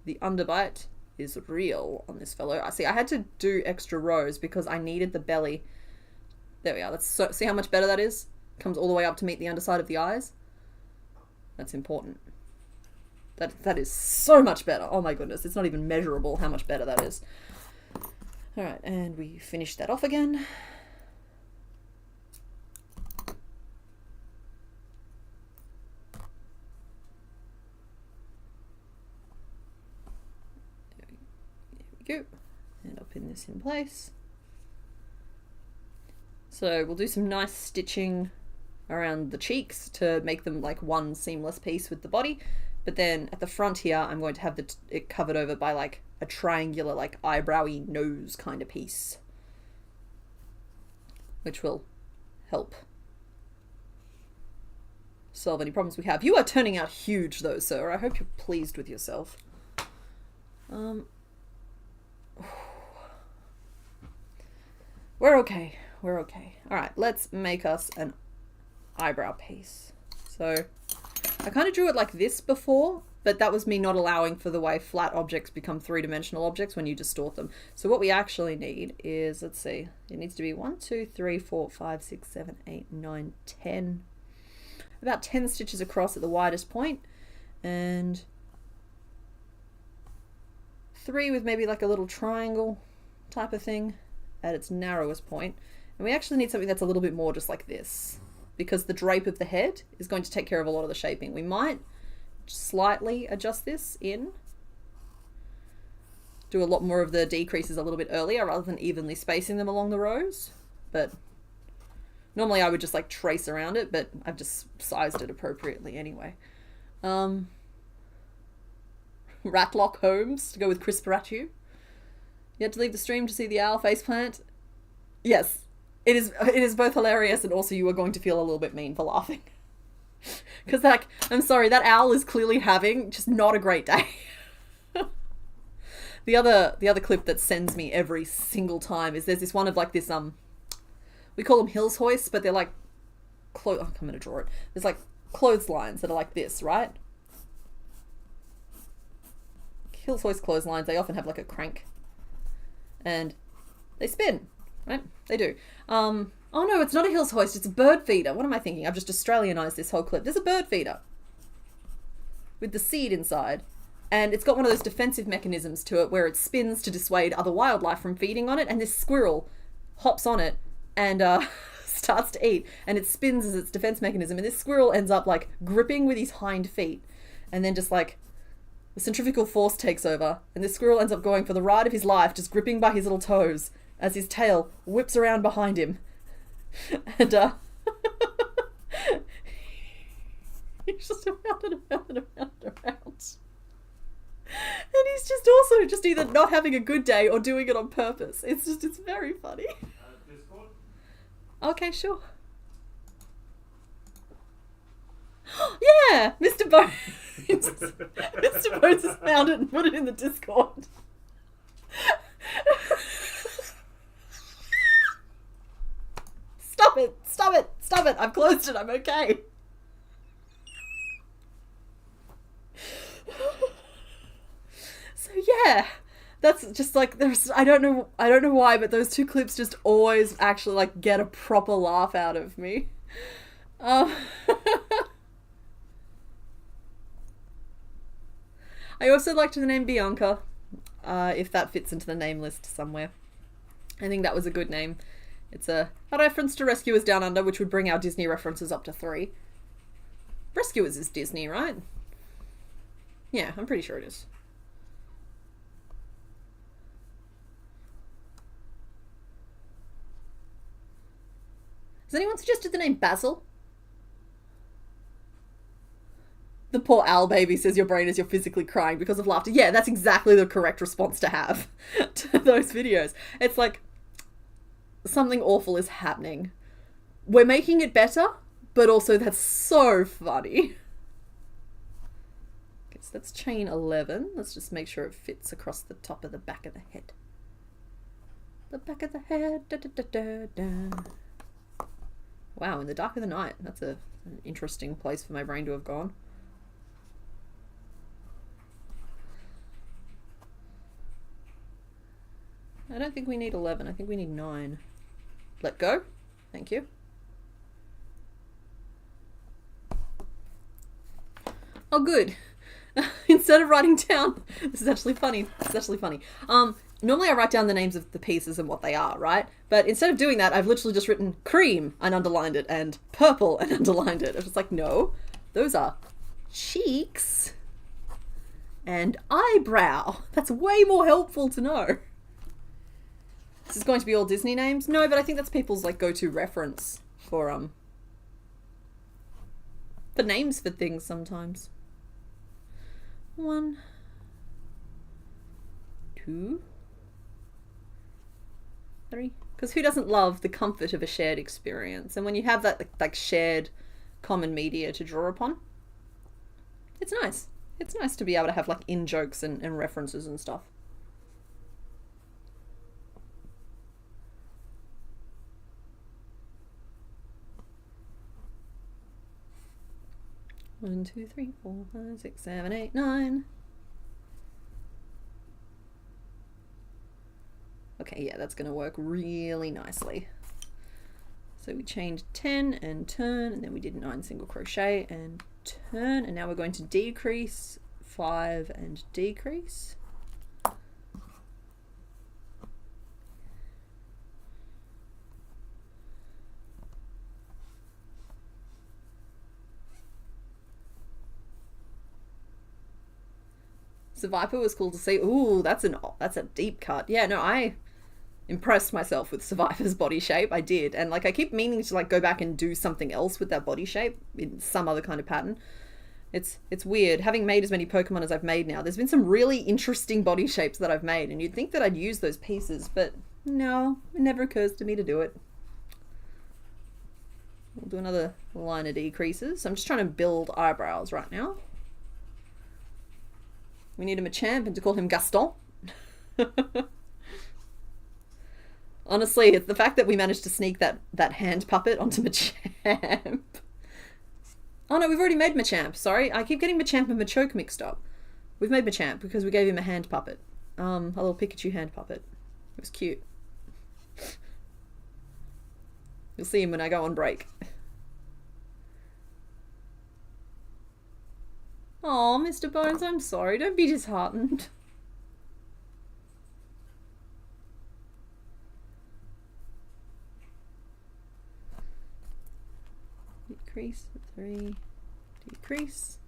The underbite is real on this fellow. I see, I had to do extra rows because I needed the belly. There we are. That's so, see how much better that is? Comes all the way up to meet the underside of the eyes. That's important. That is so much better. Oh my goodness, it's not even measurable how much better that is. All right, and we finish that off again. Go, and I'll pin this in place. So we'll do some nice stitching around the cheeks to make them like one seamless piece with the body, but then at the front here I'm going to have it covered over by like a triangular like eyebrowy nose kind of piece, which will help solve any problems we have. You are turning out huge though, sir. I hope you're pleased with yourself. We're okay. We're okay. All right, let's make us an eyebrow piece. So I kind of drew it like this before, but that was me not allowing for the way flat objects become three-dimensional objects when you distort them. So what we actually need is, let's see, it needs to be 1, 2, 3, 4, 5, 6, 7, 8, 9, 10. About 10 stitches across at the widest point, and 3 with maybe like a little triangle type of thing at its narrowest point. And we actually need something that's a little bit more just like this, because the drape of the head is going to take care of a lot of the shaping. We might slightly adjust this in, do a lot more of the decreases a little bit earlier rather than evenly spacing them along the rows, but normally I would just like trace around it, but I've just sized it appropriately anyway. Ratlock Holmes to go with Crisparatu. You had to leave the stream to see the owl faceplant. Yes, it is both hilarious and also you are going to feel a little bit mean for laughing. Because like, I'm sorry, that owl is clearly having just not a great day. The other clip that sends me every single time is there's this one of like this, we call them hills hoists, but they're like, I'm going to draw it. There's like clotheslines that are like this, right? Hills hoist clotheslines, they often have like a crank. And they spin, right? They do. Oh no, it's not a hills hoist, it's a bird feeder. What am I thinking? I've just Australianized this whole clip. There's a bird feeder with the seed inside. And it's got one of those defensive mechanisms to it where it spins to dissuade other wildlife from feeding on it. And this squirrel hops on it and starts to eat. And it spins as its defense mechanism. And this squirrel ends up like gripping with his hind feet. And then just like the centrifugal force takes over. And this squirrel ends up going for the ride of his life, just gripping by his little toes as his tail whips around behind him. And he's just around and around and around and around. And he's just also just either not having a good day or doing it on purpose. It's very funny. Discord? Okay, sure. Yeah, Mr. Bones. Mr. Bones has found it and put it in the Discord. Stop it! Stop it! Stop it! I've closed it. I'm okay. Yeah. That's just like, there's, I don't know why, but those two clips just always actually like get a proper laugh out of me. I also liked the name Bianca, if that fits into the name list somewhere. I think that was a good name. It's a reference to Rescuers Down Under, which would bring our Disney references up to 3. Rescuers is Disney, right? Yeah, I'm pretty sure it is. Has anyone suggested the name Basil? The poor owl baby says your brain is you're physically crying because of laughter. Yeah, that's exactly the correct response to have to those videos. It's like, something awful is happening. We're making it better, but also that's so funny. Okay, so that's chain 11. Let's just make sure it fits across the top of the back of the head. The back of the head. Da, da, da, da, da. Wow, in the dark of the night. That's an interesting place for my brain to have gone. I don't think we need 11. I think we need 9. Let go. Thank you. Oh, good. Instead of writing down, this is actually funny. Normally I write down the names of the pieces and what they are, right? But instead of doing that, I've literally just written cream and underlined it and purple and underlined it. I was just like, no, those are cheeks and eyebrow. That's way more helpful to know. This is going to be all Disney names? No, but I think that's people's like go-to reference for names for things sometimes. 1, 2, 3. Because who doesn't love the comfort of a shared experience? And when you have that like shared common media to draw upon, it's nice. It's nice to be able to have like in-jokes and references and stuff. One, 2, 3, 4, 5, 6, 7, 8, 9. Okay, yeah, that's going to work really nicely. So we chained 10 and turn, and then we did 9 single crochet and turn, and now we're going to decrease 5 and decrease. Survivor was cool to see. Ooh, that's a deep cut. Yeah, no, I impressed myself with Survivor's body shape. I did. And like I keep meaning to like go back and do something else with that body shape in some other kind of pattern. It's weird. Having made as many Pokemon as I've made now, there's been some really interesting body shapes that I've made, and you'd think that I'd use those pieces, but no, it never occurs to me to do it. We'll do another line of decreases. I'm just trying to build eyebrows right now. We need a Machamp and to call him Gaston. Honestly, it's the fact that we managed to sneak that hand puppet onto Machamp. Oh no, we've already made Machamp. Sorry, I keep getting Machamp and Machoke mixed up. We've made Machamp because we gave him a hand puppet. A little Pikachu hand puppet. It was cute. You'll see him when I go on break. Oh, Mr. Bones, I'm sorry. Don't be disheartened. Decrease, 3, decrease.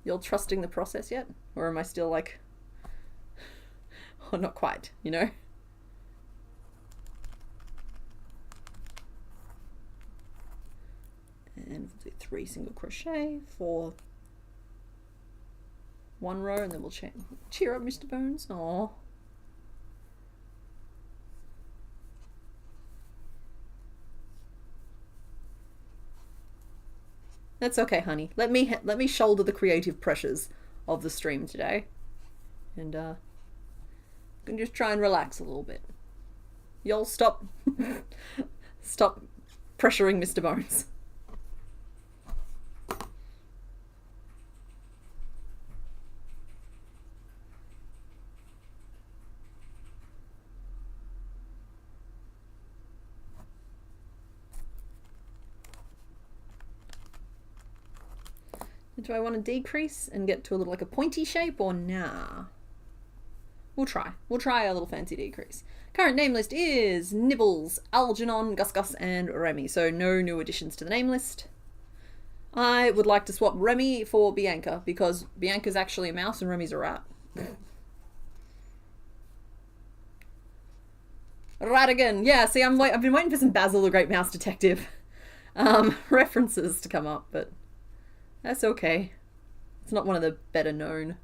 You all trusting the process yet? Or am I still like, oh, not quite, you know? And we'll do 3 single crochet for 1 row, and then we'll cheer up Mr. Bones. Aww. That's okay, honey. Let me shoulder the creative pressures of the stream today, and I can just try and relax a little bit. Y'all stop pressuring Mr. Bones. Do I want to decrease and get to a little like a pointy shape or nah? We'll try. We'll try a little fancy decrease. Current name list is Nibbles, Algernon, Gus Gus, and Remy. So no new additions to the name list. I would like to swap Remy for Bianca because Bianca's actually a mouse and Remy's a rat. Rat again. Yeah, see, I've been waiting for some Basil the Great Mouse Detective references to come up, but that's okay. It's not one of the better known.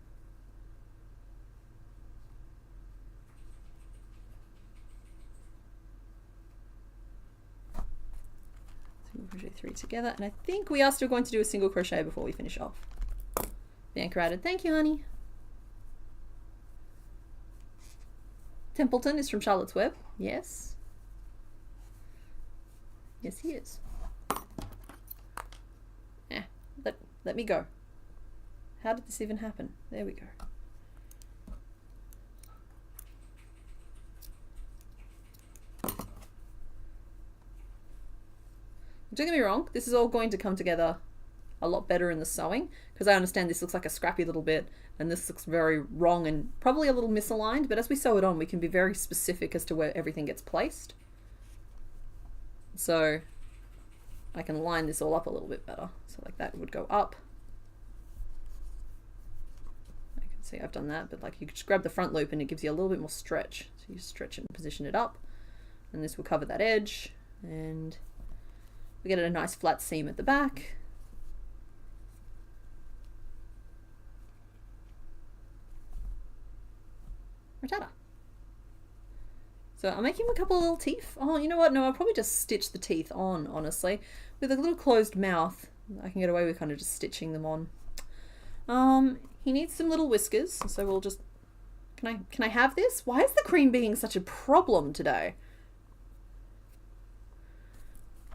Single crochet 3 together, and I think we are still going to do a single crochet before we finish off. Bianca added, thank you, honey. Templeton is from Charlotte's Web. Yes. Yes, he is. Let me go. How did this even happen? There we go. Don't get me wrong, this is all going to come together a lot better in the sewing, because I understand this looks like a scrappy little bit and this looks very wrong and probably a little misaligned, but as we sew it on we can be very specific as to where everything gets placed. So I can line this all up a little bit better. So like that would go up. I can see I've done that, but like you just grab the front loop and it gives you a little bit more stretch. So you stretch it and position it up, and this will cover that edge, and we get a nice flat seam at the back. Rattata. So I'm making a couple of little teeth. Oh, you know what? No, I'll probably just stitch the teeth on, honestly. With a little closed mouth, I can get away with kind of just stitching them on. He needs some little whiskers, so we'll just... Can I have this? Why is the cream being such a problem today?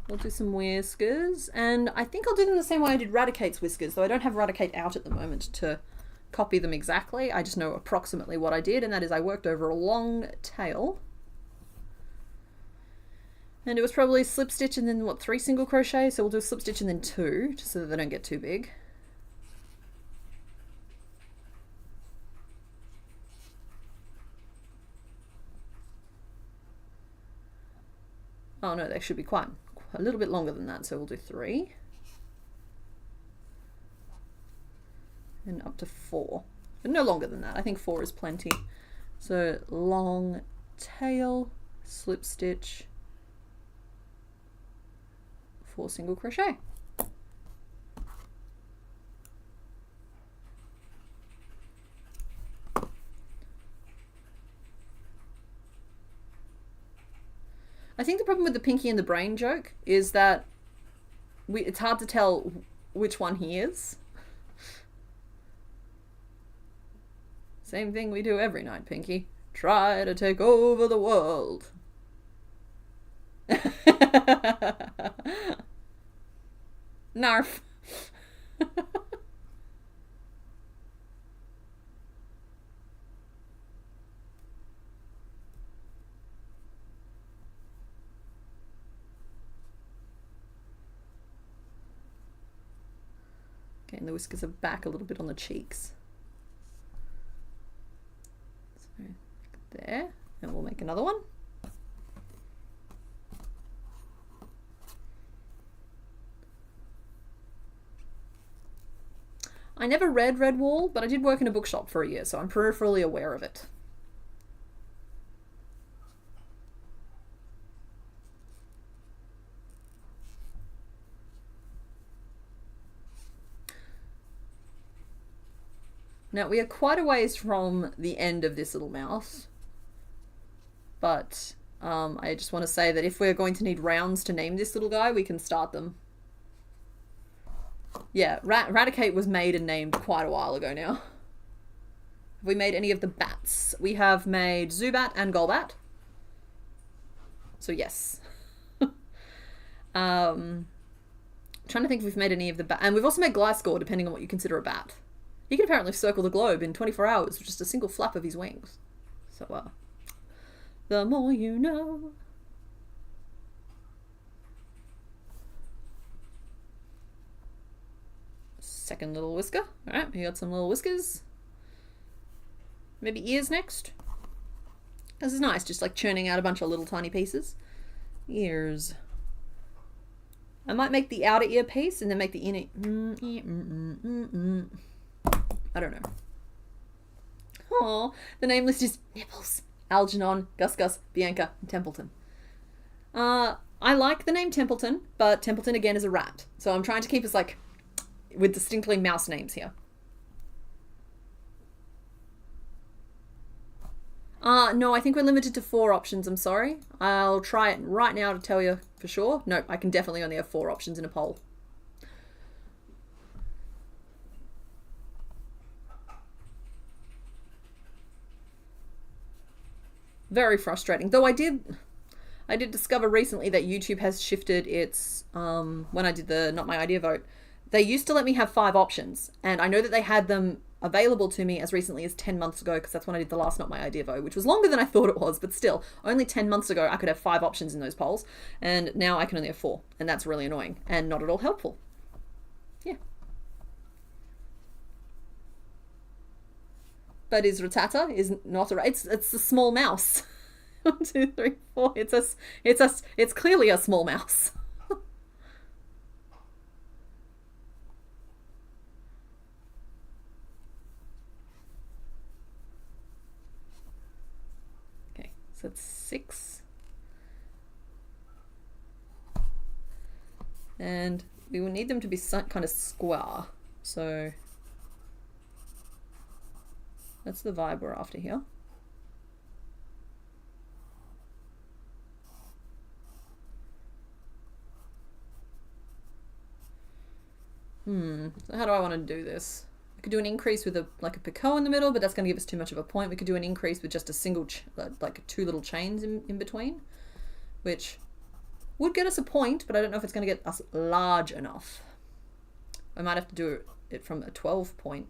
We'll do some whiskers, and I think I'll do them the same way I did Raticate's whiskers, though I don't have Raticate out at the moment to copy them exactly. I just know approximately what I did, and that is I worked over a long tail. And it was probably slip stitch and then, what, 3 single crochet? So we'll do a slip stitch and then 2, just so that they don't get too big. Oh no, they should be quite a little bit longer than that, so we'll do 3. And up to 4. But no longer than that. I think 4 is plenty. So long tail, slip stitch, 4 single crochet. I think the problem with the Pinky and the Brain joke is that it's hard to tell which one he is. Same thing we do every night, Pinky. Try to take over the world. Narf. Okay, and the whiskers are back a little bit on the cheeks. So there, and we'll make another one. I never read Redwall, but I did work in a bookshop for a year, so I'm peripherally aware of it. Now, we are quite a ways from the end of this little mouse, but I just want to say that if we're going to need rounds to name this little guy, we can start them. Yeah, Raticate was made and named quite a while ago now. Have we made any of the bats? We have made Zubat and Golbat. So yes. Trying to think if we've made any of the bat. And we've also made Gliscor, depending on what you consider a bat. He can apparently circle the globe in 24 hours with just a single flap of his wings. So, the more you know. second little whisker. Alright, we got some little whiskers. Maybe ears next. This is nice, just like churning out a bunch of little tiny pieces. Ears. I might make the outer ear piece and then make the inner. I don't know. Oh, the name list is Nibbles, Algernon, Gus Gus, Bianca, and Templeton. I like the name Templeton, but Templeton again is a rat. So I'm trying to keep us like with distinctly mouse names here. No, I think we're limited to 4 options, I'm sorry. I'll try it right now to tell you for sure. No, I can definitely only have 4 options in a poll. Very frustrating. Though I did discover recently that YouTube has shifted its, when I did the Not My Idea vote, they used to let me have 5 options. And I know that they had them available to me as recently as 10 months ago, because that's when I did the last Not My Idea vote, which was longer than I thought it was, but still, only 10 months ago I could have 5 options in those polls, and now I can only have 4, and that's really annoying, and not at all helpful. Yeah. But is Rattata is not a rat. It's a small mouse. 1, 2, 3, 4. It's clearly a small mouse. Okay, so it's 6. And we will need them to be kind of square. So that's the vibe we're after here. So how do I want to do this? We could do an increase with like a picot in the middle, but that's going to give us too much of a point. We could do an increase with just a single, like 2 little chains in between, which would get us a point, but I don't know if it's going to get us large enough. I might have to do it from a 12-point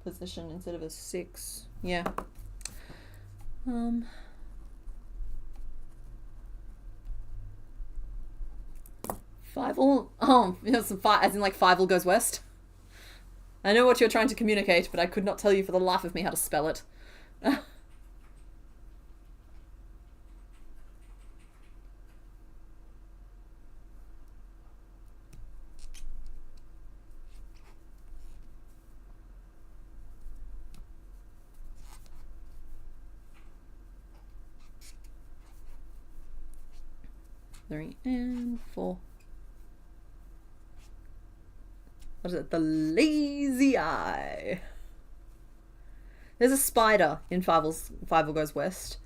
position instead of a 6. Yeah. 5 will, yes, 5, as in like 5 will goes west. I know what you're trying to communicate, but I could not tell you for the life of me how to spell it. Three and 4. What is it? The lazy eye. There's a spider in Five Will Goes West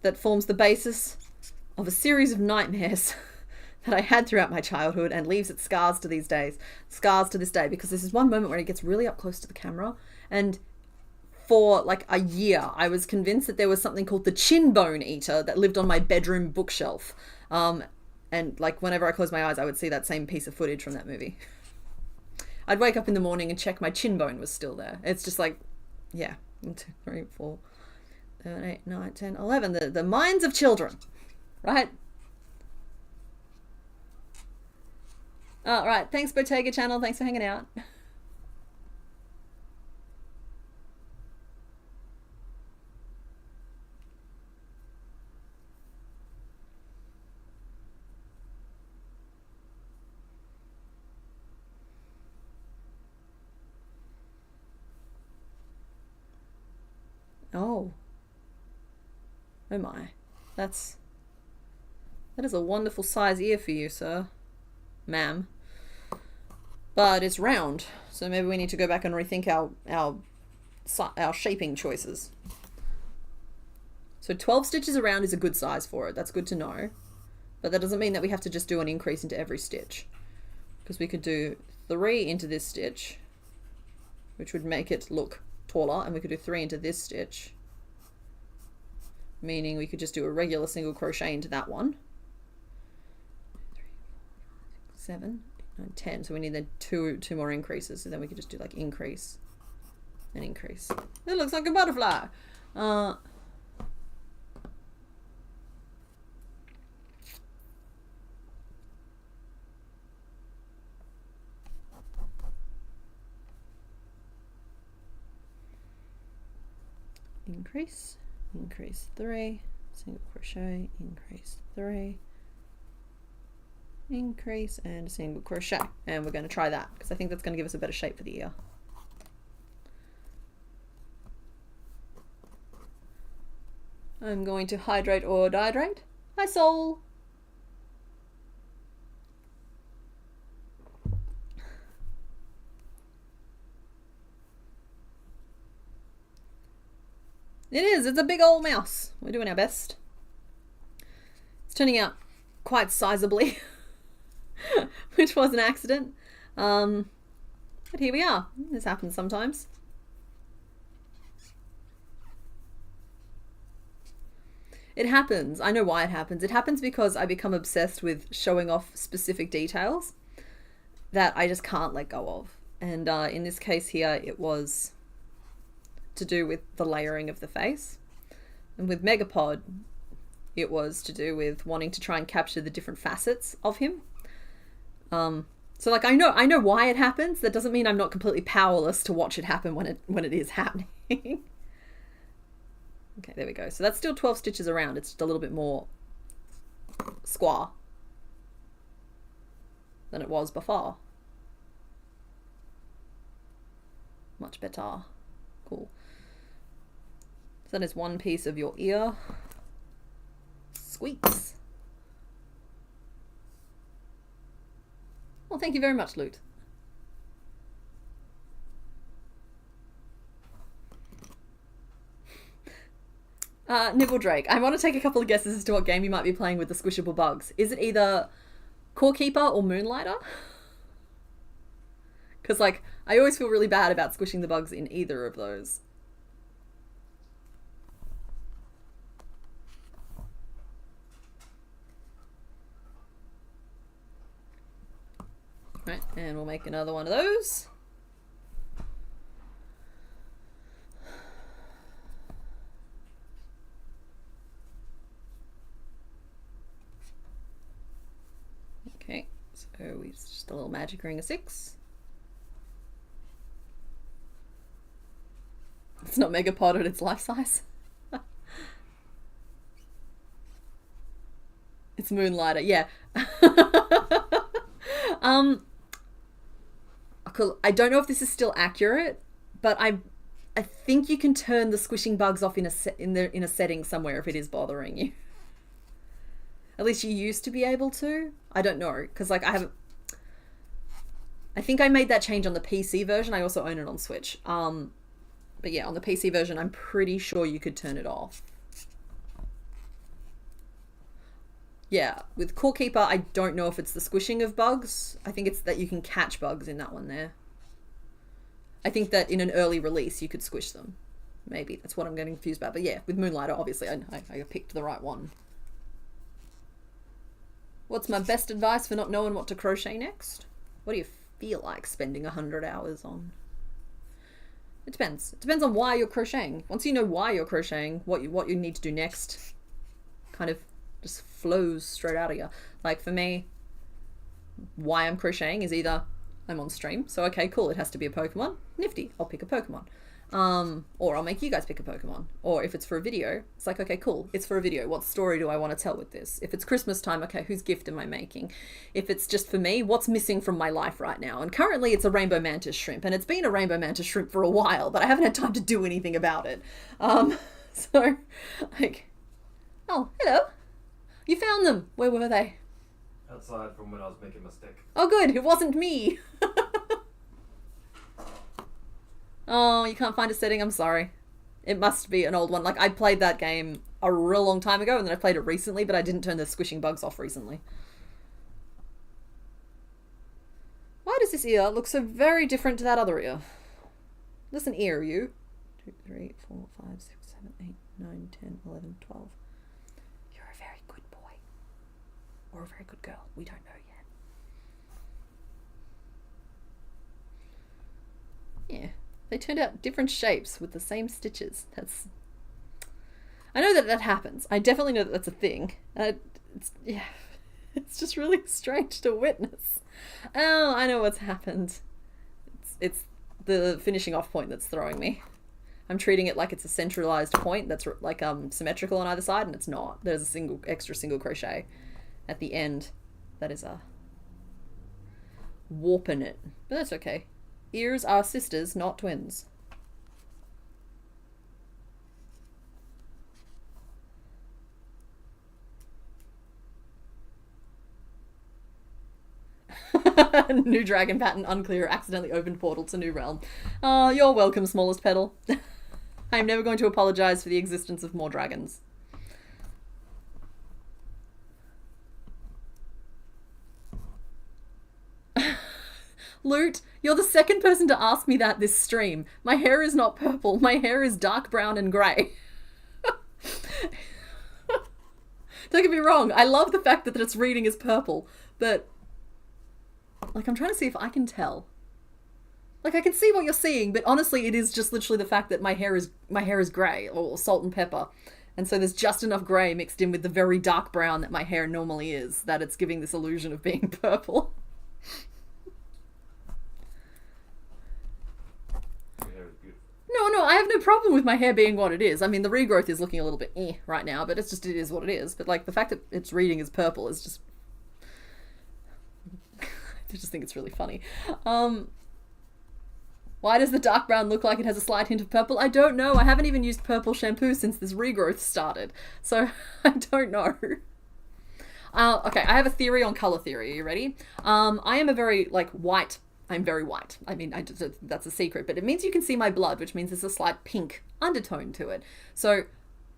that forms the basis of a series of nightmares that I had throughout my childhood and leaves its scars to this day, because this is one moment where it gets really up close to the camera, and for like a year I was convinced that there was something called the chin bone eater that lived on my bedroom bookshelf. And like whenever I closed my eyes I would see that same piece of footage from that movie. I'd wake up in the morning and check my chin bone was still there. It's just like, yeah. 1, 2, 3, 4, 7, 8, 9, 10, 11. The minds of children, right? All right. Thanks, Bottega Channel. Thanks for hanging out. Oh my. That is a wonderful size ear for you, sir. Ma'am. But it's round, so maybe we need to go back and rethink our shaping choices. So 12 stitches around is a good size for it. That's good to know. But that doesn't mean that we have to just do an increase into every stitch. Because we could do 3 into this stitch, which would make it look taller, and we could do 3 into this stitch, meaning we could just do a regular single crochet into that one. 3, 4, 5, 6, 7, 8, 9, 10. So we need then two more increases. So then we could just do like increase and increase. It looks like a butterfly. increase, increase 3, single crochet, increase 3, increase, and a single crochet. And we're going to try that because I think that's going to give us a better shape for the ear. I'm going to hydrate or dihydrate. Hi, Soul. It is. It's a big old mouse. We're doing our best. It's turning out quite sizably, which was an accident. But here we are. This happens sometimes. It happens. I know why it happens. It happens because I become obsessed with showing off specific details that I just can't let go of. And in this case here, it was to do with the layering of the face. And with Megapod, it was to do with wanting to try and capture the different facets of him. So like I know why it happens. That doesn't mean I'm not completely powerless to watch it happen when it is happening. Okay, there we go. So that's still 12 stitches around. It's just a little bit more square than it was before. Much better. Cool. So that is one piece of your ear. Squeaks. Well, thank you very much, Loot. Nibble Drake, I want to take a couple of guesses as to what game you might be playing with the squishable bugs. Is it either Core Keeper or Moonlighter? Because, like, I always feel really bad about squishing the bugs in either of those. Right, and we'll make another one of those. Okay, so it's just a little magic ring of 6. It's not Megapod at its life size. It's Moonlighter, yeah. I don't know if this is still accurate, but I think you can turn the squishing bugs off in a setting somewhere if it is bothering you. At least you used to be able to. I don't know, because like I think I made that change on the PC version. I also own it on Switch. But yeah, on the PC version, I'm pretty sure you could turn it off. Yeah, with Core Keeper, I don't know if it's the squishing of bugs. I think it's that you can catch bugs in that one there. I think that in an early release, you could squish them. Maybe that's what I'm getting confused about. But yeah, with Moonlighter, obviously, I picked the right one. What's my best advice for not knowing what to crochet next? What do you feel like spending 100 hours on? It depends. It depends on why you're crocheting. Once you know why you're crocheting, what you need to do next kind of just flows straight out of you. Like for me, why I'm crocheting is either I'm on stream, so okay, cool, it has to be a Pokemon. Nifty, I'll pick a Pokemon. Or I'll make you guys pick a Pokemon. Or if it's for a video, it's like, okay, cool, it's for a video. What story do I want to tell with this? If it's Christmas time, okay, whose gift am I making? If it's just for me, what's missing from my life right now? And currently it's a rainbow mantis shrimp, and it's been a rainbow mantis shrimp for a while, but I haven't had time to do anything about it. So, like, oh, hello. You found them. Where were they? Outside from when I was making my stick. Oh, good. It wasn't me. Oh, you can't find a setting. I'm sorry. It must be an old one. Like, I played that game a real long time ago, and then I played it recently, but I didn't turn the squishing bugs off recently. Why does this ear look so very different to that other ear? That's an ear, you. 2, 3, 4, 5, 6, 7, 8, 9, 10, 11, 12. You're a very good boy. Or a very good girl. We don't know yet. Yeah. They turned out different shapes with the same stitches. I know that happens. I definitely know that that's a thing. It's just really strange to witness. Oh, I know what's happened. It's the finishing off point that's throwing me. I'm treating it like it's a centralized point that's like symmetrical on either side, and it's not. There's a extra single crochet at the end that is warping it, but that's okay. Ears are sisters, not twins. New dragon pattern unclear, accidentally opened portal to new realm. Oh, you're welcome, smallest petal. I'm never going to apologize for the existence of more dragons. Loot, you're the second person to ask me that this stream. My hair is not purple, my hair is dark brown and grey. Don't get me wrong, I love the fact that it's reading as purple, but like, I'm trying to see if I can tell. Like, I can see what you're seeing, but honestly, it is just literally the fact that my hair is grey, or salt and pepper. And so there's just enough grey mixed in with the very dark brown that my hair normally is, that it's giving this illusion of being purple. No, I have no problem with my hair being what it is. I mean, the regrowth is looking a little bit right now, but it is what it is. But like, the fact that it's reading as purple is just... I just think it's really funny. Why does the dark brown look like it has a slight hint of purple? I don't know. I haven't even used purple shampoo since this regrowth started. So, I don't know. Okay, I have a theory on color theory. Are you ready? I am a very, like, white... I'm very white. I mean, that's a secret, but it means you can see my blood, which means there's a slight pink undertone to it. So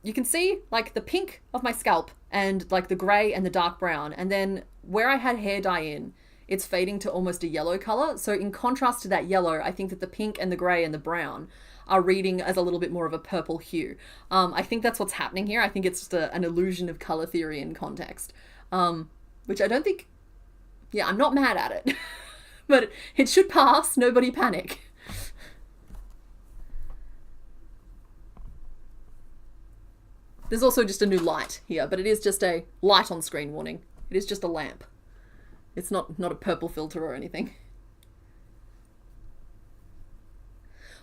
you can see like the pink of my scalp and like the grey and the dark brown. And then where I had hair dye in, it's fading to almost a yellow color. So in contrast to that yellow, I think that the pink and the grey and the brown are reading as a little bit more of a purple hue. I think that's what's happening here. I think it's just an illusion of color theory in context, which I don't think, yeah, I'm not mad at it. But it should pass, nobody panic. There's also just a new light here, but it is just a light on screen warning. It is just a lamp. It's not a purple filter or anything.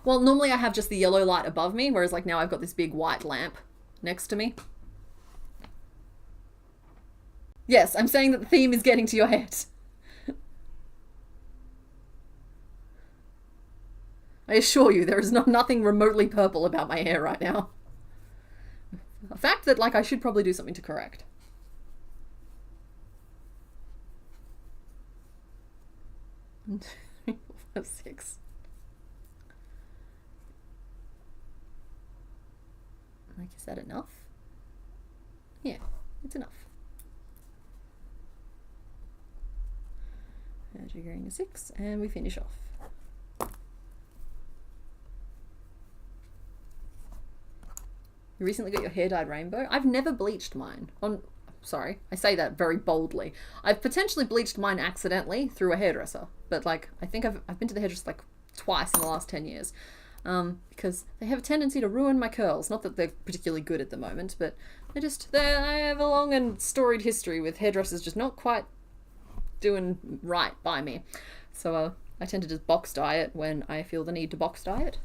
Well, normally I have just the yellow light above me, whereas like now I've got this big white lamp next to me. Yes, I'm saying that the theme is getting to your head. I assure you, there is nothing remotely purple about my hair right now. A fact that, like, I should probably do something to correct. That's 6. Like, is that enough? Yeah, it's enough. Triggering a 6, and we finish off. You recently got your hair dyed rainbow? I've never bleached mine. Sorry, I say that very boldly. I've potentially bleached mine accidentally through a hairdresser, but like, I think I've been to the hairdresser like twice in the last 10 years. Because they have a tendency to ruin my curls. Not that they're particularly good at the moment, but I have a long and storied history with hairdressers just not quite doing right by me. So I tend to just box dye it when I feel the need to box dye it.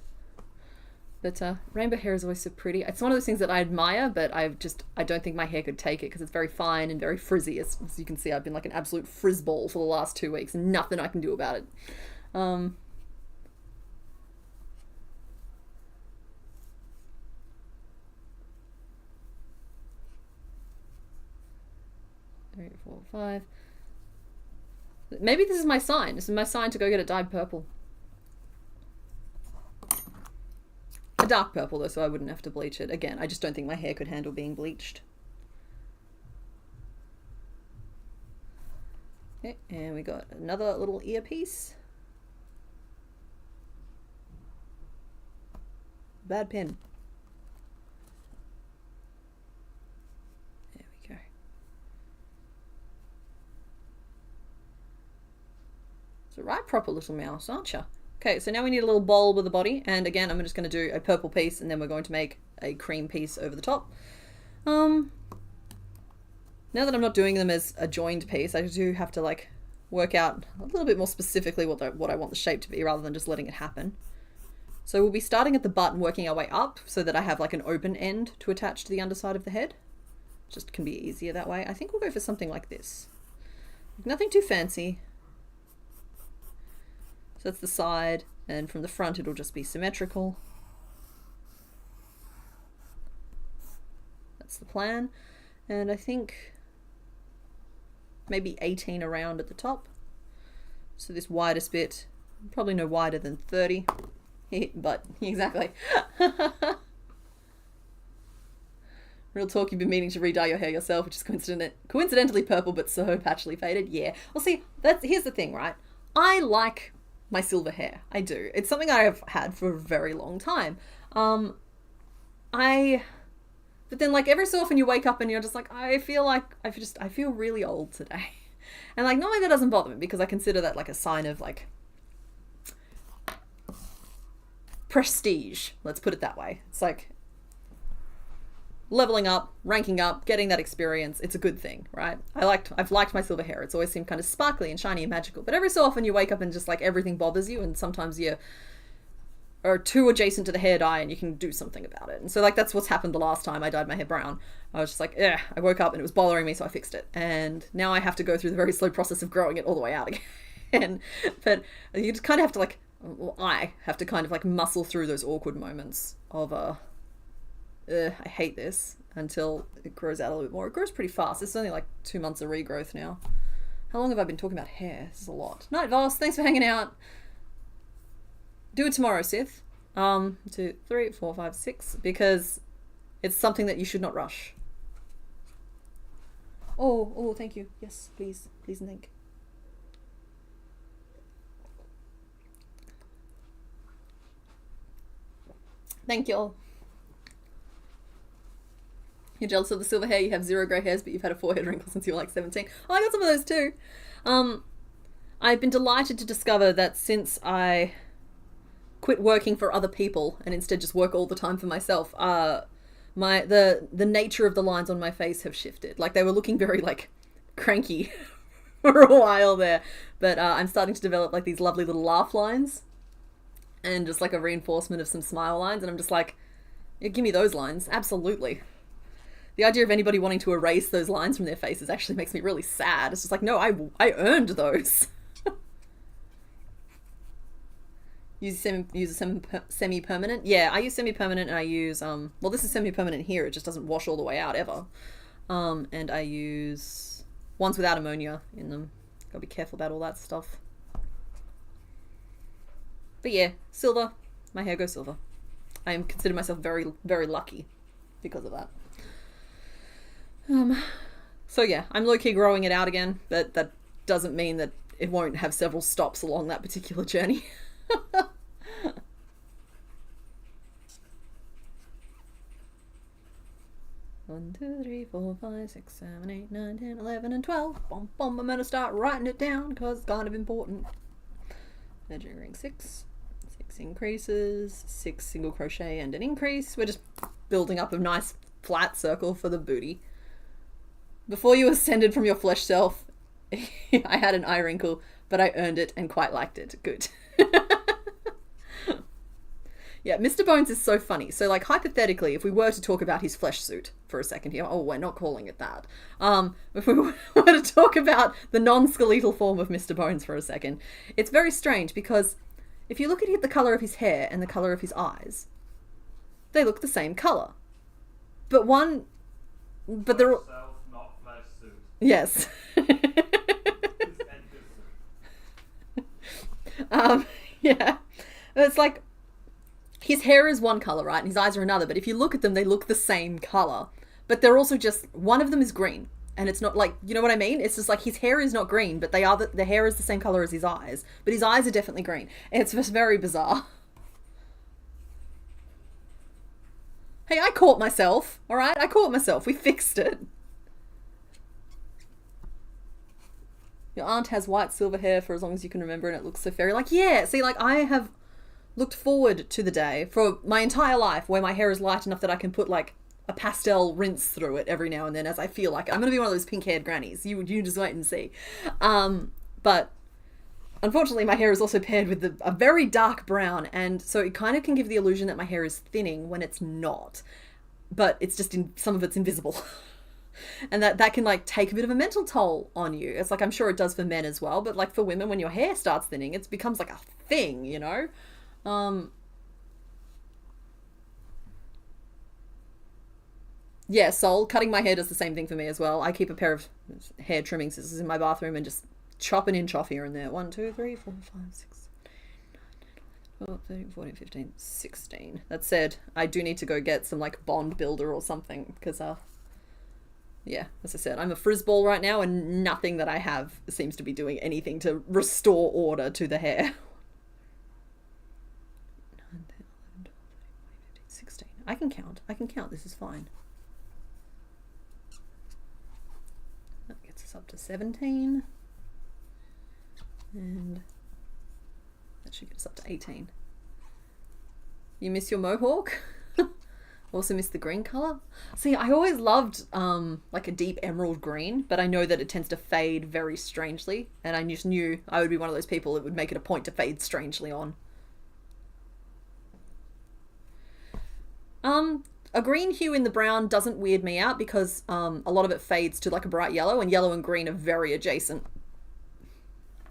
But rainbow hair is always so pretty. It's one of those things that I admire, but I don't think my hair could take it because it's very fine and very frizzy. As you can see, I've been like an absolute frizzball for the last 2 weeks and nothing I can do about it. 3, 4, 5. Maybe this is my sign. This is my sign to go get it dyed purple. A dark purple though, so I wouldn't have to bleach it. Again, I just don't think my hair could handle being bleached. Okay, and we got another little earpiece. Bad pen. There we go. It's a right proper little mouse, aren't you? Okay, so now we need a little bowl with a body, and again, I'm just going to do a purple piece, and then we're going to make a cream piece over the top. Now that I'm not doing them as a joined piece, I do have to like work out a little bit more specifically what I want the shape to be, rather than just letting it happen. So we'll be starting at the butt and working our way up so that I have like an open end to attach to the underside of the head. Just can be easier that way. I think we'll go for something like this. Nothing too fancy. So that's the side, and from the front it'll just be symmetrical. That's the plan. And I think maybe 18 around at the top. So this widest bit, probably no wider than 30. But exactly. Real talk, you've been meaning to re-dye your hair yourself, which is coincidentally purple but so patchily faded. Yeah. Well, see, here's the thing, right? I like my silver hair. I do. It's something I have had for a very long time. But then like every so often you wake up and you're just like, I feel really old today. And like normally that doesn't bother me because I consider that like a sign of like prestige. Let's put it that way. It's like leveling up, ranking up, getting that experience. It's a good thing, right? I've liked my silver hair. It's always seemed kind of sparkly and shiny and magical. But every so often you wake up and just like everything bothers you, and sometimes you are too adjacent to the hair dye and you can do something about it. And so like that's what's happened the last time I dyed my hair brown. I was just like, I woke up and it was bothering me, so I fixed it. And now I have to go through the very slow process of growing it all the way out again. But you just kind of have to like, well, I have to kind of like muscle through those awkward moments of I hate this, until it grows out a little bit more. It grows pretty fast. It's only like 2 months of regrowth now. How long have I been talking about hair? This is a lot. Night Voss, thanks for hanging out. Do it tomorrow, Sith. 2, 3, 4, 5, 6, because it's something that you should not rush. Oh, thank you. Yes, please and thank. Thank you all. You're jealous of the silver hair. You have 0 grey hairs, but you've had a forehead wrinkle since you were like 17. Oh, I got some of those too. I've been delighted to discover that since I quit working for other people and instead just work all the time for myself, the nature of the lines on my face have shifted. Like they were looking very like cranky for a while there, but I'm starting to develop like these lovely little laugh lines and just like a reinforcement of some smile lines, and I'm just like, yeah, give me those lines, absolutely. The idea of anybody wanting to erase those lines from their faces actually makes me really sad. It's just like, no, I earned those. Use a semi-permanent? Yeah, I use semi-permanent, and I use, well, this is semi-permanent here. It just doesn't wash all the way out ever. And I use ones without ammonia in them. Gotta be careful about all that stuff. But yeah, silver. My hair goes silver. I consider myself very, very lucky because of that. So yeah, I'm low-key growing it out again, but that doesn't mean that it won't have several stops along that particular journey. 1, 2, 3, 4, 5, 6, 7, 8, 9, 10, 11, and 12. Bom, bom, I'm gonna start writing it down because it's kind of important. Measuring 6 increases, 6 single crochet and an increase. We're just building up a nice flat circle for the booty. Before you ascended from your flesh self, I had an eye wrinkle, but I earned it and quite liked it. Good. Yeah, Mr. Bones is so funny. So, like, hypothetically, if we were to talk about his flesh suit for a second here, we're not calling it that. If we were to talk about the non-skeletal form of Mr. Bones for a second, it's very strange because if you look at the colour of his hair and the colour of his eyes, they look the same colour. But they're all... Not flesh suit. Yes. Yeah. It's like, his hair is one colour, right? And his eyes are another. But if you look at them, they look the same colour. But they're also just, one of them is green. And it's not like, you know what I mean? It's just like his hair is not green, but the hair is the same colour as his eyes. But his eyes are definitely green. It's just very bizarre. Hey, I caught myself, all right? I caught myself. We fixed it. Your aunt has white silver hair for as long as you can remember, and it looks so fairy. Like, yeah, see, like, I have looked forward to the day for my entire life where my hair is light enough that I can put, like, a pastel rinse through it every now and then as I feel like it. I'm going to be one of those pink-haired grannies. You just wait and see. But unfortunately, my hair is also paired with a very dark brown, and so it kind of can give the illusion that my hair is thinning when it's not. But it's just some of it's invisible. And that can like take a bit of a mental toll on you. It's like, I'm sure it does for men as well, but like for women, when your hair starts thinning, it becomes like a thing, you know? Yeah, Soul, cutting my hair does the same thing for me as well. I keep a pair of hair trimming scissors in my bathroom and just chop an inch off here and there. 1, 2, 3, 4, 5, 6, 12, 13, 14, 15, 16. That said, I do need to go get some like bond builder or something because yeah, as I said, I'm a frizzball right now and nothing that I have seems to be doing anything to restore order to the hair. 9, 10, 11, 12, 13, 14, 15, 16. I can count. This is fine. That gets us up to 17. And that should get us up to 18. You miss your mohawk? Also miss the green color. See, I always loved like a deep emerald green, but I know that it tends to fade very strangely, and I just knew I would be one of those people that would make it a point to fade strangely on. A green hue in the brown doesn't weird me out because a lot of it fades to like a bright yellow, and yellow and green are very adjacent.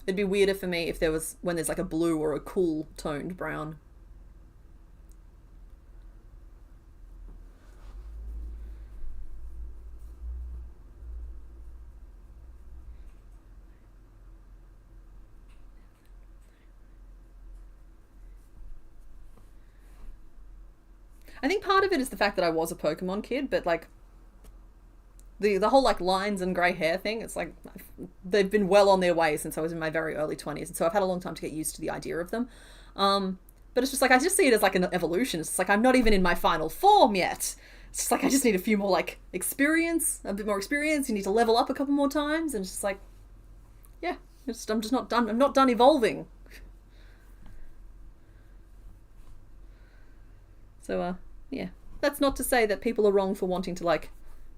It'd be weirder for me if when there's like a blue or a cool toned brown. I think part of it is the fact that I was a Pokemon kid, but like the whole like lines and grey hair thing, it's like they've been well on their way since I was in my very early 20s, and so I've had a long time to get used to the idea of them. But it's just like I just see it as like an evolution. It's I'm not even in my final form yet. It's just like I just need a few more like experience, a bit more experience. You need to level up a couple more times, and it's just like, yeah, I'm just not done. I'm not done evolving. So yeah, that's not to say that people are wrong for wanting to like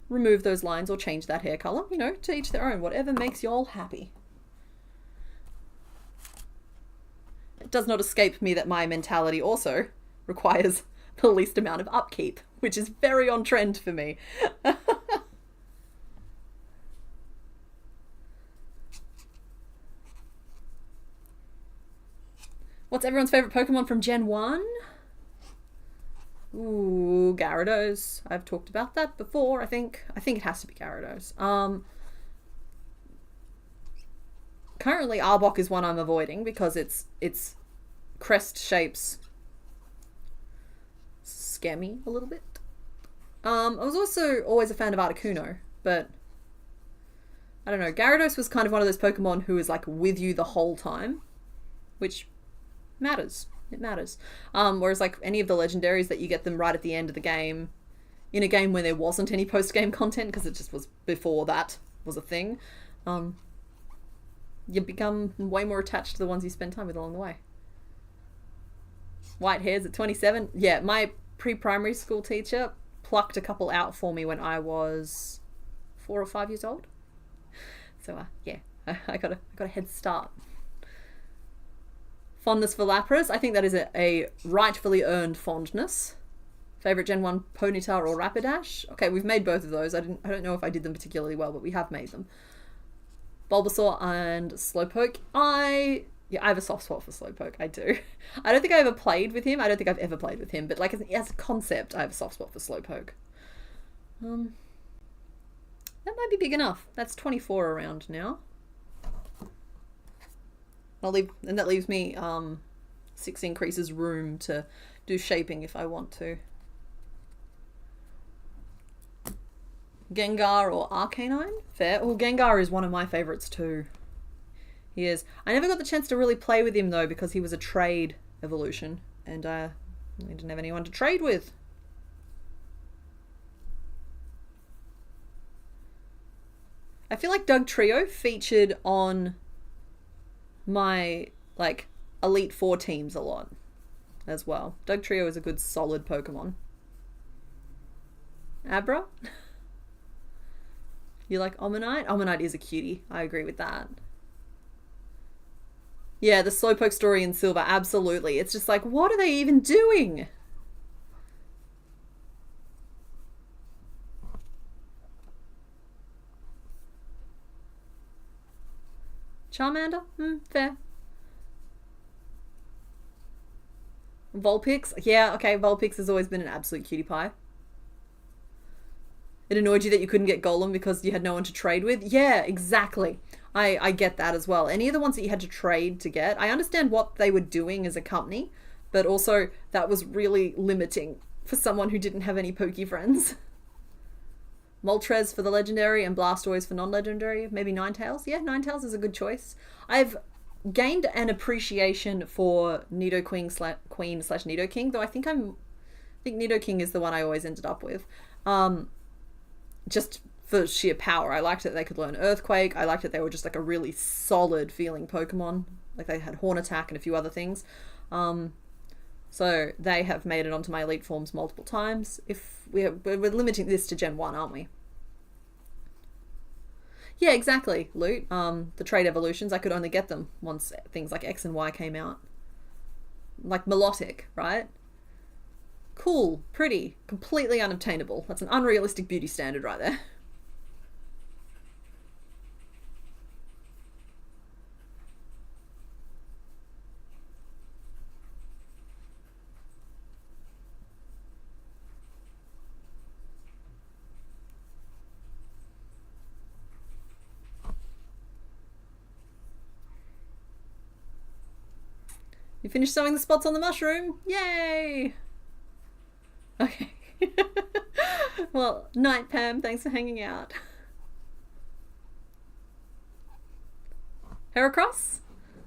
remove those lines or change that hair color. You know, to each their own. Whatever makes y'all happy. It does not escape me that my mentality also requires the least amount of upkeep, which is very on trend for me. What's everyone's favorite Pokemon from Gen 1? Ooh, Gyarados. I've talked about that before, I think. I think it has to be Gyarados. Currently, Arbok is one I'm avoiding because its crest shapes scare me a little bit. I was also always a fan of Articuno, but I don't know. Gyarados was kind of one of those Pokemon who is like with you the whole time, which matters. It matters. Whereas like any of the legendaries that you get them right at the end of the game, in a game where there wasn't any post-game content because it just was before that was a thing, you become way more attached to the ones you spend time with along the way. White hairs at 27. Yeah, my pre-primary school teacher plucked a couple out for me when I was 4 or 5 years old. So yeah, I got a head start. Fondness for Lapras. I think that is a rightfully earned fondness. Favorite Gen 1 Ponyta or Rapidash? Okay, we've made both of those. I don't know if I did them particularly well, but we have made them. Bulbasaur and Slowpoke. I have a soft spot for Slowpoke. I do. I don't think I ever played with him. I don't think I've ever played with him, but like as a concept, I have a soft spot for Slowpoke. That might be big enough. That's 24 around now. That leaves me 6 increases room to do shaping if I want to. Gengar or Arcanine? Fair. Well, Gengar is one of my favourites too. He is. I never got the chance to really play with him though because he was a trade evolution and I didn't have anyone to trade with. I feel like Dugtrio featured on my like Elite Four teams a lot as well. Dugtrio is a good solid Pokemon. Abra? You like Omanite? Omanite is a cutie. I agree with that. Yeah, the Slowpoke story in Silver, absolutely. It's just like, what are they even doing? Charmander? Fair. Vulpix? Yeah, okay, Vulpix has always been an absolute cutie pie. It annoyed you that you couldn't get Golem because you had no one to trade with? Yeah, exactly. I get that as well. Any of the ones that you had to trade to get, I understand what they were doing as a company, but also that was really limiting for someone who didn't have any Poke friends. Moltres for the legendary and Blastoise for non-legendary. Maybe Ninetales? Yeah, Ninetales is a good choice. I've gained an appreciation for Nidoqueen Queen slash Nidoking, though I think Nidoking is the one I always ended up with. Just for sheer power. I liked that they could learn Earthquake. I liked that they were just like a really solid feeling Pokemon. Like they had Horn Attack and a few other things. So they have made it onto my elite forms multiple times. If we're limiting this to Gen 1, aren't we? Yeah, exactly, Loot. The trade evolutions, I could only get them once things like X and Y came out. Like Melodic, right? Cool, pretty, completely unobtainable. That's an unrealistic beauty standard right there. You finished sewing the spots on the mushroom? Yay! Okay. Well, night, Pam. Thanks for hanging out. Heracross?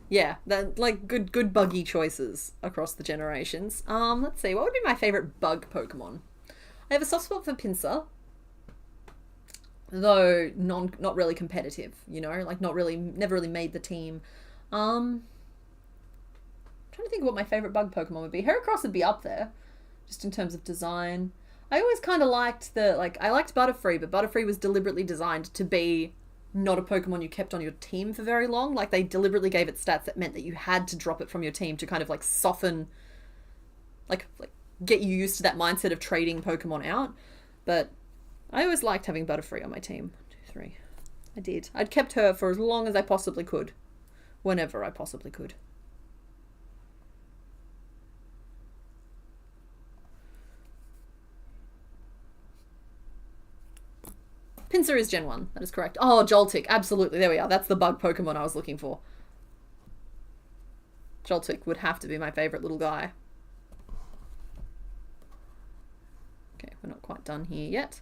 Yeah, that like good buggy choices across the generations. Let's see. What would be my favorite bug Pokemon? I have a soft spot for Pinsir, though not really competitive. You know, like never really made the team. Trying to think of what my favorite bug Pokemon would be. Heracross would be up there, just in terms of design. I always kind of liked I liked Butterfree, but Butterfree was deliberately designed to be not a Pokemon you kept on your team for very long. Like they deliberately gave it stats that meant that you had to drop it from your team to kind of like soften, like get you used to that mindset of trading Pokemon out. But I always liked having Butterfree on my team. 1, 2, 3. I did. I'd kept her for as long as I possibly could, whenever I possibly could. Pinsir is Gen 1. That is correct. Oh, Joltik. Absolutely. There we are. That's the bug Pokemon I was looking for. Joltik would have to be my favorite little guy. Okay, we're not quite done here yet.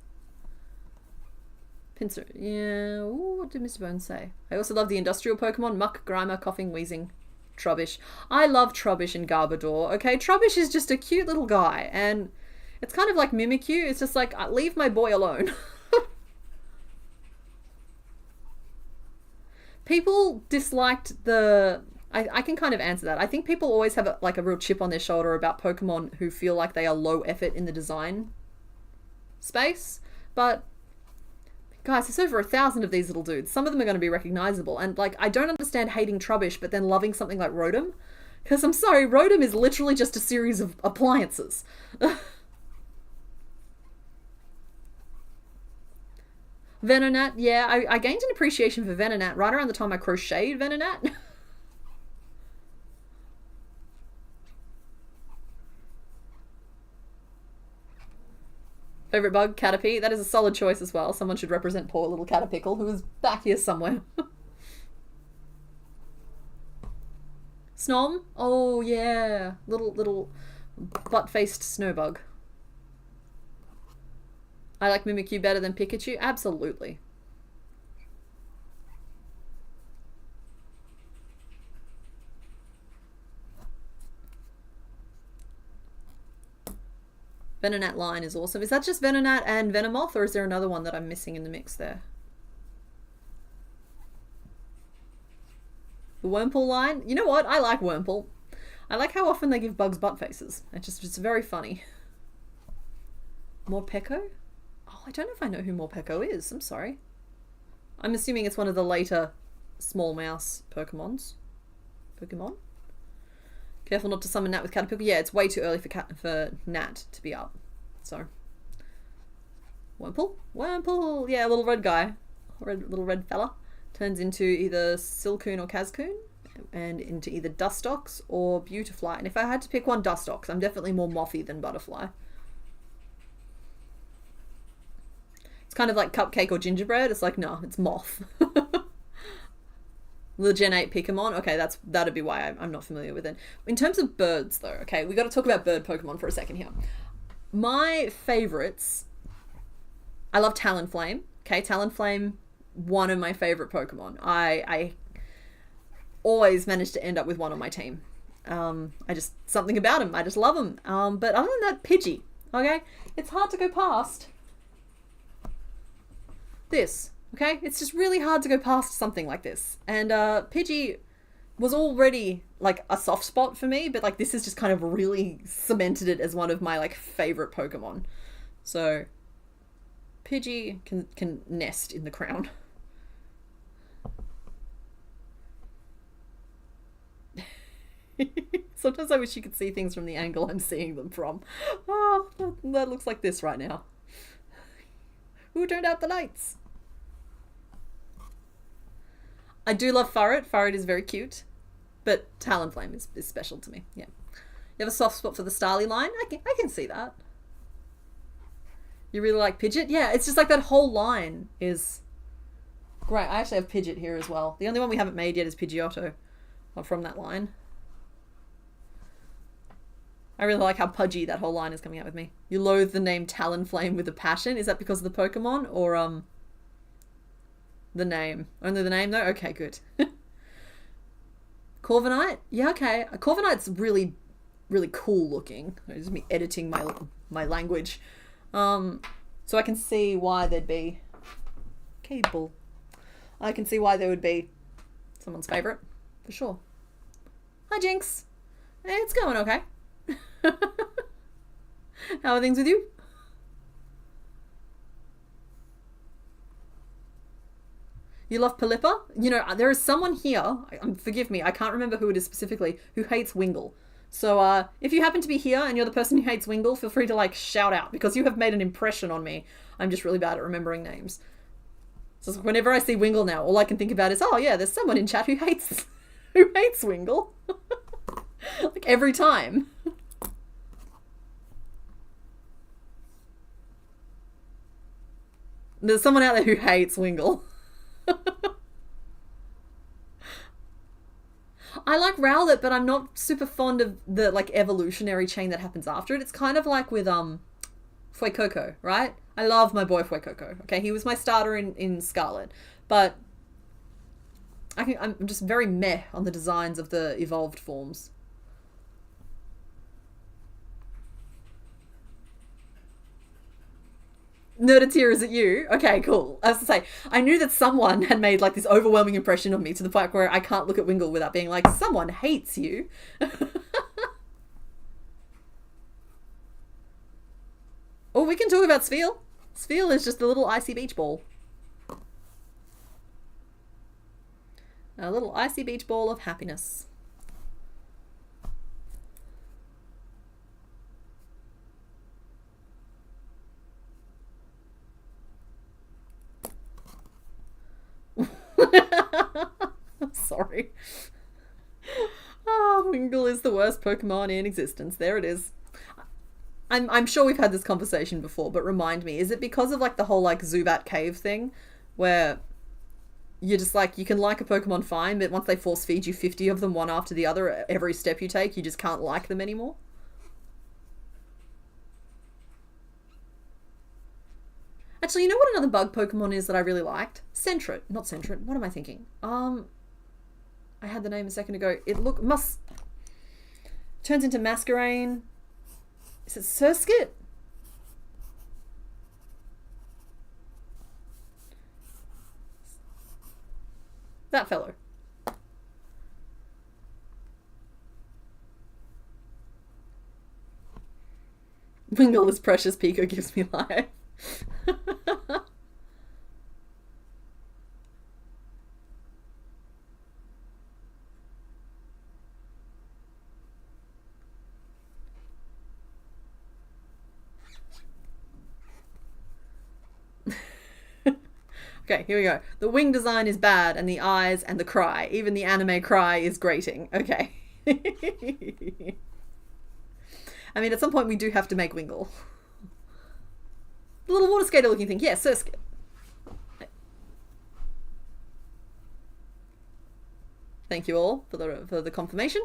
Pinsir. Yeah. Ooh, what did Mr. Bones say? I also love the industrial Pokemon. Muck, Grimer, Coughing, Wheezing, Trubbish. I love Trubbish and Garbodor. Okay, Trubbish is just a cute little guy. And it's kind of like Mimikyu. It's just like, leave my boy alone. People disliked the... I can kind of answer that. I think people always have a real chip on their shoulder about Pokemon who feel like they are low effort in the design space. But, guys, there's over 1,000 of these little dudes. Some of them are going to be recognizable. And, like, I don't understand hating Trubbish but then loving something like Rotom. Because, I'm sorry, Rotom is literally just a series of appliances. Venonat, yeah, I gained an appreciation for Venonat right around the time I crocheted Venonat. Favorite bug? Caterpie. That is a solid choice as well. Someone should represent poor little Caterpickle, who is back here somewhere. Snom? Oh, yeah. Little butt-faced snowbug. I like Mimikyu better than Pikachu? Absolutely. Venonat line is awesome. Is that just Venonat and Venomoth, or is there another one that I'm missing in the mix there? The Wurmple line? You know what? I like Wurmple. I like how often they give bugs butt faces. It's very funny. Morpeko? Oh, I don't know if I know who Morpeko is. I'm sorry. I'm assuming it's one of the later small mouse Pokemons. Pokemon. Careful not to summon Nat with Caterpillar. Yeah, it's way too early for Nat to be up. So. Wurmple? Wurmple! Yeah, little red guy. Little red fella. Turns into either Silcoon or Cascoon. And into either Dustox or Beautifly. And if I had to pick one, Dustox. I'm definitely more mothy than Butterfly. It's kind of like Cupcake or Gingerbread. It's like, no, it's Moth. The Gen 8 Pokemon. Okay, that'd be why I'm not familiar with it. In terms of birds, though, okay, we got to talk about bird Pokemon for a second here. My favorites, I love Talonflame. Okay, Talonflame, one of my favorite Pokemon. I always manage to end up with one on my team. Something about him. I just love him. But other than that, Pidgey. Okay, it's hard to go past this. Okay, it's just really hard to go past something like this. And Pidgey was already like a soft spot for me, but like this has just kind of really cemented it as one of my like favorite Pokemon. So Pidgey can nest in the crown. Sometimes I wish you could see things from the angle I'm seeing them from. Oh, that looks like this right now. Who turned out the lights? I do love Furret. Furret is very cute. But Talonflame is special to me. Yeah. You have a soft spot for the Starly line? I can see that. You really like Pidgeot? Yeah, it's just like that whole line is great. I actually have Pidgeot here as well. The only one we haven't made yet is Pidgeotto from that line. I really like how pudgy that whole line is coming out with me. You loathe the name Talonflame with a passion. Is that because of the Pokemon or the name? Only the name though? Okay, good. Corviknight? Yeah, okay. Corviknight's really, really cool looking. It's me editing my language. So I can see why there'd be Cable. I can see why there would be someone's favourite, for sure. Hi Jinx. Hey, it's going okay. How are things with you? You love Pelipper? You know, there is someone here, forgive me, I can't remember who it is specifically, who hates Wingull. So if you happen to be here and you're the person who hates Wingull, feel free to like shout out because you have made an impression on me. I'm just really bad at remembering names. So whenever I see Wingull now, all I can think about is, oh yeah, there's someone in chat who hates Wingull. Like every time. There's someone out there who hates Wingull. I like Rowlet, but I'm not super fond of the like evolutionary chain that happens after it. It's kind of like with Fuecoco, right? I love my boy Fuecoco. Okay, he was my starter in Scarlet, but I'm just very meh on the designs of the evolved forms. Nerdateer, is it you? Okay, cool. I was to say, I knew that someone had made like this overwhelming impression on me to the point where I can't look at Wingull without being like, someone hates you. Oh, we can talk about Spheal. Spheal is just a little icy beach ball. A little icy beach ball of happiness. I'm sorry. Oh, Wingull is the worst Pokemon in existence. There it is. I'm sure we've had this conversation before, but remind me, is it because of like the whole like Zubat cave thing where you're just like, you can like a Pokemon fine, but once they force feed you 50 of them one after the other, every step you take, you just can't like them anymore? Actually, you know what another bug Pokemon is that I really liked? Sentret. Not Sentret. What am I thinking? I had the name a second ago. Turns into Masquerain. Is it Surskit? That fellow. Wingull is precious. Pico gives me life. Okay, here we go. The wing design is bad, and the eyes and the cry. Even the anime cry is grating. Okay. I mean, at some point we do have to make Wingle. The little water skater looking thing. Yeah, Surskit. Thank you all for the confirmation.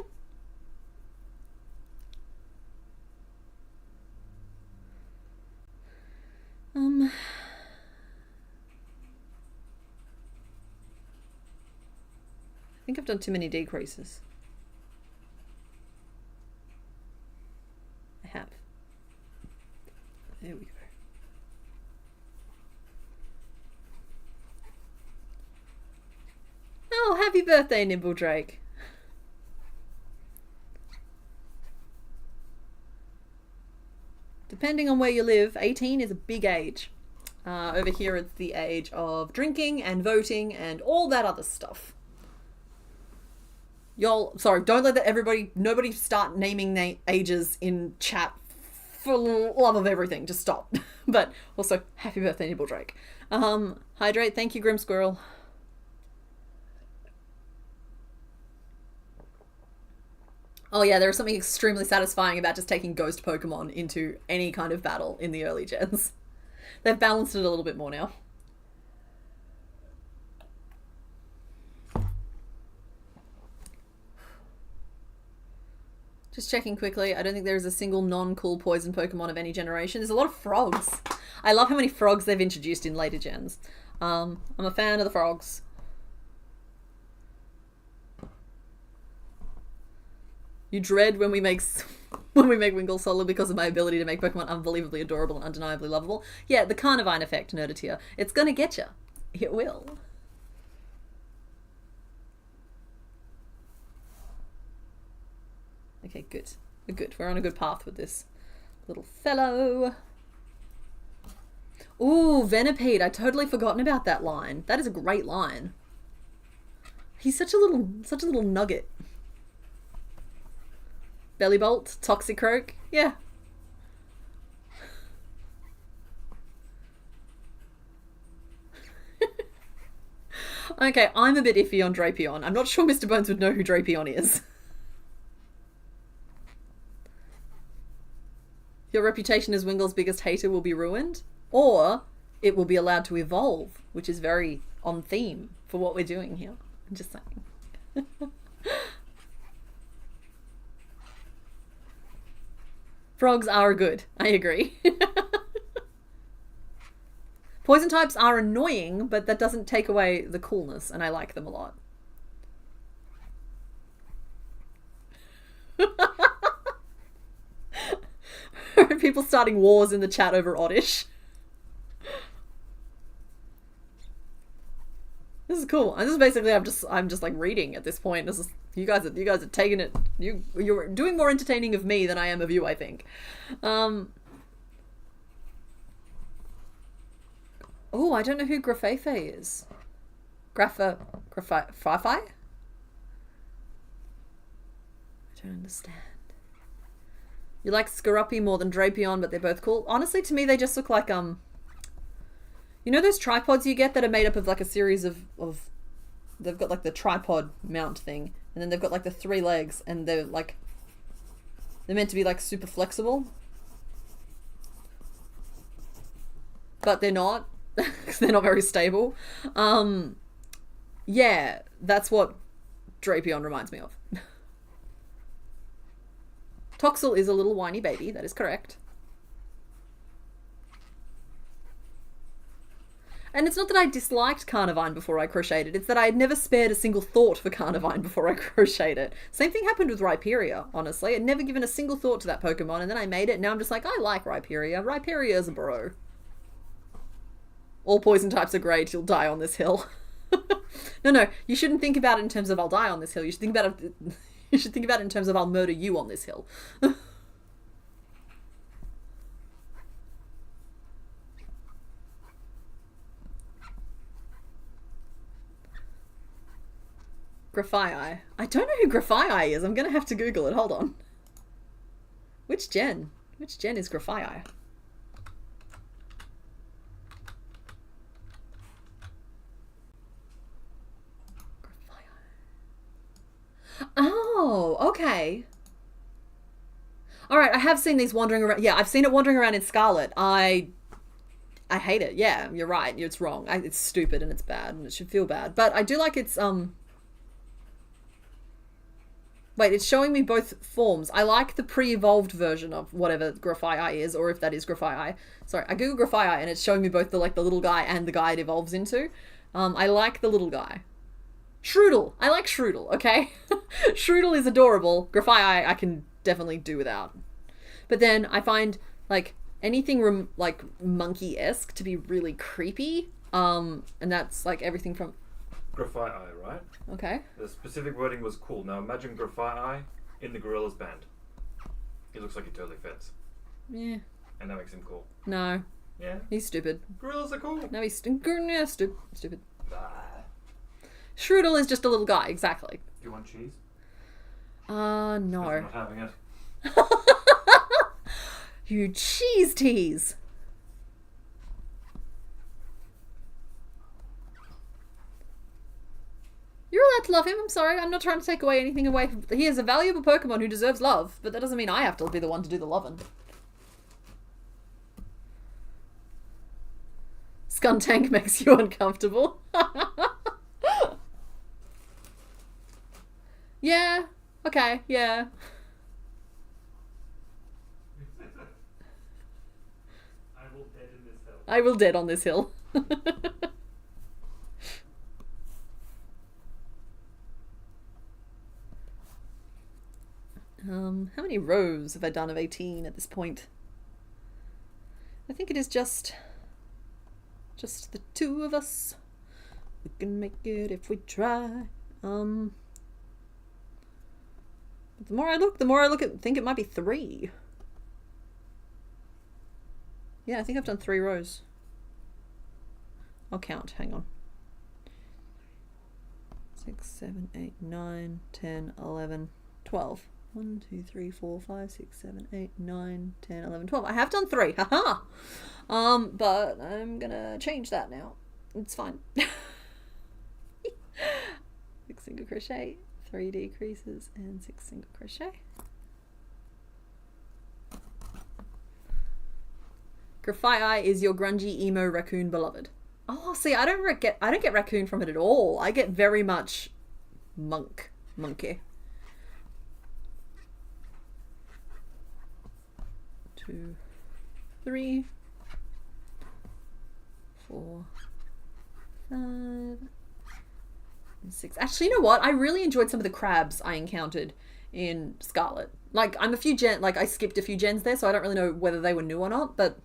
I think I've done too many decreases. I have. There we go. Oh, happy birthday, Nimble Drake. Depending on where you live, 18 is a big age. Over here it's the age of drinking and voting and all that other stuff. Y'all, sorry, don't let that nobody start naming ages in chat for love of everything. Just stop. But also, happy birthday, Nibble Drake. Hydrate, thank you, Grim Squirrel. Oh yeah, there is something extremely satisfying about just taking ghost Pokemon into any kind of battle in the early gens. They've balanced it a little bit more now. Just checking quickly, I don't think there's a single non-cool poison Pokemon of any generation. There's a lot of frogs. I love how many frogs they've introduced in later gens. I'm a fan of the frogs. You dread when we make Wingle solid because of my ability to make Pokemon unbelievably adorable and undeniably lovable. Yeah, the Carnivine effect, Nerdateer. It's gonna get you. It will. Okay, good. We're good. We're on a good path with this little fellow. Ooh, Venipede. I'd totally forgotten about that line. That is a great line. He's such a little nugget. Bellybolt, Toxicroak, yeah. Okay, I'm a bit iffy on Drapion. I'm not sure Mr. Bones would know who Drapion is. Your reputation as Wingle's biggest hater will be ruined, or it will be allowed to evolve, which is very on theme for what we're doing here. I'm just saying. Frogs are good. I agree. Poison types are annoying, but that doesn't take away the coolness, and I like them a lot. People starting wars in the chat over Oddish. This is cool. This is basically I'm just like reading at this point. This is you guys are taking it. You're doing more entertaining of me than I am of you, I think. Oh, I don't know who Grafefe is. Grafi? I don't understand. You like Skorupi more than Drapion, but they're both cool. Honestly, to me, they just look like you know those tripods you get that are made up of like a series of they've got like the tripod mount thing, and then they've got like the 3 legs, and they're meant to be like super flexible, but they're not. They're not very stable. Yeah, that's what Drapion reminds me of. Toxel is a little whiny baby, that is correct. And it's not that I disliked Carnivine before I crocheted, it's that I had never spared a single thought for Carnivine before I crocheted it. Same thing happened with Rhyperior, honestly. I'd never given a single thought to that Pokemon, and then I made it, and now I'm just like, I like Rhyperior. Rhyperior's a bro. All poison types are great, you'll die on this hill. No, you shouldn't think about it in terms of I'll die on this hill. You should think about it, in terms of I'll murder you on this hill. Grafii. I don't know who Grafii is. I'm going to have to Google it. Hold on. Which gen? Which gen is Grafii? Oh, okay. All right, I have seen these wandering around. Yeah, I've seen it wandering around in Scarlet. I hate it. Yeah, you're right. It's wrong. It's stupid and it's bad and it should feel bad. But I do like its Wait, it's showing me both forms. I like the pre-evolved version of whatever Grafai is, or if that is Grafai. Sorry, I googled Grafai and it's showing me both the little guy and the guy it evolves into. I like the little guy. Shroodle. I like Shroodle, okay? Shroodle is adorable. Grafai I can definitely do without. But then I find anything like monkey-esque to be really creepy. And that's everything from Graphite-eye, right? Okay. The specific wording was cool. Now imagine Graphite-eye in the Gorilla's band. He looks like he totally fits. Yeah. And that makes him cool. No. Yeah. He's stupid. Gorillas are cool. No, he's stupid. Ah. Shroodle is just a little guy, exactly. Do you want cheese? No. I'm not having it. You cheese tease. You're allowed to love him. I'm sorry. I'm not trying to take anything away from... He is a valuable Pokemon who deserves love, but that doesn't mean I have to be the one to do the loving. Skuntank makes you uncomfortable. Yeah. Okay. Yeah. I will dead on this hill. How many rows have I done of 18 at this point? I think it is just the two of us. We can make it if we try. But the more I look, think it might be 3. Yeah, I think I've done 3 rows. I'll count, hang on. 6, 7, 8, 9, 10, 11, 12. 1, 2, 3, 4, 5, 6, 7, 8, 9, 10, 11, 12. I have done 3. Haha. But I'm gonna change that now. It's fine. 6 single crochet, 3 decreases, and 6 single crochet. Grafai is your grungy emo raccoon beloved. Oh, see, I don't get raccoon from it at all. I get very much monkey. 2, 3, 4, 5, and 6. Actually, you know what? I really enjoyed some of the crabs I encountered in Scarlet. I'm a few I skipped a few gens there, so I don't really know whether they were new or not, but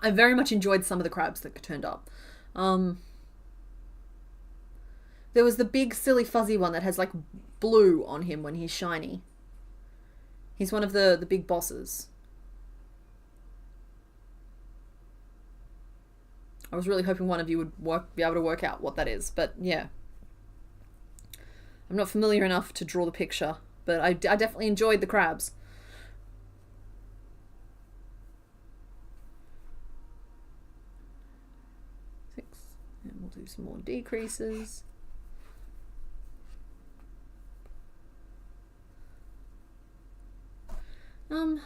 I very much enjoyed some of the crabs that turned up. There was the big silly fuzzy one that has blue on him when he's shiny. He's one of the big bosses. I was really hoping one of you would be able to work out what that is, but yeah. I'm not familiar enough to draw the picture, but I definitely enjoyed the crabs. 6, and we'll do some more decreases. I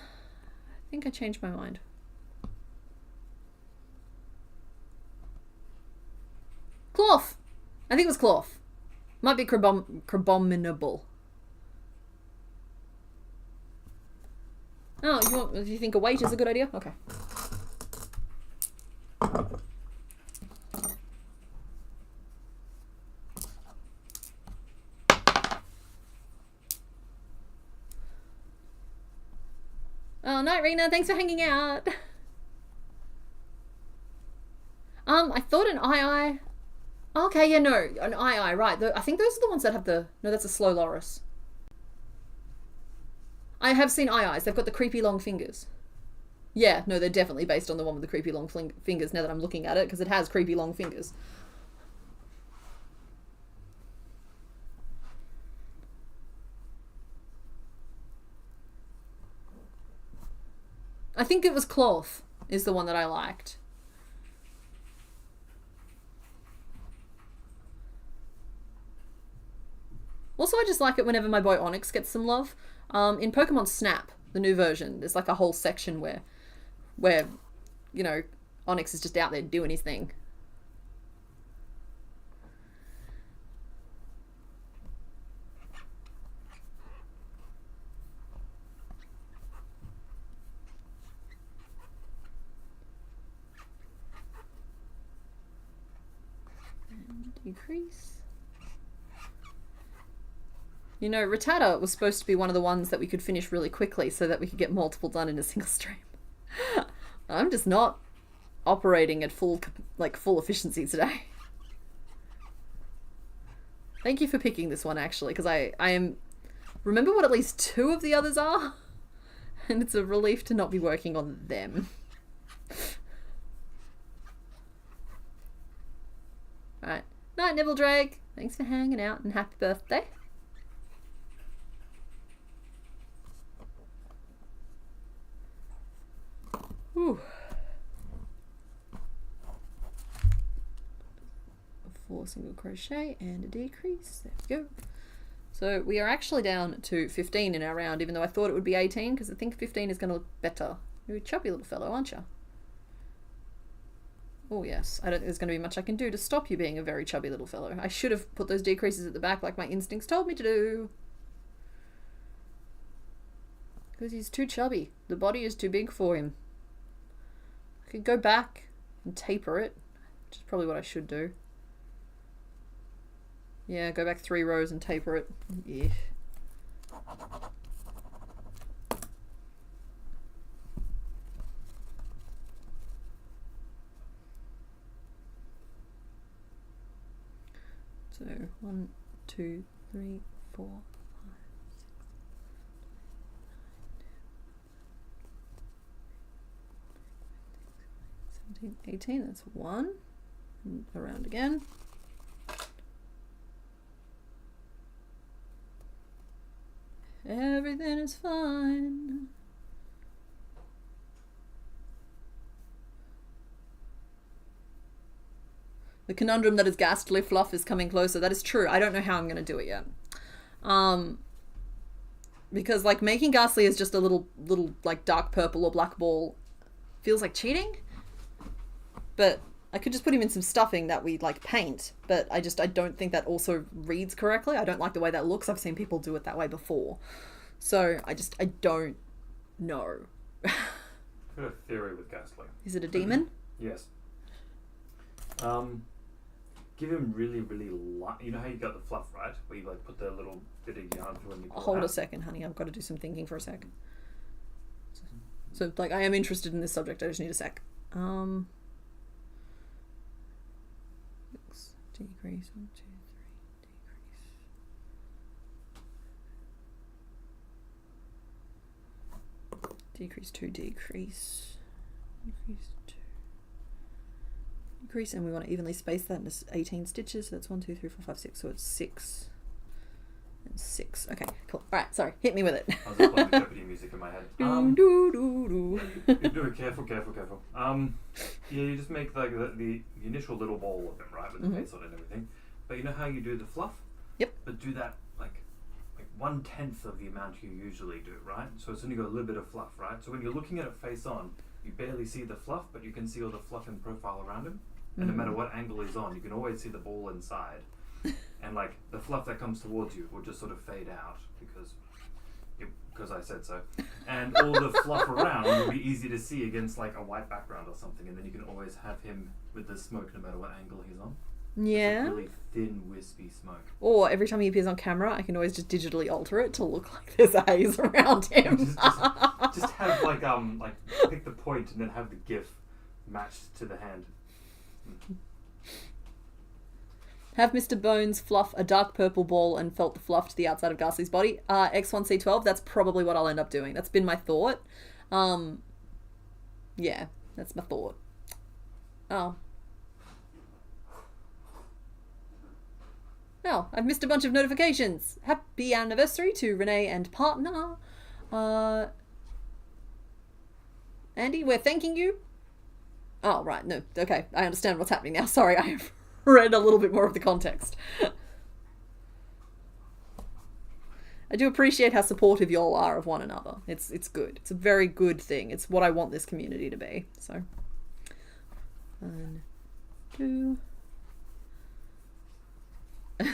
think I changed my mind. Cloth! I think it was cloth. Might be crabominable. Oh, do you think a weight is a good idea? Okay. Oh, night, Rena. Thanks for hanging out. I thought an eye. Okay, yeah, no, an eye, right. I think those are the ones that have the... No, that's a slow loris. I have seen eyes. They've got the creepy long fingers. Yeah, no, they're definitely based on the one with the creepy long fingers now that I'm looking at it, because it has creepy long fingers. I think it was cloth is the one that I liked. Also, I just like it whenever my boy Onyx gets some love. In Pokemon Snap, the new version, there's like a whole section where you know, Onyx is just out there doing his thing. And decrease. You know, Rattata was supposed to be one of the ones that we could finish really quickly so that we could get multiple done in a single stream. I'm just not operating at full efficiency today. Thank you for picking this one, actually, because I am... Remember what at least 2 of the others are? And it's a relief to not be working on them. Right. Night, Nibble Drake. Thanks for hanging out and happy birthday. Whew. 4 single crochet and a decrease. There we go. So we are actually down to 15 in our round, even though I thought it would be 18, because I think 15 is going to look better. You're a chubby little fellow, aren't you? Oh yes, I don't think there's going to be much I can do to stop you being a very chubby little fellow. I should have put those decreases at the back like my instincts told me to do. Because he's too chubby. The body is too big for him. I could go back and taper it, which is probably what I should do. Yeah, go back 3 rows and taper it. Yeah. So 1, 2, 3, 4, 5, 6, 17, 18, that's 1. And around again. Everything is fine. The conundrum that is ghastly fluff is coming closer. That is true. I don't know how I'm going to do it yet. Because like making ghastly is just a little like dark purple or black ball feels like cheating. But I could just put him in some stuffing that we like paint, but I don't think that also reads correctly. I don't like the way that looks. I've seen people do it that way before. So I don't know. I've got a theory with ghastly. Is it a demon? Yes. Give him really light. You know how you got the fluff, right? Where you like put the little bit of yarn through and you pull Hold it out? a second, honey. I've got to do some thinking for a sec. So like I am interested in this subject. I just need a sec. Decrease 1, 2, 3, decrease. Decrease 2, decrease. Decrease 2. Decrease, and we want to evenly space that into 18 stitches. So that's 1, 2, 3, 4, 5, 6. So it's 6 and 6. Okay, cool. All right, sorry. Hit me with it. I was just playing the Jeopardy music in my head. You do it careful. Yeah, you just make like the initial little ball of him, right, with the face on it and everything. But you know how you do the fluff? Yep. But do that like 1/10 of the amount you usually do, right? So it's only got a little bit of fluff, right? So when you're looking at it face on, you barely see the fluff, but you can see all the fluff in profile around him. And no matter what angle he's on, you can always see the ball inside. And like the fluff that comes towards you will just sort of fade out because I said so. And all the fluff around will be easy to see against like a white background or something, and then you can always have him with the smoke no matter what angle he's on. Yeah. Really thin, wispy smoke. Or every time he appears on camera, I can always just digitally alter it to look like there's a haze around him. just have like pick the point and then have the GIF matched to the hand. Have Mr. Bones fluff a dark purple ball and felt the fluff to the outside of Ghastly's body. X1C12, that's probably what I'll end up doing. That's been my thought. Yeah, that's my thought. Oh. Oh, I've missed a bunch of notifications. Happy anniversary to Renee and partner. Andy, we're thanking you. Oh, right, no. Okay, I understand what's happening now. Sorry, I have read a little bit more of the context. I do appreciate how supportive y'all are of one another. It's good. It's a very good thing. It's what I want this community to be. So, 1, 2.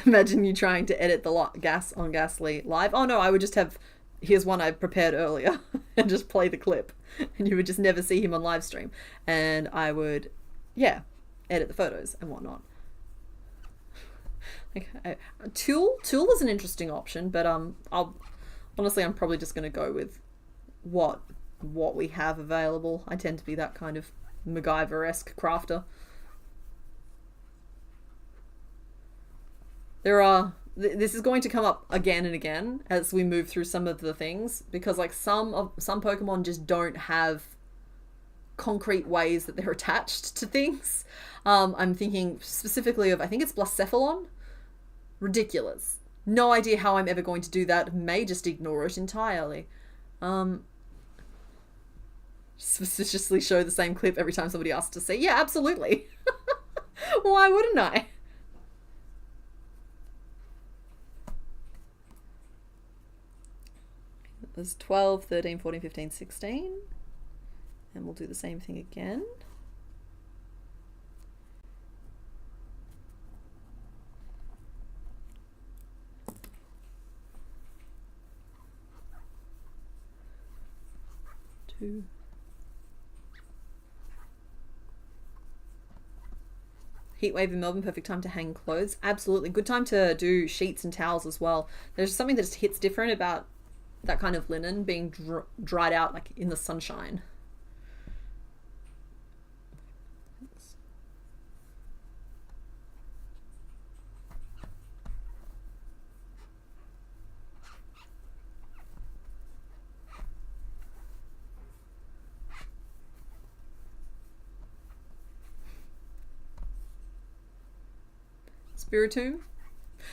Imagine you trying to edit the Gas on Ghastly live. Oh no, I would just have, here's one I prepared earlier and just play the clip, and you would just never see him on live stream. And I would, yeah, edit the photos and whatnot. Like, Tool is an interesting option, but I'm probably just going to go with what we have available. I tend to be that kind of MacGyver-esque crafter. This is going to come up again and again as we move through some of the things, because like some Pokemon just don't have concrete ways that they're attached to things. I'm thinking specifically of, I think it's Blacephalon. Ridiculous. No idea how I'm ever going to do that. May just ignore it entirely. Suspiciously show the same clip every time somebody asks to see. Yeah, absolutely. Why wouldn't I? There's 12, 13, 14, 15, 16. And we'll do the same thing again. Heatwave in Melbourne, perfect time to hang clothes. Absolutely. Good time to do sheets and towels as well. There's something that just hits different about that kind of linen being dried out like in the sunshine. Spiritomb?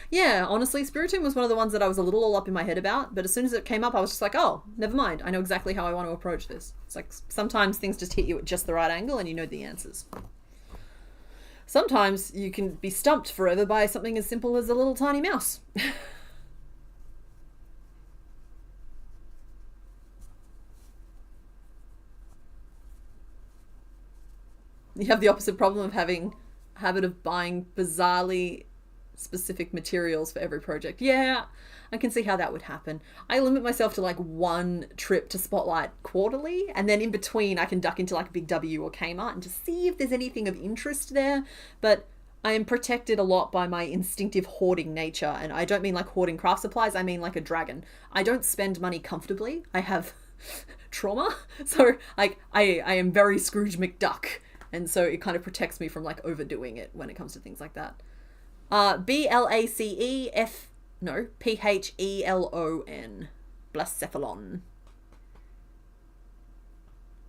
Yeah, honestly, Spiritomb was one of the ones that I was a little all up in my head about, but as soon as it came up, I was just like, oh, never mind. I know exactly how I want to approach this. It's like sometimes things just hit you at just the right angle and you know the answers. Sometimes you can be stumped forever by something as simple as a little tiny mouse. You have the opposite problem of having a habit of buying bizarrely specific materials for every project. Yeah, I can see how that would happen. I limit myself to like one trip to Spotlight quarterly, and then in between I can duck into like Big W or Kmart and just see if there's anything of interest there. But I am protected a lot by my instinctive hoarding nature, and I don't mean like hoarding craft supplies, I mean like a dragon. I don't spend money comfortably. I have trauma, so like I am very Scrooge McDuck, and so it kind of protects me from like overdoing it when it comes to things like that. Phelon. Blacephalon.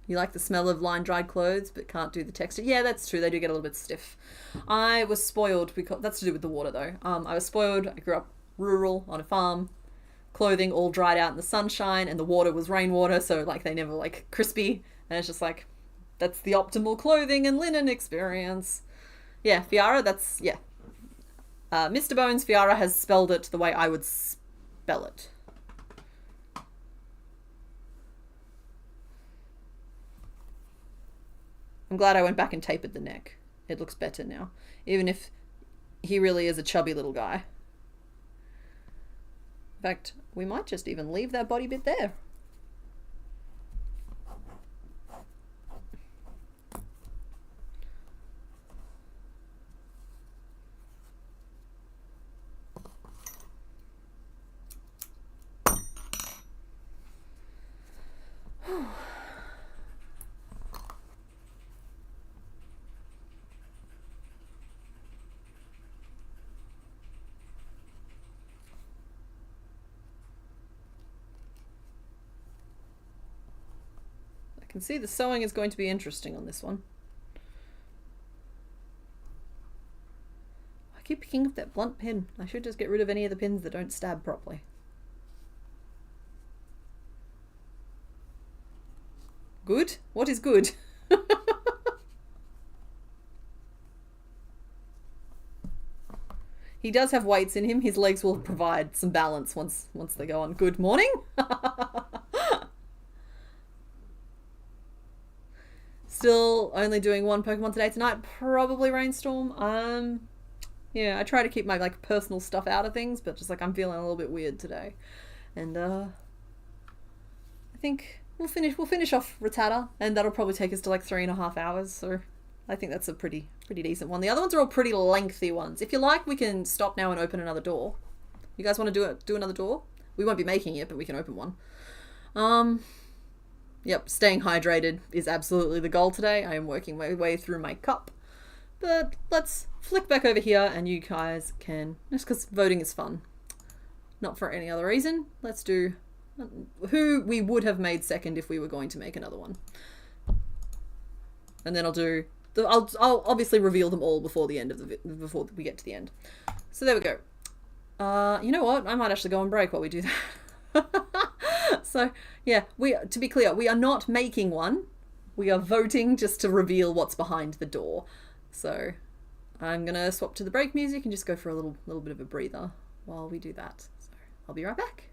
You like the smell of line-dried clothes, but can't do the texture. Yeah, that's true. They do get a little bit stiff. I was spoiled because that's to do with the water, though. I was spoiled. I grew up rural on a farm. Clothing all dried out in the sunshine, and the water was rainwater, so like they never like crispy. And it's just like that's the optimal clothing and linen experience. Yeah, Fiara. That's yeah. Mr. Bones, Fiara has spelled it the way I would spell it. I'm glad I went back and tapered the neck. It looks better now. Even if he really is a chubby little guy. In fact, we might just even leave that body bit there. I can see the sewing is going to be interesting on this one. I keep picking up that blunt pin. I should just get rid of any of the pins that don't stab properly. Good? What is good? He does have weights in him. His legs will provide some balance once they go on. Good morning. Still only doing one Pokemon today tonight. Probably Rainstorm. Yeah, I try to keep my like personal stuff out of things, but just like I'm feeling a little bit weird today. And I think we'll finish off Rattata, and that'll probably take us to like 3.5 hours, so I think that's a pretty decent one. The other ones are all pretty lengthy ones. If you like, we can stop now and open another door. You guys want to do another door? We won't be making it, but we can open one. Yep, staying hydrated is absolutely the goal today. I am working my way through my cup. But let's flick back over here and you guys can, just because voting is fun. Not for any other reason. Let's do who we would have made second if we were going to make another one. And then I'll obviously reveal them all before the end of before we get to the end. So there we go. You know what? I might actually go on break while we do that. So yeah, to be clear, we are not making one. We are voting just to reveal what's behind the door. So I'm gonna swap to the break music and just go for a little bit of a breather while we do that. So I'll be right back.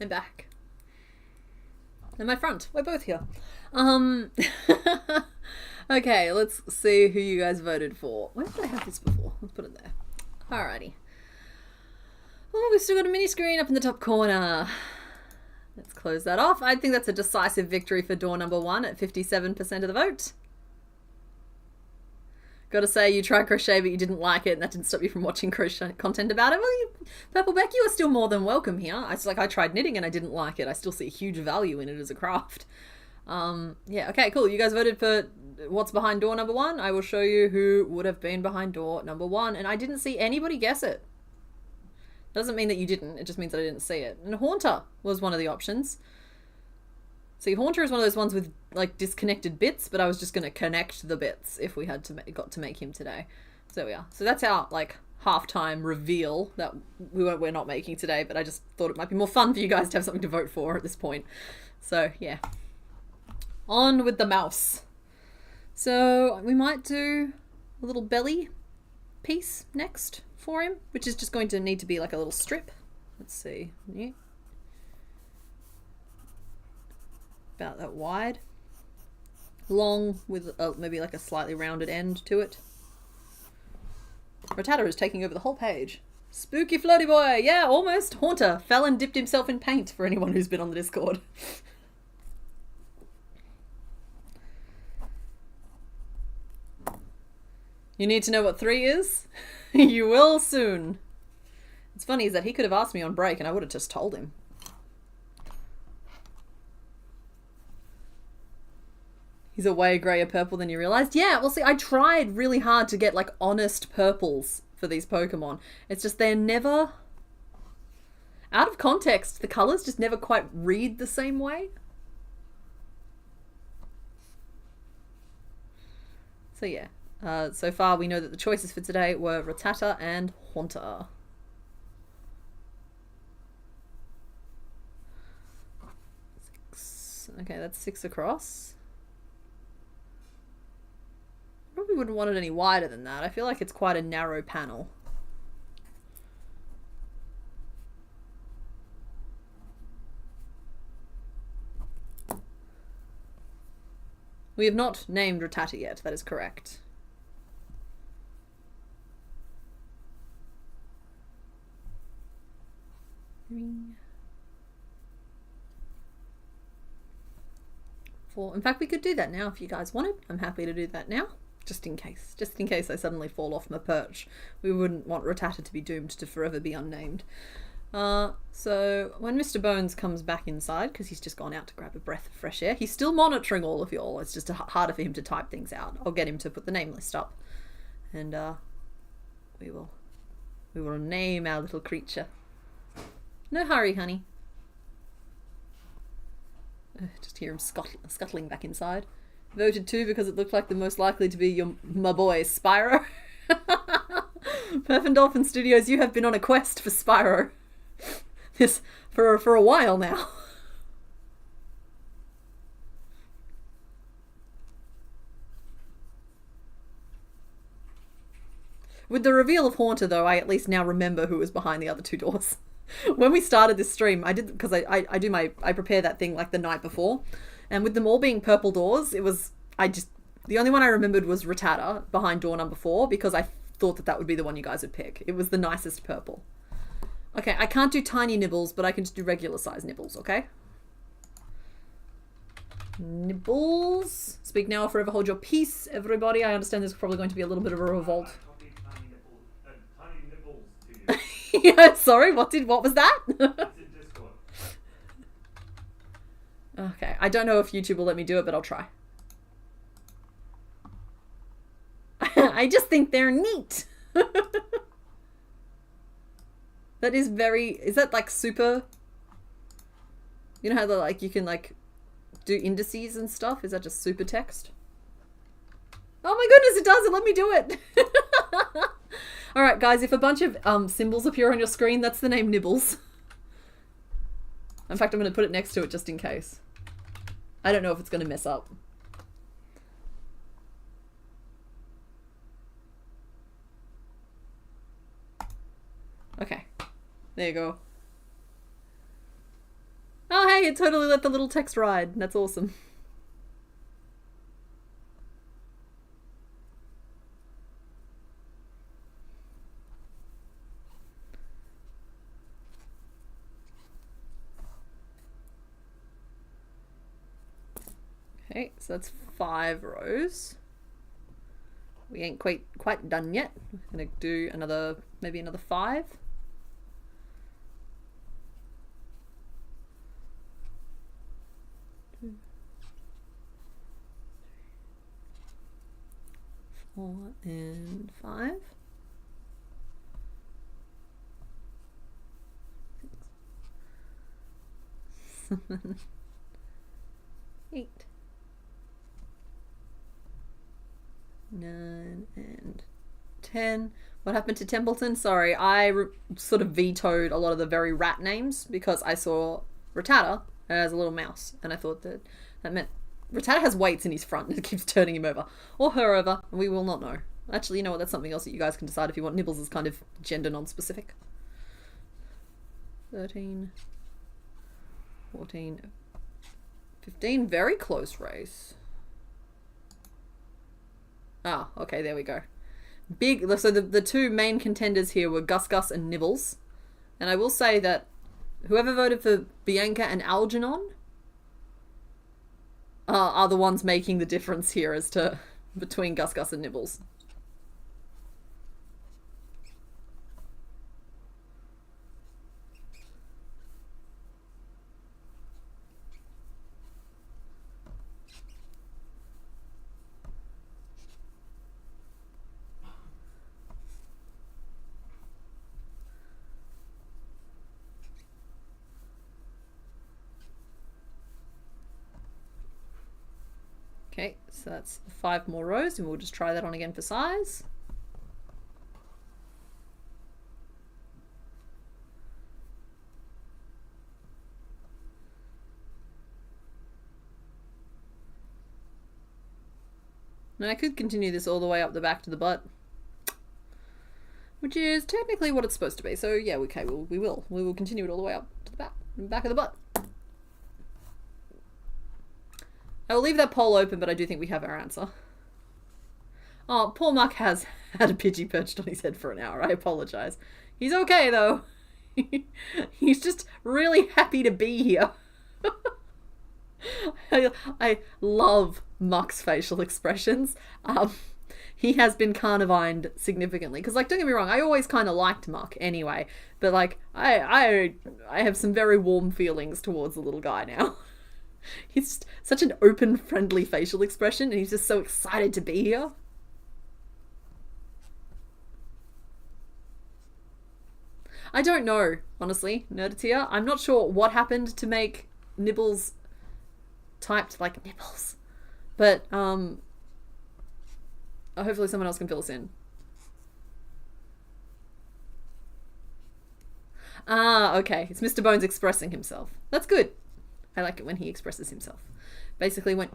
I'm back. And my front. We're both here. Okay, let's see who you guys voted for. Where did I have this before? Let's put it there. Alrighty. Oh, we've still got a mini screen up in the top corner. Let's close that off. I think that's a decisive victory for door number 1 at 57% of the vote. Gotta say, you tried crochet, but you didn't like it, and that didn't stop you from watching crochet content about it. Well, Purple Beck, you are still more than welcome here. I tried knitting and I didn't like it. I still see huge value in it as a craft. Yeah, okay, cool. You guys voted for what's behind door number 1. I will show you who would have been behind door number 1, and I didn't see anybody guess it. Doesn't mean that you didn't, it just means that I didn't see it. And Haunter was one of the options. See, Haunter is one of those ones with like disconnected bits, but I was just going to connect the bits if we had got to make him today. So there we are. So that's our like halftime reveal that we're not making today, but I just thought it might be more fun for you guys to have something to vote for at this point. So yeah, on with the mouse. So we might do a little belly piece next for him, which is just going to need to be like a little strip. Let's see. Yeah. About that wide, long with maybe like a slightly rounded end to it. Rattata is taking over the whole page. Spooky floaty boy, yeah, almost. Haunter fell and dipped himself in paint for anyone who's been on the Discord. You need to know what 3 is? You will soon. It's funny is that he could have asked me on break and I would have just told him. He's a way grayer purple than you realized. Yeah, well see, I tried really hard to get like honest purples for these Pokemon. It's just they're never... Out of context, the colours just never quite read the same way. So yeah, so far we know that the choices for today were Rattata and Haunter. Okay, that's 6 across. Probably wouldn't want it any wider than that. I feel like it's quite a narrow panel. We have not named Rattata yet, that is correct. In fact, we could do that now if you guys wanted. I'm happy to do that now. Just in case I suddenly fall off my perch. We wouldn't want Rattata to be doomed to forever be unnamed. So when Mr. Bones comes back inside, because he's just gone out to grab a breath of fresh air, he's still monitoring all of y'all. It's just harder for him to type things out. I'll get him to put the name list up, and we will name our little creature. No hurry, honey. Just hear him scuttling back inside. Voted 2 because it looked like the most likely to be my boy, Spyro. Perfendolphin Studios, you have been on a quest for Spyro. This for a while now. With the reveal of Haunter, though, I at least now remember who was behind the other 2 doors. When we started this stream, I did, because I prepare that thing like the night before, and with them all being purple doors, the only one I remembered was Rattata behind door number 4, because I thought that would be the one you guys would pick. It was the nicest purple. Okay, I can't do tiny nibbles, but I can just do regular size nibbles, okay? Nibbles. Speak now or forever hold your peace, everybody. I understand there's probably going to be a little bit of a revolt. Yeah, sorry, what was that? Okay, I don't know if YouTube will let me do it, but I'll try. I just think they're neat. That is that like super, you know how they're like, you can like do indices and stuff? Is that just super text? Oh my goodness, it does, it let me do it. Alright guys, if a bunch of symbols appear on your screen, that's the name Nibbles. In fact, I'm going to put it next to it just in case. I don't know if it's going to mess up. Okay, there you go. yay! It totally let the little text ride. That's awesome. Okay, so that's 5 rows. We ain't quite done yet. We're gonna do maybe another 5. Four and 5. 6, 7, 8, 9, and 10. What happened to Templeton? Sorry, I sort of vetoed a lot of the very rat names because I saw Rattata as a little mouse, and I thought that meant Rattata has weights in his front and it keeps turning him over. Or her over, and we will not know. Actually, you know what, that's something else that you guys can decide if you want. Nibbles is kind of gender non-specific. 13, 14, 15, very close race. Ah, okay, there we go. So the 2 main contenders here were Gus Gus and Nibbles. And I will say that whoever voted for Bianca and Algernon are the ones making the difference here as to between Gus Gus and Nibbles. Okay, so that's 5 more rows, and we'll just try that on again for size. Now I could continue this all the way up the back to the butt, which is technically what it's supposed to be. So yeah, okay, we will continue it all the way up to the back of the butt. I will leave that poll open, but I do think we have our answer. Oh, poor Mark has had a Pidgey perched on his head for an hour. I apologise. He's okay, though. He's just really happy to be here. I love Mark's facial expressions. He has been carnivined significantly. Because, like, don't get me wrong, I always kind of liked Mark anyway. But, like, I have some very warm feelings towards the little guy now. He's just such an open, friendly facial expression, and he's just so excited to be here. I don't know, honestly, Nerdatia. I'm not sure what happened to make Nibbles typed like Nibbles. But, hopefully someone else can fill us in. Ah, okay. It's Mr. Bones expressing himself. That's good. I like it when he expresses himself. Basically when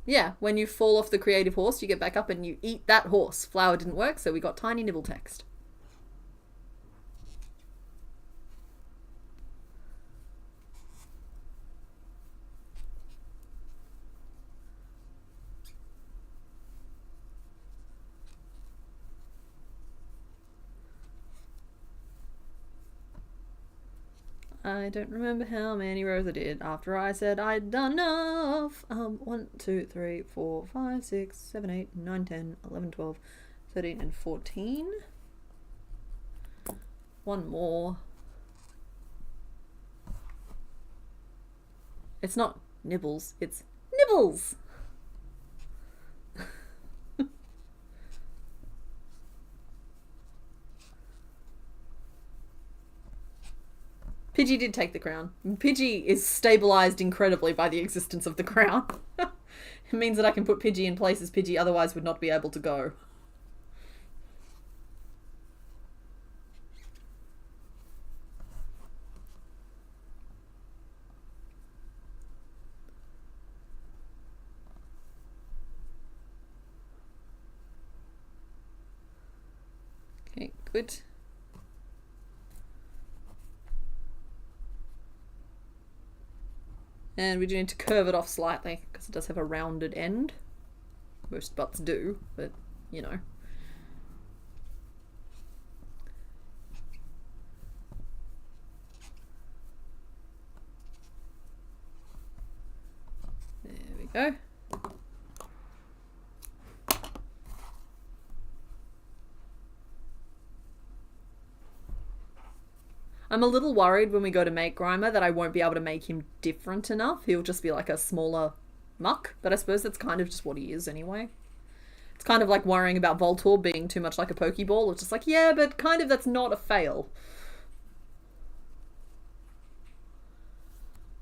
you fall off the creative horse, you get back up and you eat that horse. Flower didn't work, so we got tiny nibble text. I don't remember how many rows I did after I said I'd done enough. 1, 2, 3, 4, 5, 6, 7, 8, 9, 10, 11, 12, 13, and 14. One more. It's not nibbles, it's nibbles! Pidgey did take the crown. Pidgey is stabilized incredibly by the existence of the crown. It means that I can put Pidgey in places Pidgey otherwise would not be able to go. Okay, good. And we do need to curve it off slightly because it does have a rounded end. Most butts do, but you know. There we go. I'm a little worried when we go to make Grimer that I won't be able to make him different enough. He'll just be like a smaller muck, but I suppose that's kind of just what he is anyway. It's kind of like worrying about Voltorb being too much like a Pokeball. It's just like, yeah, but kind of that's not a fail.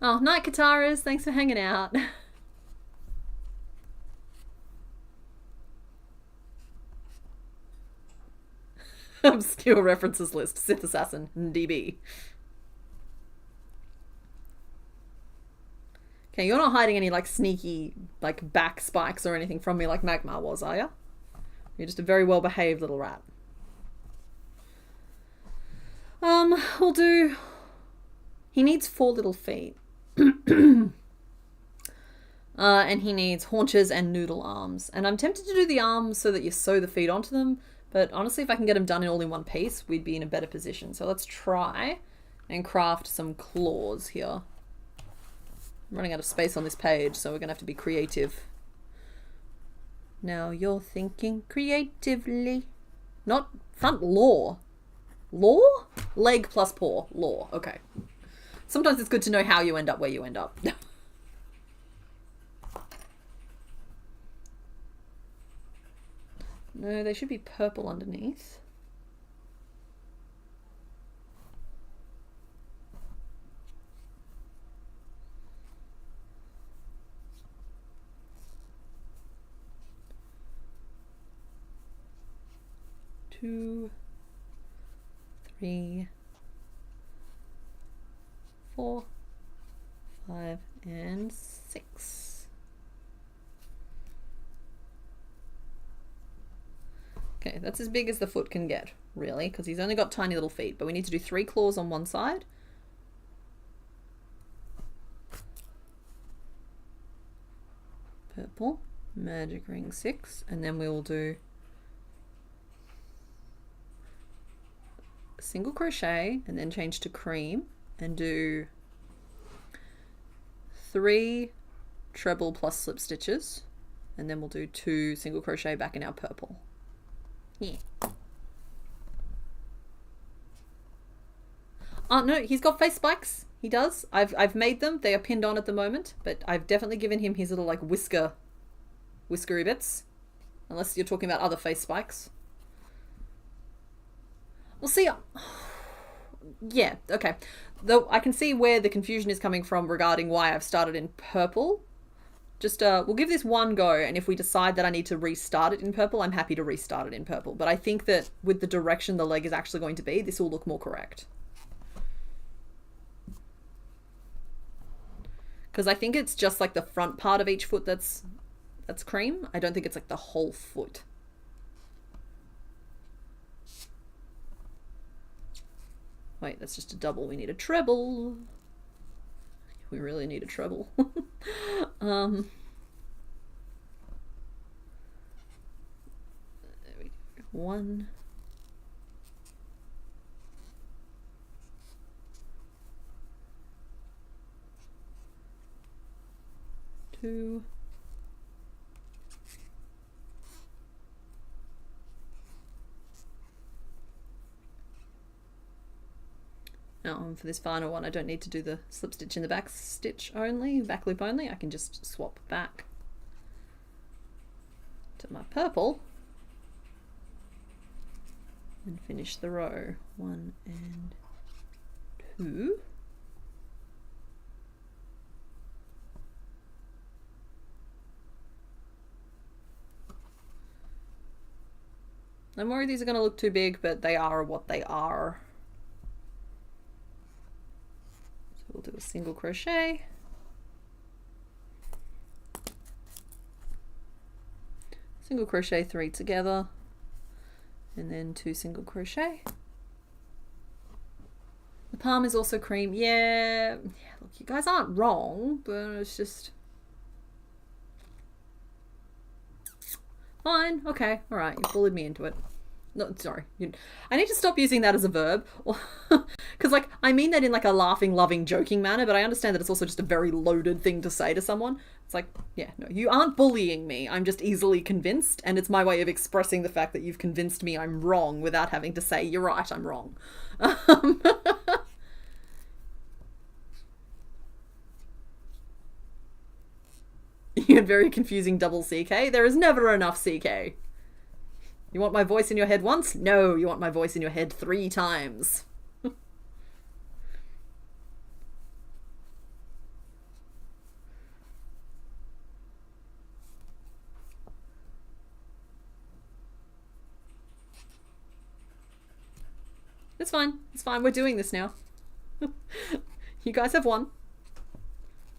Oh, night Kataras, thanks for hanging out. Obscure references list, Sith Assassin, DB. Okay, you're not hiding any like sneaky like back spikes or anything from me like Magmar was, are you? You're just a very well behaved little rat. We'll do... He needs 4 little feet. And he needs haunches and noodle arms. And I'm tempted to do the arms so that you sew the feet onto them. But honestly, if I can get them done all in one piece, we'd be in a better position. So let's try and craft some claws here. I'm running out of space on this page, so we're going to have to be creative. Now you're thinking creatively. Not front law. Law? Leg plus paw. Law. Okay. Sometimes it's good to know how you end up where you end up. No, they should be purple underneath. Two, 3, 4, 5, and 6. Okay, that's as big as the foot can get, really, because he's only got tiny little feet, but we need to do 3 claws on one side. Purple, magic ring 6, and then we will do single crochet and then change to cream and do 3 treble plus slip stitches, and then we'll do 2 single crochet back in our purple. Yeah. Oh no, he's got face spikes. He does. I've made them. They are pinned on at the moment, but I've definitely given him his little like whiskery bits. Unless you're talking about other face spikes. We'll see. Yeah, okay. Though I can see where the confusion is coming from regarding why I've started in purple. Just, we'll give this one go, and if we decide that I need to restart it in purple, I'm happy to restart it in purple. But I think that with the direction the leg is actually going to be, this will look more correct. Because I think it's just like the front part of each foot that's cream. I don't think it's like the whole foot. Wait, that's just a double. We need a treble. We really need a treble. There we go. 1. 2. Now, for this final one, I don't need to do the slip stitch in the back stitch only, back loop only. I can just swap back to my purple and finish the row. 1 and 2. I'm worried these are going to look too big, but they are what they are. We'll do a single crochet, single crochet 3 together, and then 2 single crochet. The palm is also cream. Yeah, look, you guys aren't wrong, but it's just... Fine, okay, alright, you bullied me into it. No, sorry. I need to stop using that as a verb. Because, like, I mean that in, like, a laughing, loving, joking manner, but I understand that it's also just a very loaded thing to say to someone. It's like, yeah, no, you aren't bullying me. I'm just easily convinced, and it's my way of expressing the fact that you've convinced me I'm wrong without having to say, you're right, I'm wrong. You had very confusing double CK. There is never enough CK. You want my voice in your head once? No, you want my voice in your head 3 times. It's fine. It's fine. We're doing this now. You guys have won.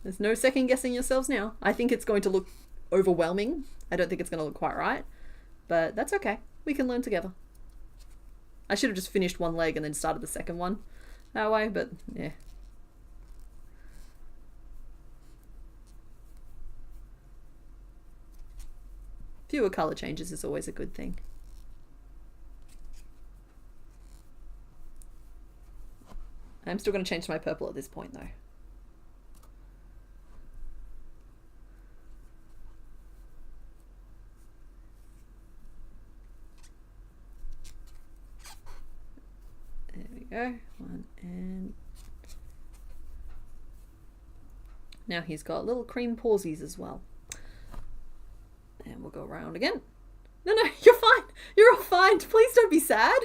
There's no second guessing yourselves now. I think it's going to look overwhelming. I don't think it's going to look quite right. But that's okay. We can learn together. I should have just finished one leg and then started the second one that way, but yeah. Fewer colour changes is always a good thing. I'm still going to change to my purple at this point though. Go one, and now he's got little cream pawsies as well, and we'll go around again. No, you're fine, you're all fine, please don't be sad.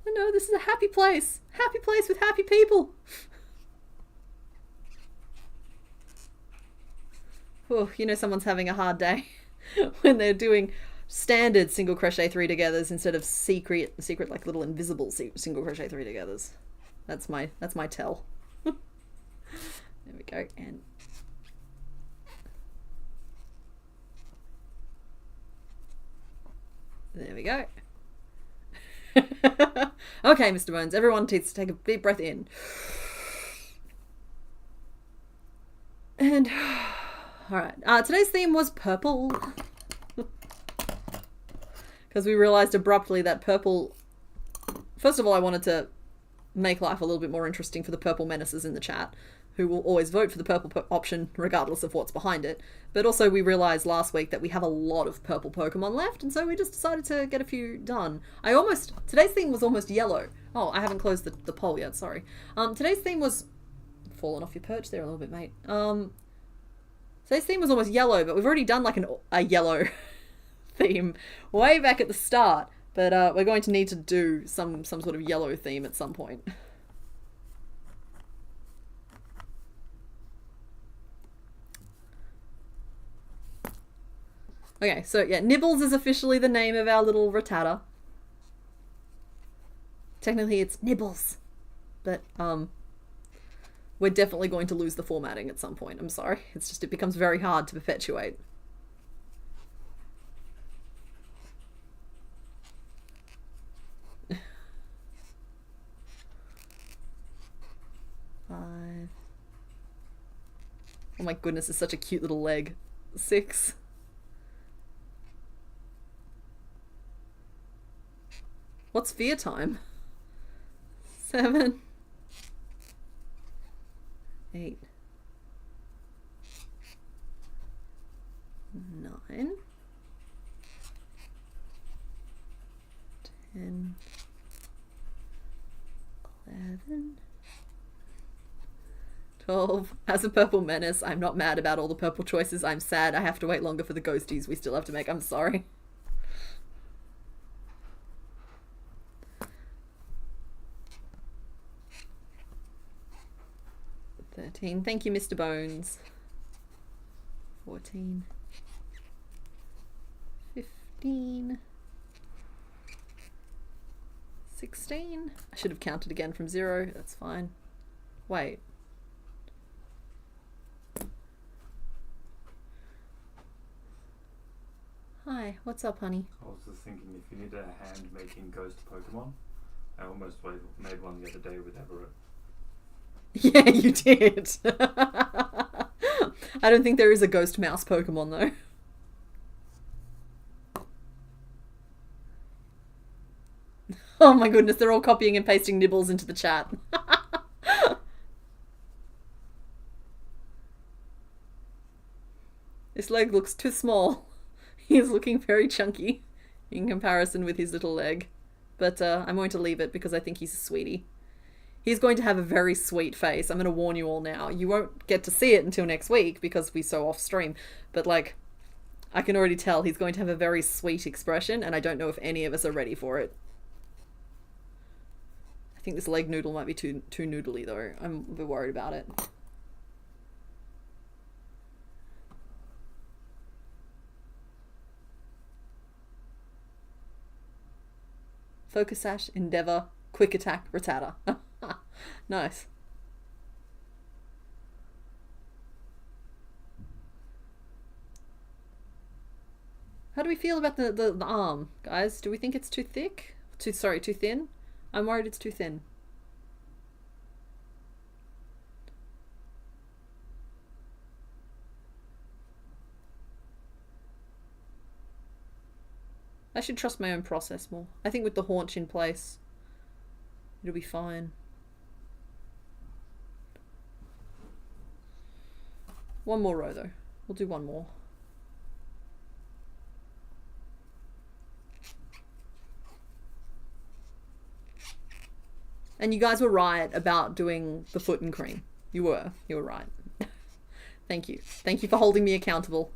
No, this is a happy place with happy people. Oh, you know someone's having a hard day when they're doing standard single crochet 3 togethers instead of secret like little invisible single crochet 3 togethers. That's my tell. There we go. And there we go. Okay, Mr. Bones, everyone needs to take a deep breath in and all right. Today's theme was purple. Because we realized abruptly that purple... First of all, I wanted to make life a little bit more interesting for the purple menaces in the chat, who will always vote for the purple option regardless of what's behind it. But also we realized last week that we have a lot of purple Pokemon left, and so we just decided to get a few done. Today's theme was almost yellow. Oh, I haven't closed the poll yet, sorry. Today's theme was... Fallen off your perch there a little bit, mate. Today's theme was almost yellow, but we've already done like a yellow theme way back at the start. But we're going to need to do some sort of yellow theme at some point. Okay, so yeah, Nibbles is officially the name of our little Rattata. Technically it's Nibbles, but we're definitely going to lose the formatting at some point. I'm sorry. It's just, it becomes very hard to perpetuate. Five. Oh my goodness, it's such a cute little leg. 6. What's fear time? 7. 8. 9. 10. 11. 12. As a purple menace, I'm not mad about all the purple choices. I'm sad I have to wait longer for the ghosties we still have to make. I'm sorry. 13. Thank you, Mr. Bones. 14. 15. 16. I should have counted again from 0. That's fine. Wait. Hi. What's up, honey? I was just thinking, if you need a hand-making ghost Pokemon, I almost made one the other day with Everett. Yeah, you did. I don't think there is a ghost mouse Pokemon, though. Oh my goodness, they're all copying and pasting nibbles into the chat. This leg looks too small. He's looking very chunky in comparison with his little leg. But I'm going to leave it because I think he's a sweetie. He's going to have a very sweet face. I'm going to warn you all now. You won't get to see it until next week because we're so off stream. But like, I can already tell he's going to have a very sweet expression, and I don't know if any of us are ready for it. I think this leg noodle might be too noodly though. I'm a bit worried about it. Focus Sash, Endeavor, Quick Attack, Rattata. Nice. How do we feel about the arm, guys? Do we think it's too thick? Too thin? I'm worried it's too thin. I should trust my own process more. I think with the haunch in place, it'll be fine. One more row though. We'll do one more. And you guys were right about doing the foot and cream. You were right. Thank you. Thank you for holding me accountable.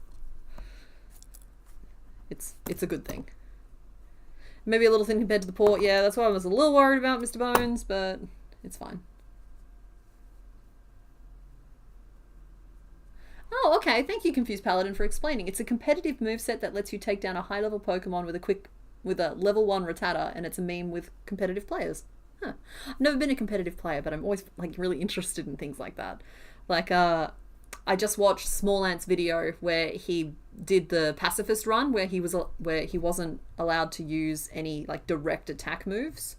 It's a good thing. Maybe a little thin compared to the port. Yeah, that's why I was a little worried about Mr. Bones, but it's fine. Oh, okay. Thank you, Confused Paladin, for explaining. It's a competitive moveset that lets you take down a high-level Pokemon with a level 1 Rattata, and it's a meme with competitive players. Huh. I've never been a competitive player, but I'm always like really interested in things like that. Like, I just watched Small Ant's video where he did the pacifist run, where he wasn't allowed to use any like direct attack moves.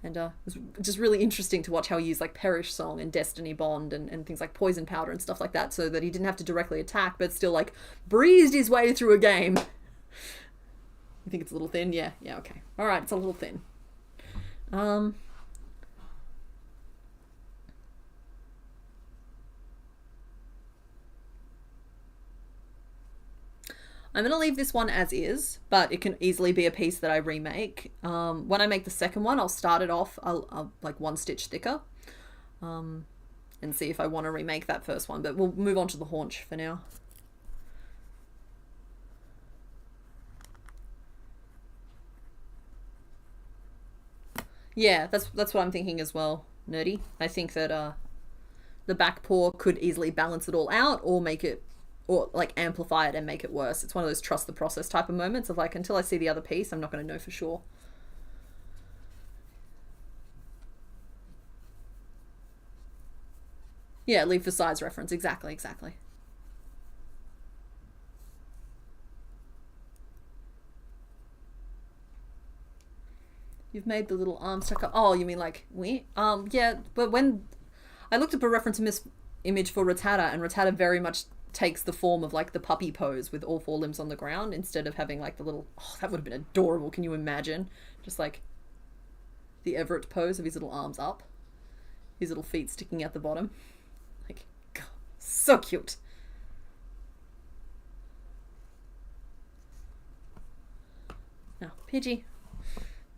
And it was just really interesting to watch how he used like Perish Song and Destiny Bond and things like Poison Powder and stuff like that, so that he didn't have to directly attack, but still like breezed his way through a game. You think it's a little thin? Yeah, okay. Alright, it's a little thin. I'm going to leave this one as is, but it can easily be a piece that I remake. When I make the second one, I'll start it off I'll like 1 stitch thicker, and see if I want to remake that first one, but we'll move on to the haunch for now. Yeah, that's what I'm thinking as well, Nerdy. I think that the back paw could easily balance it all out, or make it, or like amplify it and make it worse. It's one of those trust the process type of moments of like, until I see the other piece, I'm not going to know for sure. Yeah, leave for size reference. Exactly. You've made the little arm stuck. Oh, you mean like we? Yeah, but when I looked up a reference image for Rattata, and Rattata very much takes the form of like the puppy pose with all 4 limbs on the ground instead of having like the little. Oh, that would have been adorable. Can you imagine? Just like the Everett pose of his little arms up, his little feet sticking out the bottom. Like, God, so cute. Now, Pidgey.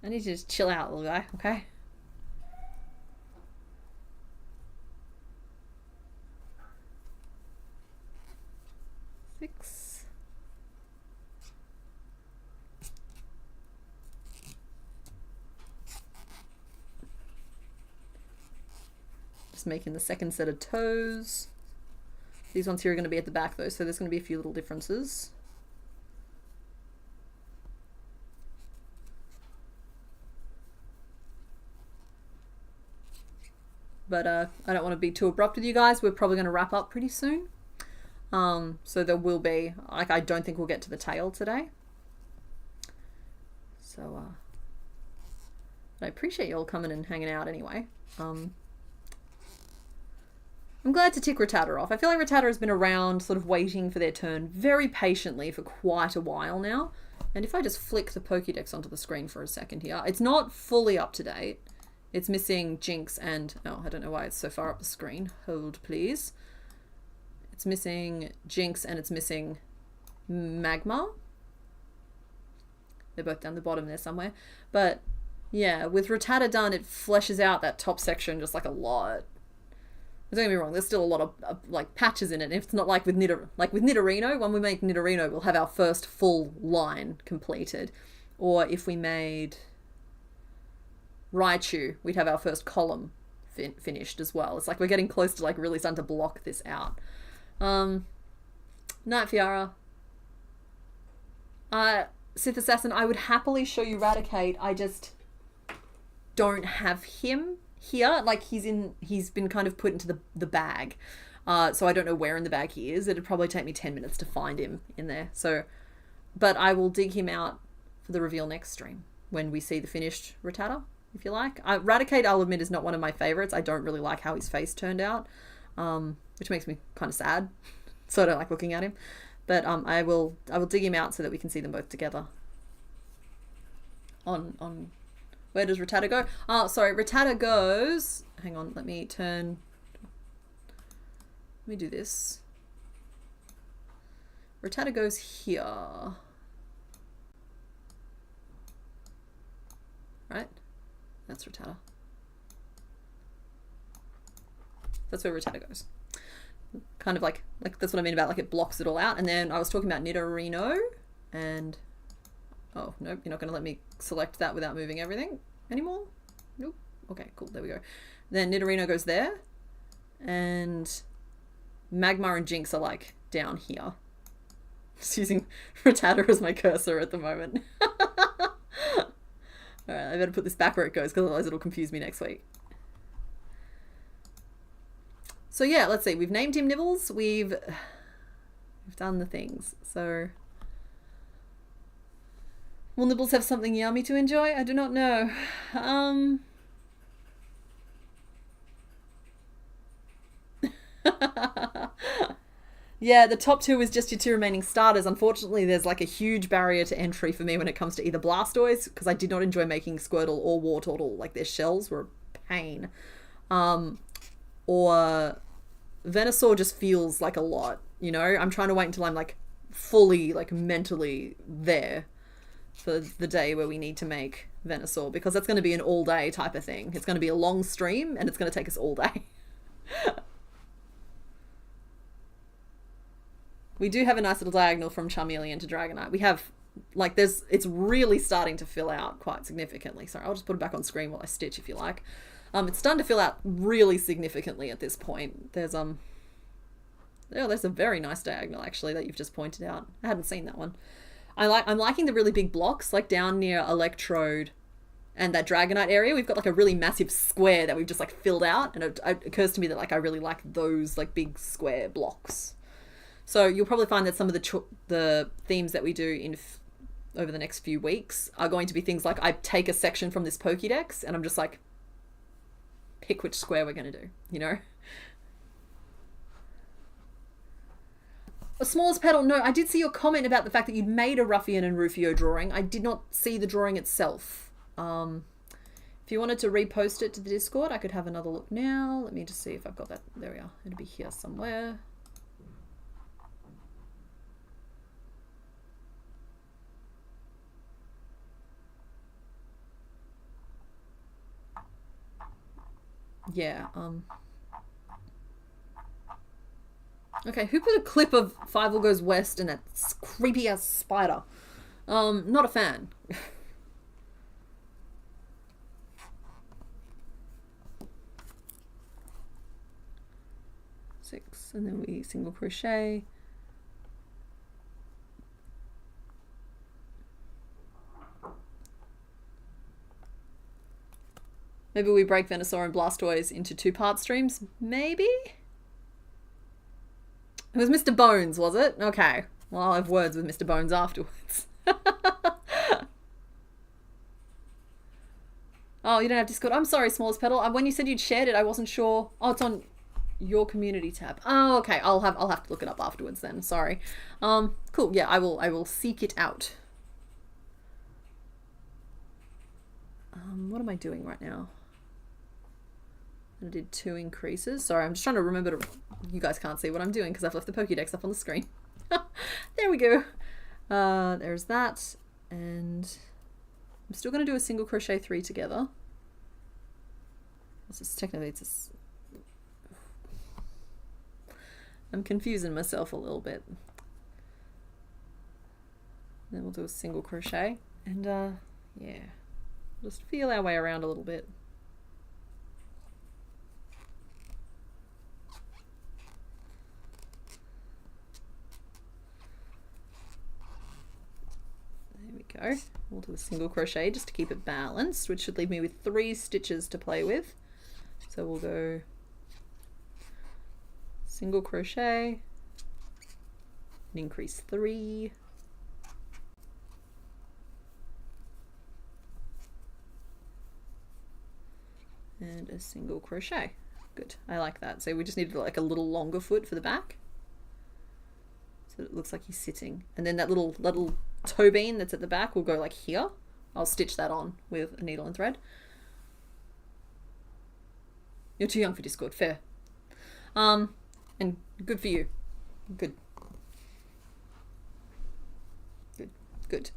I need you to just chill out, little guy, okay? Six. Just making the second set of toes. These ones here are going to be at the back though, so there's going to be a few little differences. But I don't want to be too abrupt with you guys. We're probably going to wrap up pretty soon. So there will be, like, I don't think we'll get to the tail today. So, I appreciate you all coming and hanging out anyway. I'm glad to tick Rattata off. I feel like Rattata has been around sort of waiting for their turn very patiently for quite a while now. And if I just flick the Pokédex onto the screen for a second here, it's not fully up to date. It's missing Jinx and... oh, I don't know why it's so far up the screen. Hold, please. It's missing Jinx and it's missing Magma. They're both down the bottom there somewhere. But, yeah, with Rattata done, it fleshes out that top section just like a lot. Don't get me wrong, there's still a lot of like patches in it. If it's not like with Nidorino, when we make Nidorino, we'll have our first full line completed. Or if we made Raichu, we'd have our first column finished as well. It's like we're getting close to like really starting to block this out. Night Fiara. Sith Assassin, I would happily show you Raticate. I just don't have him here. Like he's been kind of put into the bag. So I don't know where in the bag he is. It'd probably take me 10 minutes to find him in there. So, but I will dig him out for the reveal next stream when we see the finished Rattata, if you like. Raticate, I'll admit, is not one of my favorites. I don't really like how his face turned out, which makes me kind of sad. So I don't like looking at him. But I will dig him out so that we can see them both together. On where does Rattata go? Oh, sorry, Rattata goes... hang on, let me do this. Rattata goes here. Right? That's Rattata. That's where Rattata goes. Kind of like that's what I mean about like it blocks it all out. And then I was talking about Nidorino and... oh, nope, you're not going to let me select that without moving everything anymore? Nope. Okay, cool, there we go. Then Nidorino goes there, and Magma and Jinx are like down here. Just using Rattata as my cursor at the moment. Alright, I better put this back where it goes, because otherwise it'll confuse me next week. So yeah, let's see, we've named him Nibbles, we've done the things, so... will Nibbles have something yummy to enjoy? I do not know. Yeah, the top two is just your two remaining starters. Unfortunately, there's like a huge barrier to entry for me when it comes to either Blastoise, because I did not enjoy making Squirtle or Wartortle. Like, their shells were a pain. Or Venusaur just feels like a lot, you know? I'm trying to wait until I'm like fully, like mentally there for the day where we need to make Venusaur, because that's going to be an all day type of thing. It's going to be a long stream and it's going to take us all day. We do have a nice little diagonal from Charmeleon to Dragonite. We have, like, it's really starting to fill out quite significantly. Sorry, I'll just put it back on screen while I stitch if you like. It's starting to fill out really significantly at this point. There's a very nice diagonal actually that you've just pointed out. I hadn't seen that one. I'm liking the really big blocks, like down near Electrode and that Dragonite area. We've got like a really massive square that we've just like filled out, and it occurs to me that like I really like those like big square blocks. So you'll probably find that some of the themes that we do over the next few weeks are going to be things like I take a section from this Pokédex and I'm just like, pick which square we're going to do, you know? A smallest petal, no, I did see your comment about the fact that you'd made a Ruffian and Rufio drawing. I did not see the drawing itself. If you wanted to repost it to the Discord, I could have another look now. Let me just see if I've got that. There we are. It'll be here somewhere. Yeah, okay, who put a clip of Fievel Goes West and that creepy ass spider? Not a fan. Six, and then we single crochet. Maybe we break Venusaur and Blastoise into 2-part streams? Maybe? It was Mr. Bones, was it? Okay. Well, I'll have words with Mr. Bones afterwards. Oh, you don't have Discord. I'm sorry, Smallest Petal. When you said you'd shared it, I wasn't sure. Oh, it's on your community tab. Oh, okay. I'll have to look it up afterwards then. Sorry. Cool. Yeah, I will seek it out. What am I doing right now? I did 2 increases. Sorry, I'm just trying to remember to... You guys can't see what I'm doing because I've left the Pokédex up on the screen. There we go. There's that. And I'm still going to do a single crochet 3 together. This is technically... I'm confusing myself a little bit. Then we'll do a single crochet. And, yeah. Just feel our way around a little bit. There we go. We'll do a single crochet just to keep it balanced, which should leave me with 3 stitches to play with. So we'll go single crochet, and increase 3. And a single crochet. Good, I like that. So we just needed like a little longer foot for the back. So it looks like he's sitting. And then that little toe bean that's at the back will go like here. I'll stitch that on with a needle and thread. You're too young for Discord, fair. And good for you. Good. Good, good.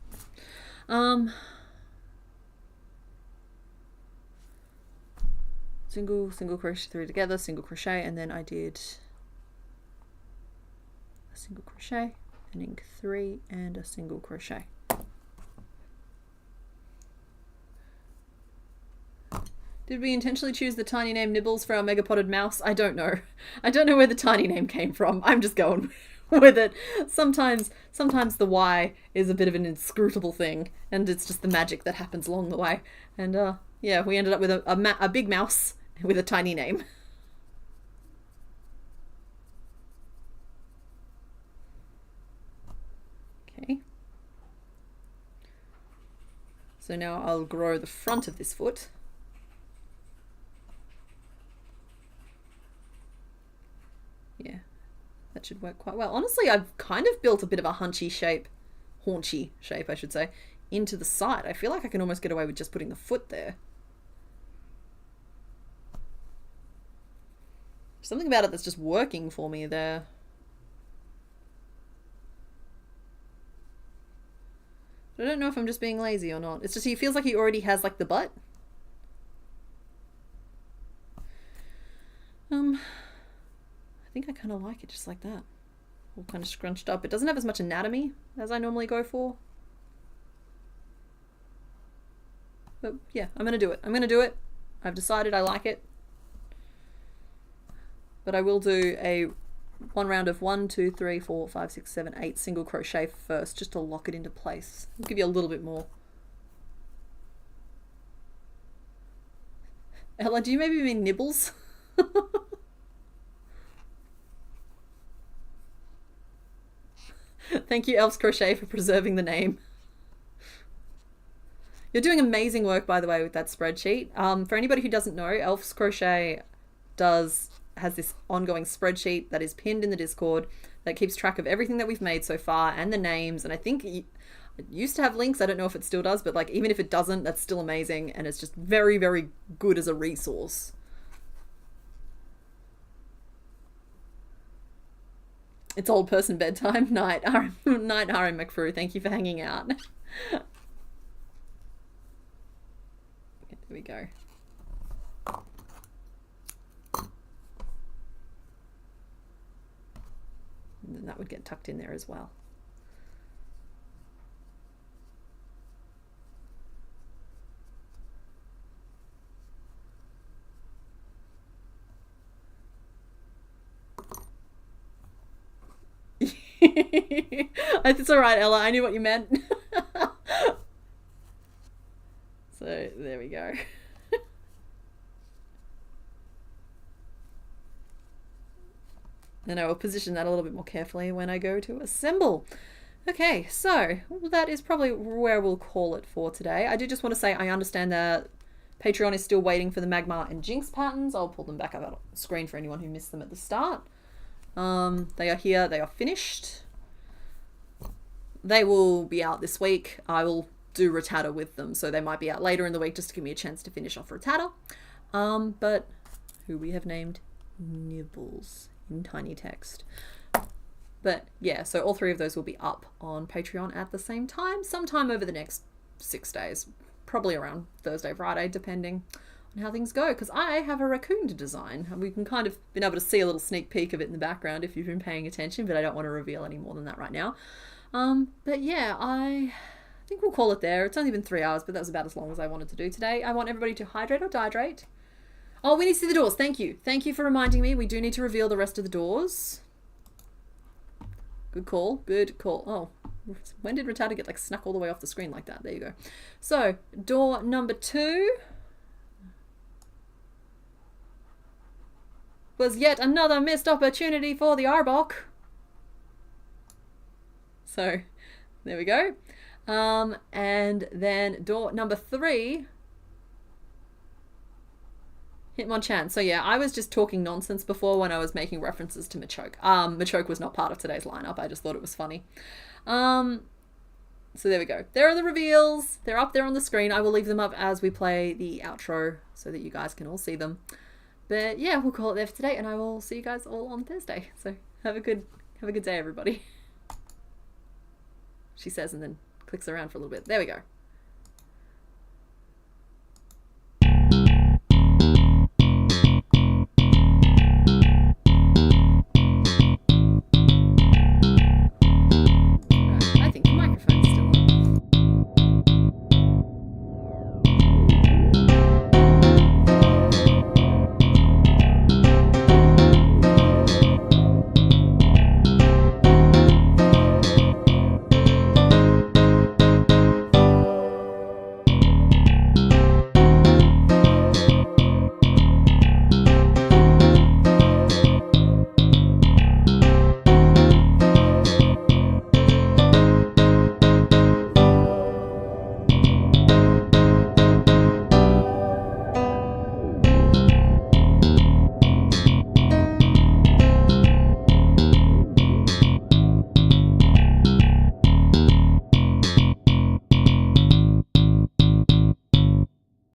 Single crochet 3 together, single crochet, and then I did a single crochet, an ink 3, and a single crochet. Did we intentionally choose the tiny name Nibbles for our mega potted mouse? I don't know. I don't know where the tiny name came from. I'm just going with it. Sometimes the Y is a bit of an inscrutable thing, and it's just the magic that happens along the way. And yeah, we ended up with a big mouse with a tiny name. Okay. So now I'll grow the front of this foot. Yeah, that should work quite well. Honestly, I've kind of built a bit of a haunchy shape, I should say, into the side. I feel like I can almost get away with just putting the foot there. Something about it that's just working for me there. But I don't know if I'm just being lazy or not. It's just he feels like he already has like the butt. I think I kind of like it just like that. All kind of scrunched up. It doesn't have as much anatomy as I normally go for. But yeah, I'm going to do it. I'm going to do it. I've decided I like it. But I will do one round of 1, 2, 3, 4, 5, 6, 7, 8 single crochet first, just to lock it into place. I'll give you a little bit more. Ella, do you maybe mean Nibbles? Thank you, Elf's Crochet, for preserving the name. You're doing amazing work, by the way, with that spreadsheet. For anybody who doesn't know, Elf's Crochet has this ongoing spreadsheet that is pinned in the Discord that keeps track of everything that we've made so far and the names. And I think it used to have links. I don't know if it still does, but like even if it doesn't, that's still amazing. And it's just very, very good as a resource. It's old person bedtime. Night, Harry McFrew. Thank you for hanging out. Okay, there we go. And then that would get tucked in there as well. It's all right, Ella. I knew what you meant. So there we go. And I will position that a little bit more carefully when I go to assemble. Okay, so that is probably where we'll call it for today. I do just want to say I understand that Patreon is still waiting for the Magma and Jinx patterns. I'll pull them back up on the screen for anyone who missed them at the start. They are here. They are finished. They will be out this week. I will do Rattata with them, so they might be out later in the week just to give me a chance to finish off Rattata. But who we have named Nibbles in tiny text. But yeah, so all 3 of those will be up on Patreon at the same time, sometime over the next 6 days. Probably around Thursday, Friday, depending on how things go, because I have a raccoon to design. And we can kind of been able to see a little sneak peek of it in the background if you've been paying attention, but I don't want to reveal any more than that right now. But yeah, I think we'll call it there. It's only been 3 hours, but that was about as long as I wanted to do today. I want everybody to hydrate or dihydrate. Oh, we need to see the doors. Thank you. Thank you for reminding me. We do need to reveal the rest of the doors. Good call. Good call. Oh, when did Rattata get like snuck all the way off the screen like that? There you go. So, door number 2 was yet another missed opportunity for the Arbok. So, there we go. And then door number 3, Hitmonchan. So yeah, I was just talking nonsense before when I was making references to Machoke. Machoke was not part of today's lineup. I just thought it was funny. So there we go. There are the reveals. They're up there on the screen. I will leave them up as we play the outro so that you guys can all see them. But yeah, we'll call it there for today, and I will see you guys all on Thursday. So have a good day, everybody. She says, and then clicks around for a little bit. There we go.